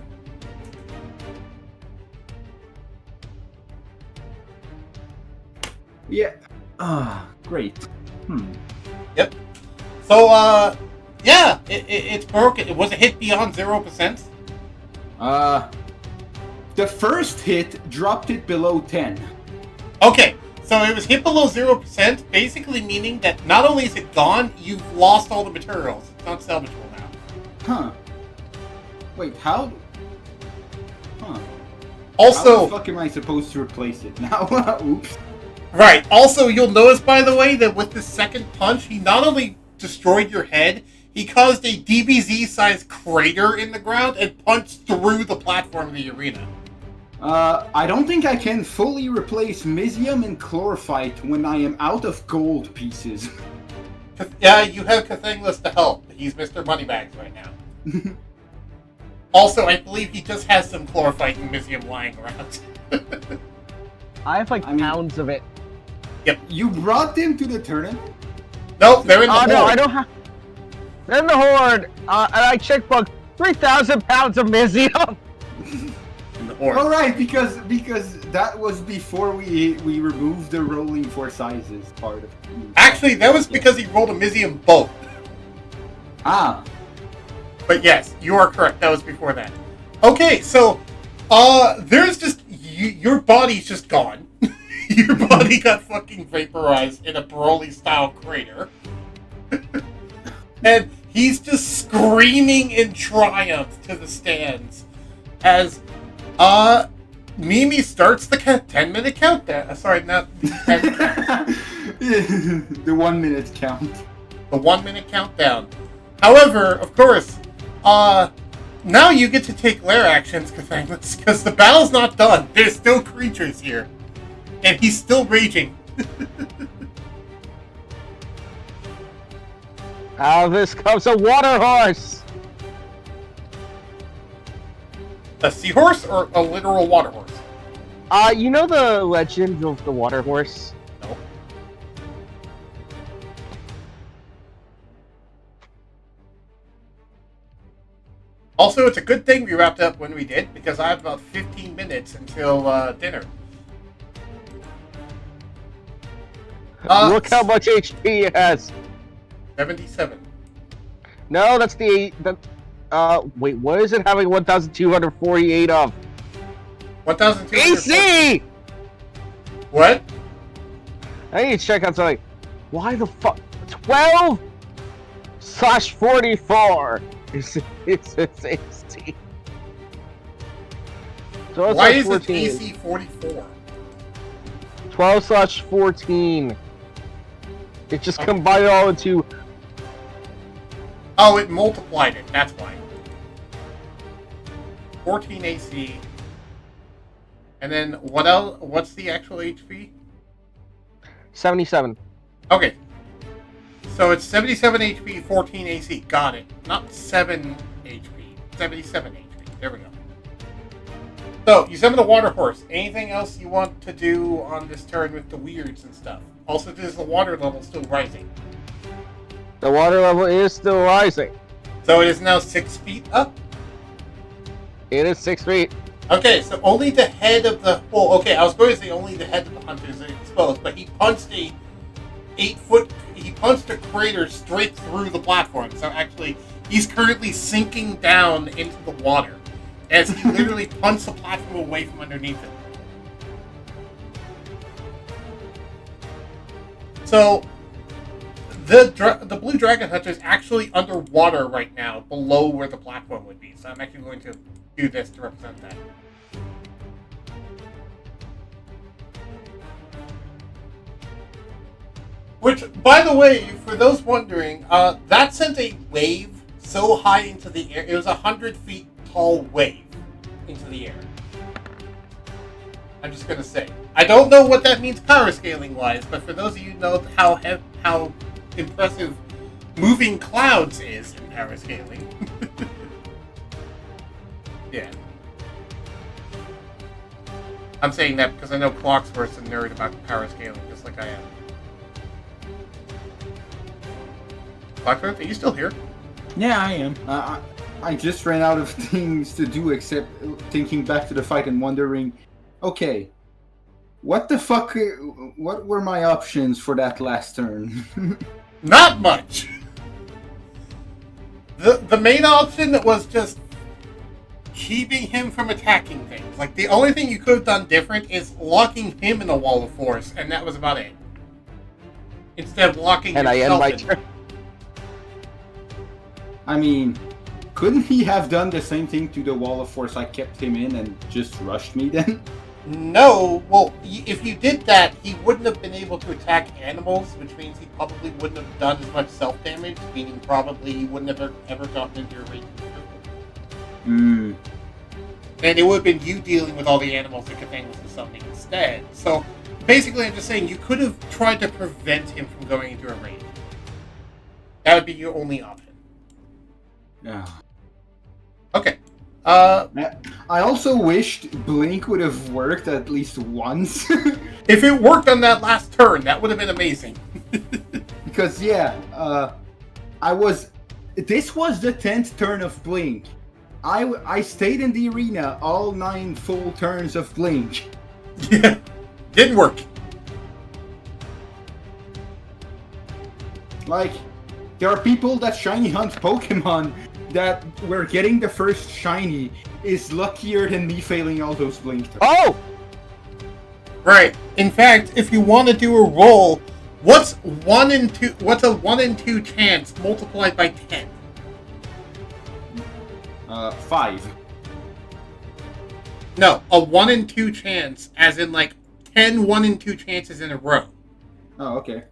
Yeah. Ah, great. Yep. So, yeah, it's broken. Was it hit beyond 0%? The first hit dropped it below 10. Okay, so it was hit below 0%, basically meaning that not only is it gone, you've lost all the materials. It's not salvageable now. Huh. Wait, how? Huh. Also, how the fuck am I supposed to replace it now? Oops. right, also you'll notice, by the way, that with the second punch, he not only destroyed your head, he caused a DBZ-sized crater in the ground and punched through the platform of the arena. I don't think I can fully replace Mysium and Chlorophyte when I am out of gold pieces. Yeah, you have Cathanglus to help. He's Mr. Moneybags right now. Also, I believe he just has some Chlorophyte and Mysium lying around. I have pounds of it. Yep. You brought them to the tournament? Nope, they're in the horde. No, I don't have... They're in the horde, and I checked book 3,000 pounds of Mysium! All right, because that was before we removed the rolling for sizes part of. Actually, that was because he rolled a Mysium boat. Ah. But yes, you are correct. That was before that. Okay, so there's just your body's just gone. Your body got fucking vaporized in a Broly-style crater, and he's just screaming in triumph to the stands as. Mimi starts the 10-minute countdown. Sorry, not the 10 the 1 minute count. The 1 minute countdown. However, of course, now you get to take lair actions, Cathanglus, because the battle's not done. There's still creatures here. And he's still raging. Out of this comes a water horse! A seahorse or a literal water horse? You know the legend of the water horse? No. Also, it's a good thing we wrapped up when we did, because I have about 15 minutes until dinner. Look how much HP it has! 77. No, that's the... wait, what is it having 1,248 of? 1,200. AC! What? I need to check out something. Why the fuck? 12/44 is its AC. So Why is it 14. AC 44? 12/14. It just combined it all into... Oh, it multiplied it. That's why. 14 AC. And then what else? What's the actual HP? 77. Okay. So it's 77 HP, 14 AC. Got it. Not 7 HP. 77 HP. There we go. So, you summon the water horse. Anything else you want to do on this turn with the weirds and stuff? Also, is the water level still rising? The water level is still rising. So it is now 6 feet up? It is 6 feet. Okay, so only the head of the... Well, okay, I was going to say only the head of the hunter is exposed, but he punched a 8-foot... He punched a crater straight through the platform. So actually, he's currently sinking down into the water as he literally punched the platform away from underneath it. So, the Blue Dragon Hunter is actually underwater right now, below where the platform would be. So I'm actually going to do this to represent that. Which, by the way, for those wondering, that sent a wave so high into the air. It was 100 feet tall wave into the air. I'm just gonna say. I don't know what that means power scaling wise, but for those of you who know how impressive moving clouds is in power scaling. Yeah. I'm saying that because I know Clocksworth's a nerd about power scaling, just like I am. Clocksworth, are you still here? Yeah, I am. I just ran out of things to do except thinking back to the fight and wondering, okay, what the fuck? What were my options for that last turn? Not much. The main option was just keeping him from attacking things. Like, the only thing you could have done different is locking him in a wall of force, and that was about it. Instead of locking And I end yourself my in. turn. I mean, couldn't he have done the same thing to the wall of force I kept him in and just rushed me then? No, well, if you did that, he wouldn't have been able to attack animals, which means he probably wouldn't have done as much self-damage, meaning probably he wouldn't have ever gotten into your range. And it would have been you dealing with all the animals that Cthulhu was summoning instead. So, basically, I'm just saying you could have tried to prevent him from going into a range. That would be your only option. Yeah. Okay. I also wished Blink would have worked at least once. If it worked on that last turn, that would have been amazing. Because, yeah, this was the 10th turn of Blink. I stayed in the arena all 9 full turns of Blink. Yeah. Didn't work. Like, there are people that shiny hunt Pokemon that where getting the first shiny is luckier than me failing all those Blink turns. Oh! Right. In fact, if you want to do a roll, what's a 1 in 2 chance multiplied by 10? 5. No, a 1 in 2 chance, as in like 10 1 in 2 chances in a row. Oh, okay.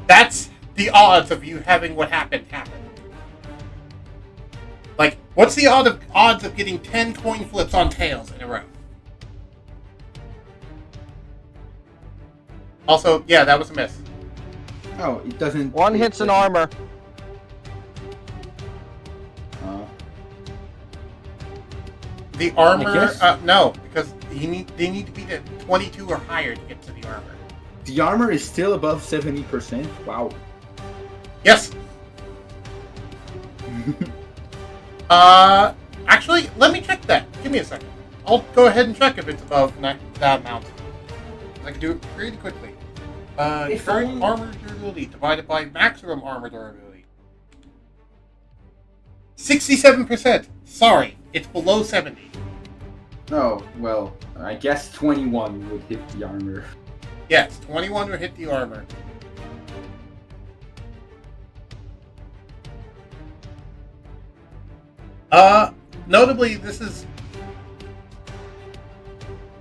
That's the odds of you having what happened happen. Like, what's the odds of getting 10 coin flips on tails in a row? Also, yeah, that was a miss. Oh, it doesn't... 1 hits an armor. The armor, I guess. no, because they need to be at 22 or higher to get to the armor. The armor is still above 70%? Wow. Yes. Actually, let me check that. Give me a second. I'll go ahead and check if it's above that amount. I can do it really quickly. Current armor durability divided by maximum armor durability. 67%. Sorry, it's below 70. Oh, well, I guess 21 would hit the armor. Yes, 21 would hit the armor. Notably, this is...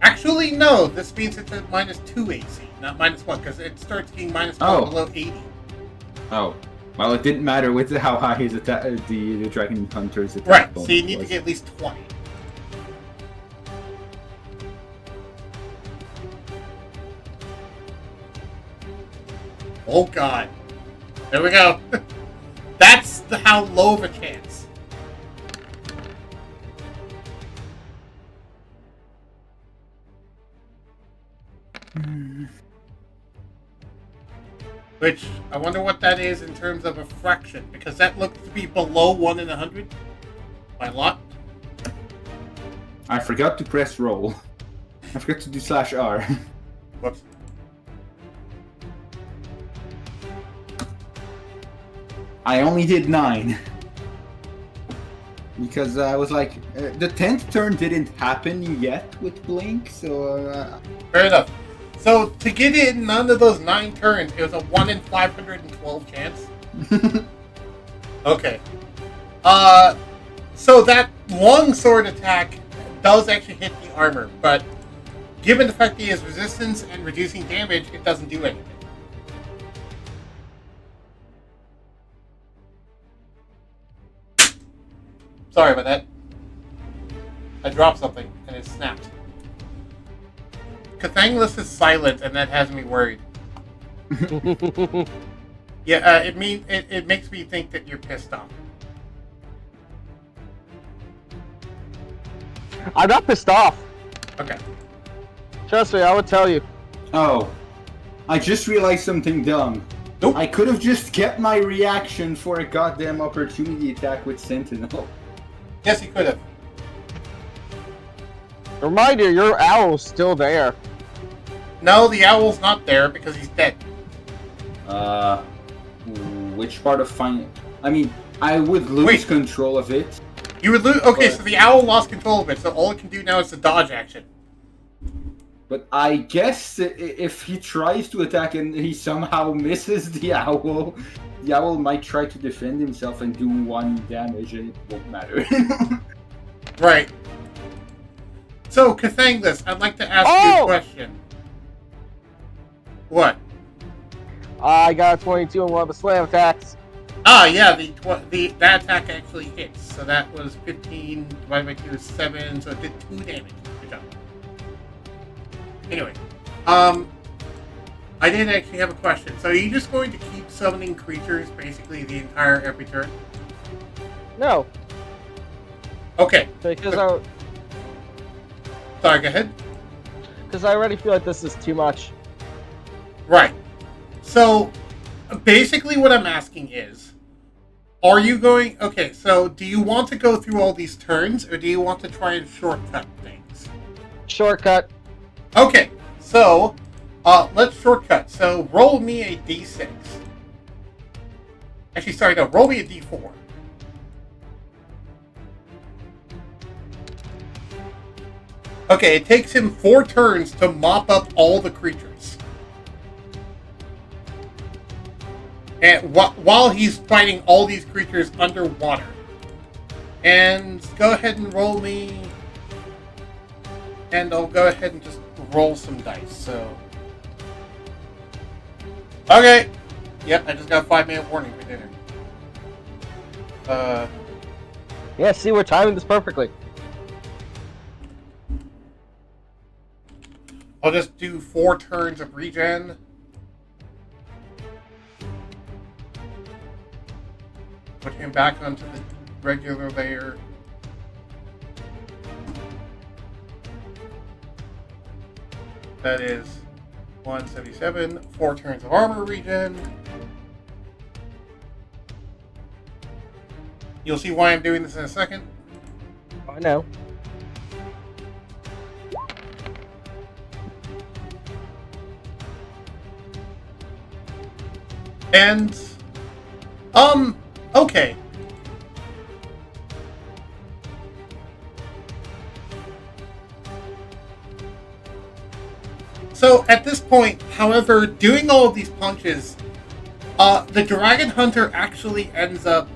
Actually, no, this means it's at -2 AC, not -1, because it starts being -1 below 80. Oh. Well, it didn't matter with how high his attack, the Dragon Hunter's attack Right, so bonus you need to was. get at least 20. Oh god. There we go. That's how low of a chance. Which, I wonder what that is in terms of a fraction, because that looks to be below 1 in 100 by a lot. I forgot to press roll. I forgot to do /R. Whoops. I only did 9. Because I was like, the 10th turn didn't happen yet with Blink, so... Fair enough. So, to get in none of those 9 turns, it was a 1 in 512 chance? Okay. So that longsword attack does actually hit the armor, but given the fact that he has resistance and reducing damage, it doesn't do anything. Sorry about that. I dropped something, and it snapped. Cathanglus is silent, and that has me worried. Yeah, it makes me think that you're pissed off. I'm not pissed off. Okay. Trust me, I would tell you. Oh, I just realized something dumb. Nope. I could have just kept my reaction for a goddamn opportunity attack with Sentinel. Yes, you could have. Reminder, your owl's still there. No, the owl's not there because he's dead. Which part of fine? I mean, I would lose control of it. You would lose. Okay, But- so the owl lost control of it, so all it can do now is the dodge action. But I guess if he tries to attack and he somehow misses the owl might try to defend himself and do 1 damage and it won't matter. Right. So, Cathanglus, I'd like to ask you a question. What? I got a 22 on one of the slam attacks. Ah, yeah, that attack actually hits. So that was 15 divided by 2 is 7, so it did 2 damage. Good job. Anyway, I did actually have a question. So are you just going to keep summoning creatures basically the entire every turn? No, Okay. because Sorry, go ahead. I already feel like this is too much. Right. So, basically what I'm asking is, are you going... Okay, so do you want to go through all these turns, or do you want to try and shortcut things? Shortcut. Okay, so, let's shortcut. So, roll me a d6. Actually, sorry, no, roll me a d4. Okay, it takes him 4 turns to mop up all the creatures. And while he's fighting all these creatures underwater. And go ahead and roll me... And I'll go ahead and just roll some dice, so... Okay! Yep, I just got a 5-minute warning for dinner. Yeah, see, we're timing this perfectly. I'll just do 4 turns of regen. Put him back onto the regular layer. That is 177. 4 turns of armor regen. You'll see why I'm doing this in a second. I know. And, okay. So, at this point, however, doing all of these punches, the Dragon Hunter actually ends up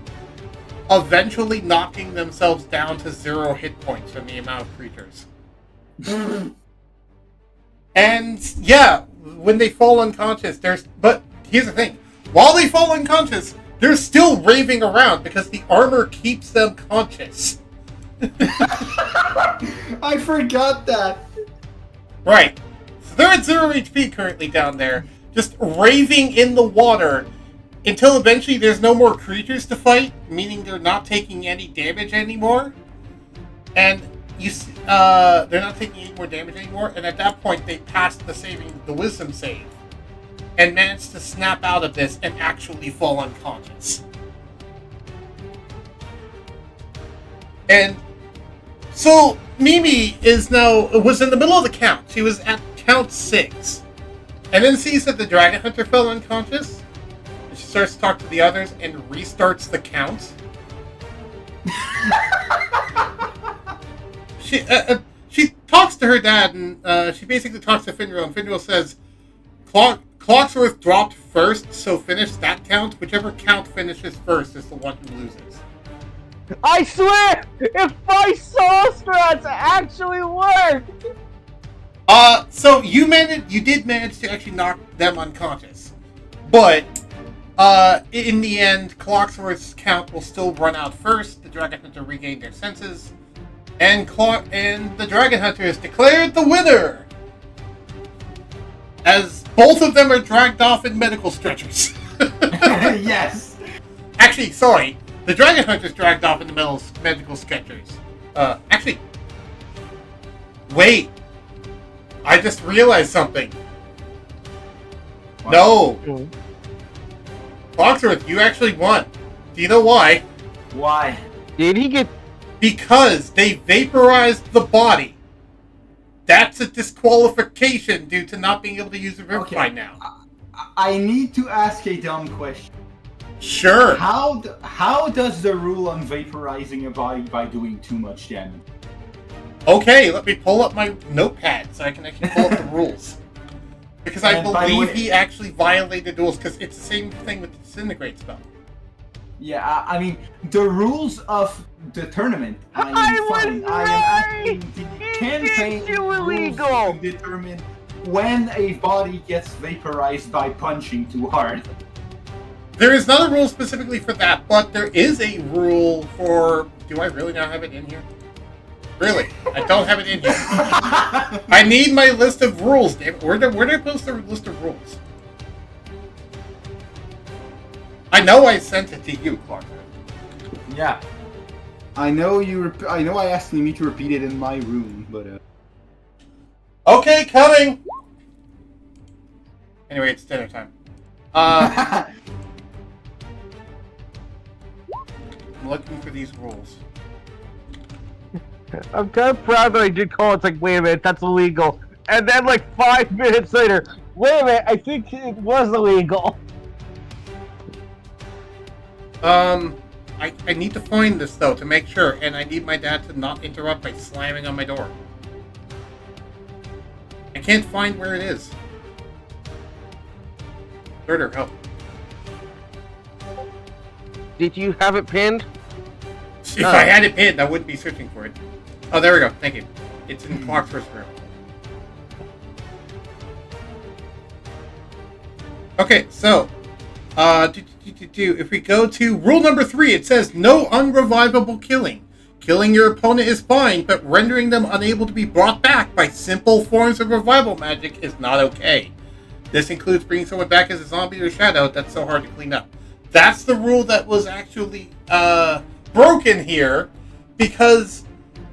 eventually knocking themselves down to 0 hit points from the amount of creatures. And, yeah, when they fall unconscious, but here's the thing. While they fall unconscious, they're still raving around because the armor keeps them conscious. I forgot that. Right. So they're at 0 HP currently down there, just raving in the water until eventually there's no more creatures to fight, meaning they're not taking any damage anymore. And they're not taking any more damage anymore, and at that point they pass the wisdom save. And managed to snap out of this and actually fall unconscious. And so Mimi was in the middle of the count. She was at count 6. And then sees that the Dragon Hunter fell unconscious. And she starts to talk to the others and restarts the count. She talks to her dad and she basically talks to Finral, and Finral says, Clocksworth dropped first, so finish that count. Whichever count finishes first is the one who loses. I swear, if my soul strats actually worked! So you did manage to actually knock them unconscious. But, In the end, Clocksworth's count will still run out first. The Dragon Hunter regained their senses, and the Dragon Hunter is declared the winner, as both of them are dragged off in medical stretchers. Yes. Actually, sorry, the Dragon Hunter's dragged off in the medical stretchers. Actually, wait, I just realized something. What? No. Clocksworth, you actually won. Do you know why? Why? Did he get... Because they vaporized the body. That's a disqualification due to not being able to use the Revivify now. I need to ask a dumb question. Sure. How does the rule on vaporizing a body by doing too much damage? Okay, let me pull up my notepad so I can actually pull up the rules. Because I believe he actually violated the rules, because it's the same thing with the Disintegrate spell. Yeah, I mean, the rules of the tournament, I am asking the campaign rules to determine when a body gets vaporized by punching too hard. There is not a rule specifically for that, but there is a rule for... Do I really not have it in here? Really? I don't have it in here. I need my list of rules, damn it. Where did I post the list of rules? I know I sent it to you, Clark. Yeah. I know I asked me to repeat it in my room, but Okay, coming! Anyway, it's dinner time. I'm looking for these rules. I'm kind of proud that I did call it. It's like, wait a minute, that's illegal. And then, like, 5 minutes later, wait a minute, I think it was illegal. I need to find this, though, to make sure, and I need my dad to not interrupt by slamming on my door. I can't find where it is. Murder, help. Did you have it pinned? If I had it pinned, I wouldn't be searching for it. Oh, there we go. Thank you. It's in Clocksworth's room. Okay, so, if we go to rule number 3, it says no unrevivable killing. Killing your opponent is fine, but rendering them unable to be brought back by simple forms of revival magic is not okay. This includes bringing someone back as a zombie or shadow that's so hard to clean up. That's the rule that was actually broken here, because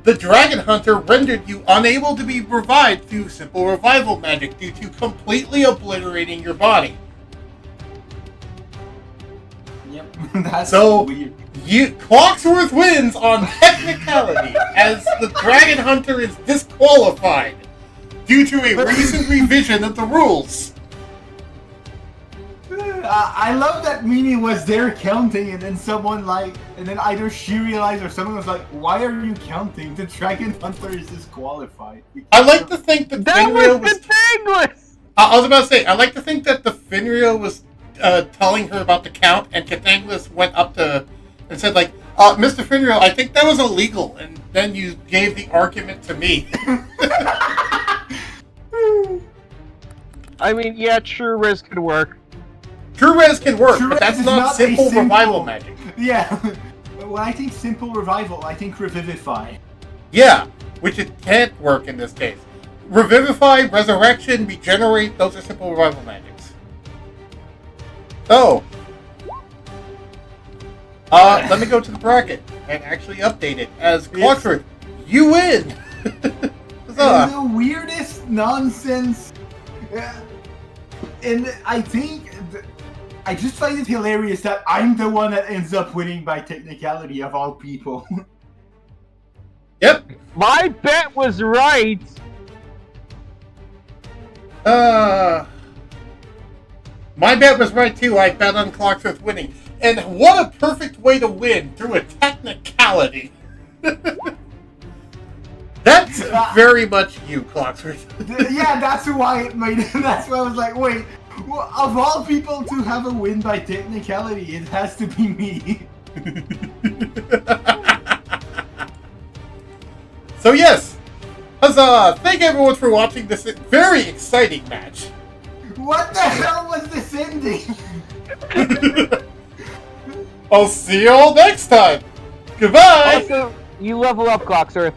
the Dragon Hunter rendered you unable to be revived through simple revival magic due to completely obliterating your body. Yep, that's so weird. Clocksworth wins on technicality, as the Dragon Hunter is disqualified due to a recent revision of the rules. I love that Meanie was there counting, and then then either she realized or someone was like, "Why are you counting? The Dragon Hunter is disqualified." I like to think that Finrio was Catangless! I was about to say, I like to think that the Finrio was telling her about the count, and Catangless went up to and said, like, Mr. Finrio, I think that was illegal, and then you gave the argument to me. I mean, yeah, true risk could work. True res can work, True but that's res is not simple revival magic. Yeah. When I think simple revival, I think revivify. Yeah, which it can't work in this case. Revivify, resurrection, regenerate, those are simple revival magics. So, let me go to the bracket and actually update it as Clocksworth. You win! And the weirdest nonsense. And I think I just find it hilarious that I'm the one that ends up winning by technicality of all people. Yep. My bet was right. My bet was right too. I bet on Clocksworth winning. And what a perfect way to win, through a technicality. That's very much you, Clocksworth. Yeah, that's why it made it. That's why I was like, wait, of all people to have a win by technicality, it has to be me. So yes, huzzah! Thank everyone for watching this very exciting match. What the hell was this ending? I'll see you all next time. Goodbye. Also, you level up, Clocksworth.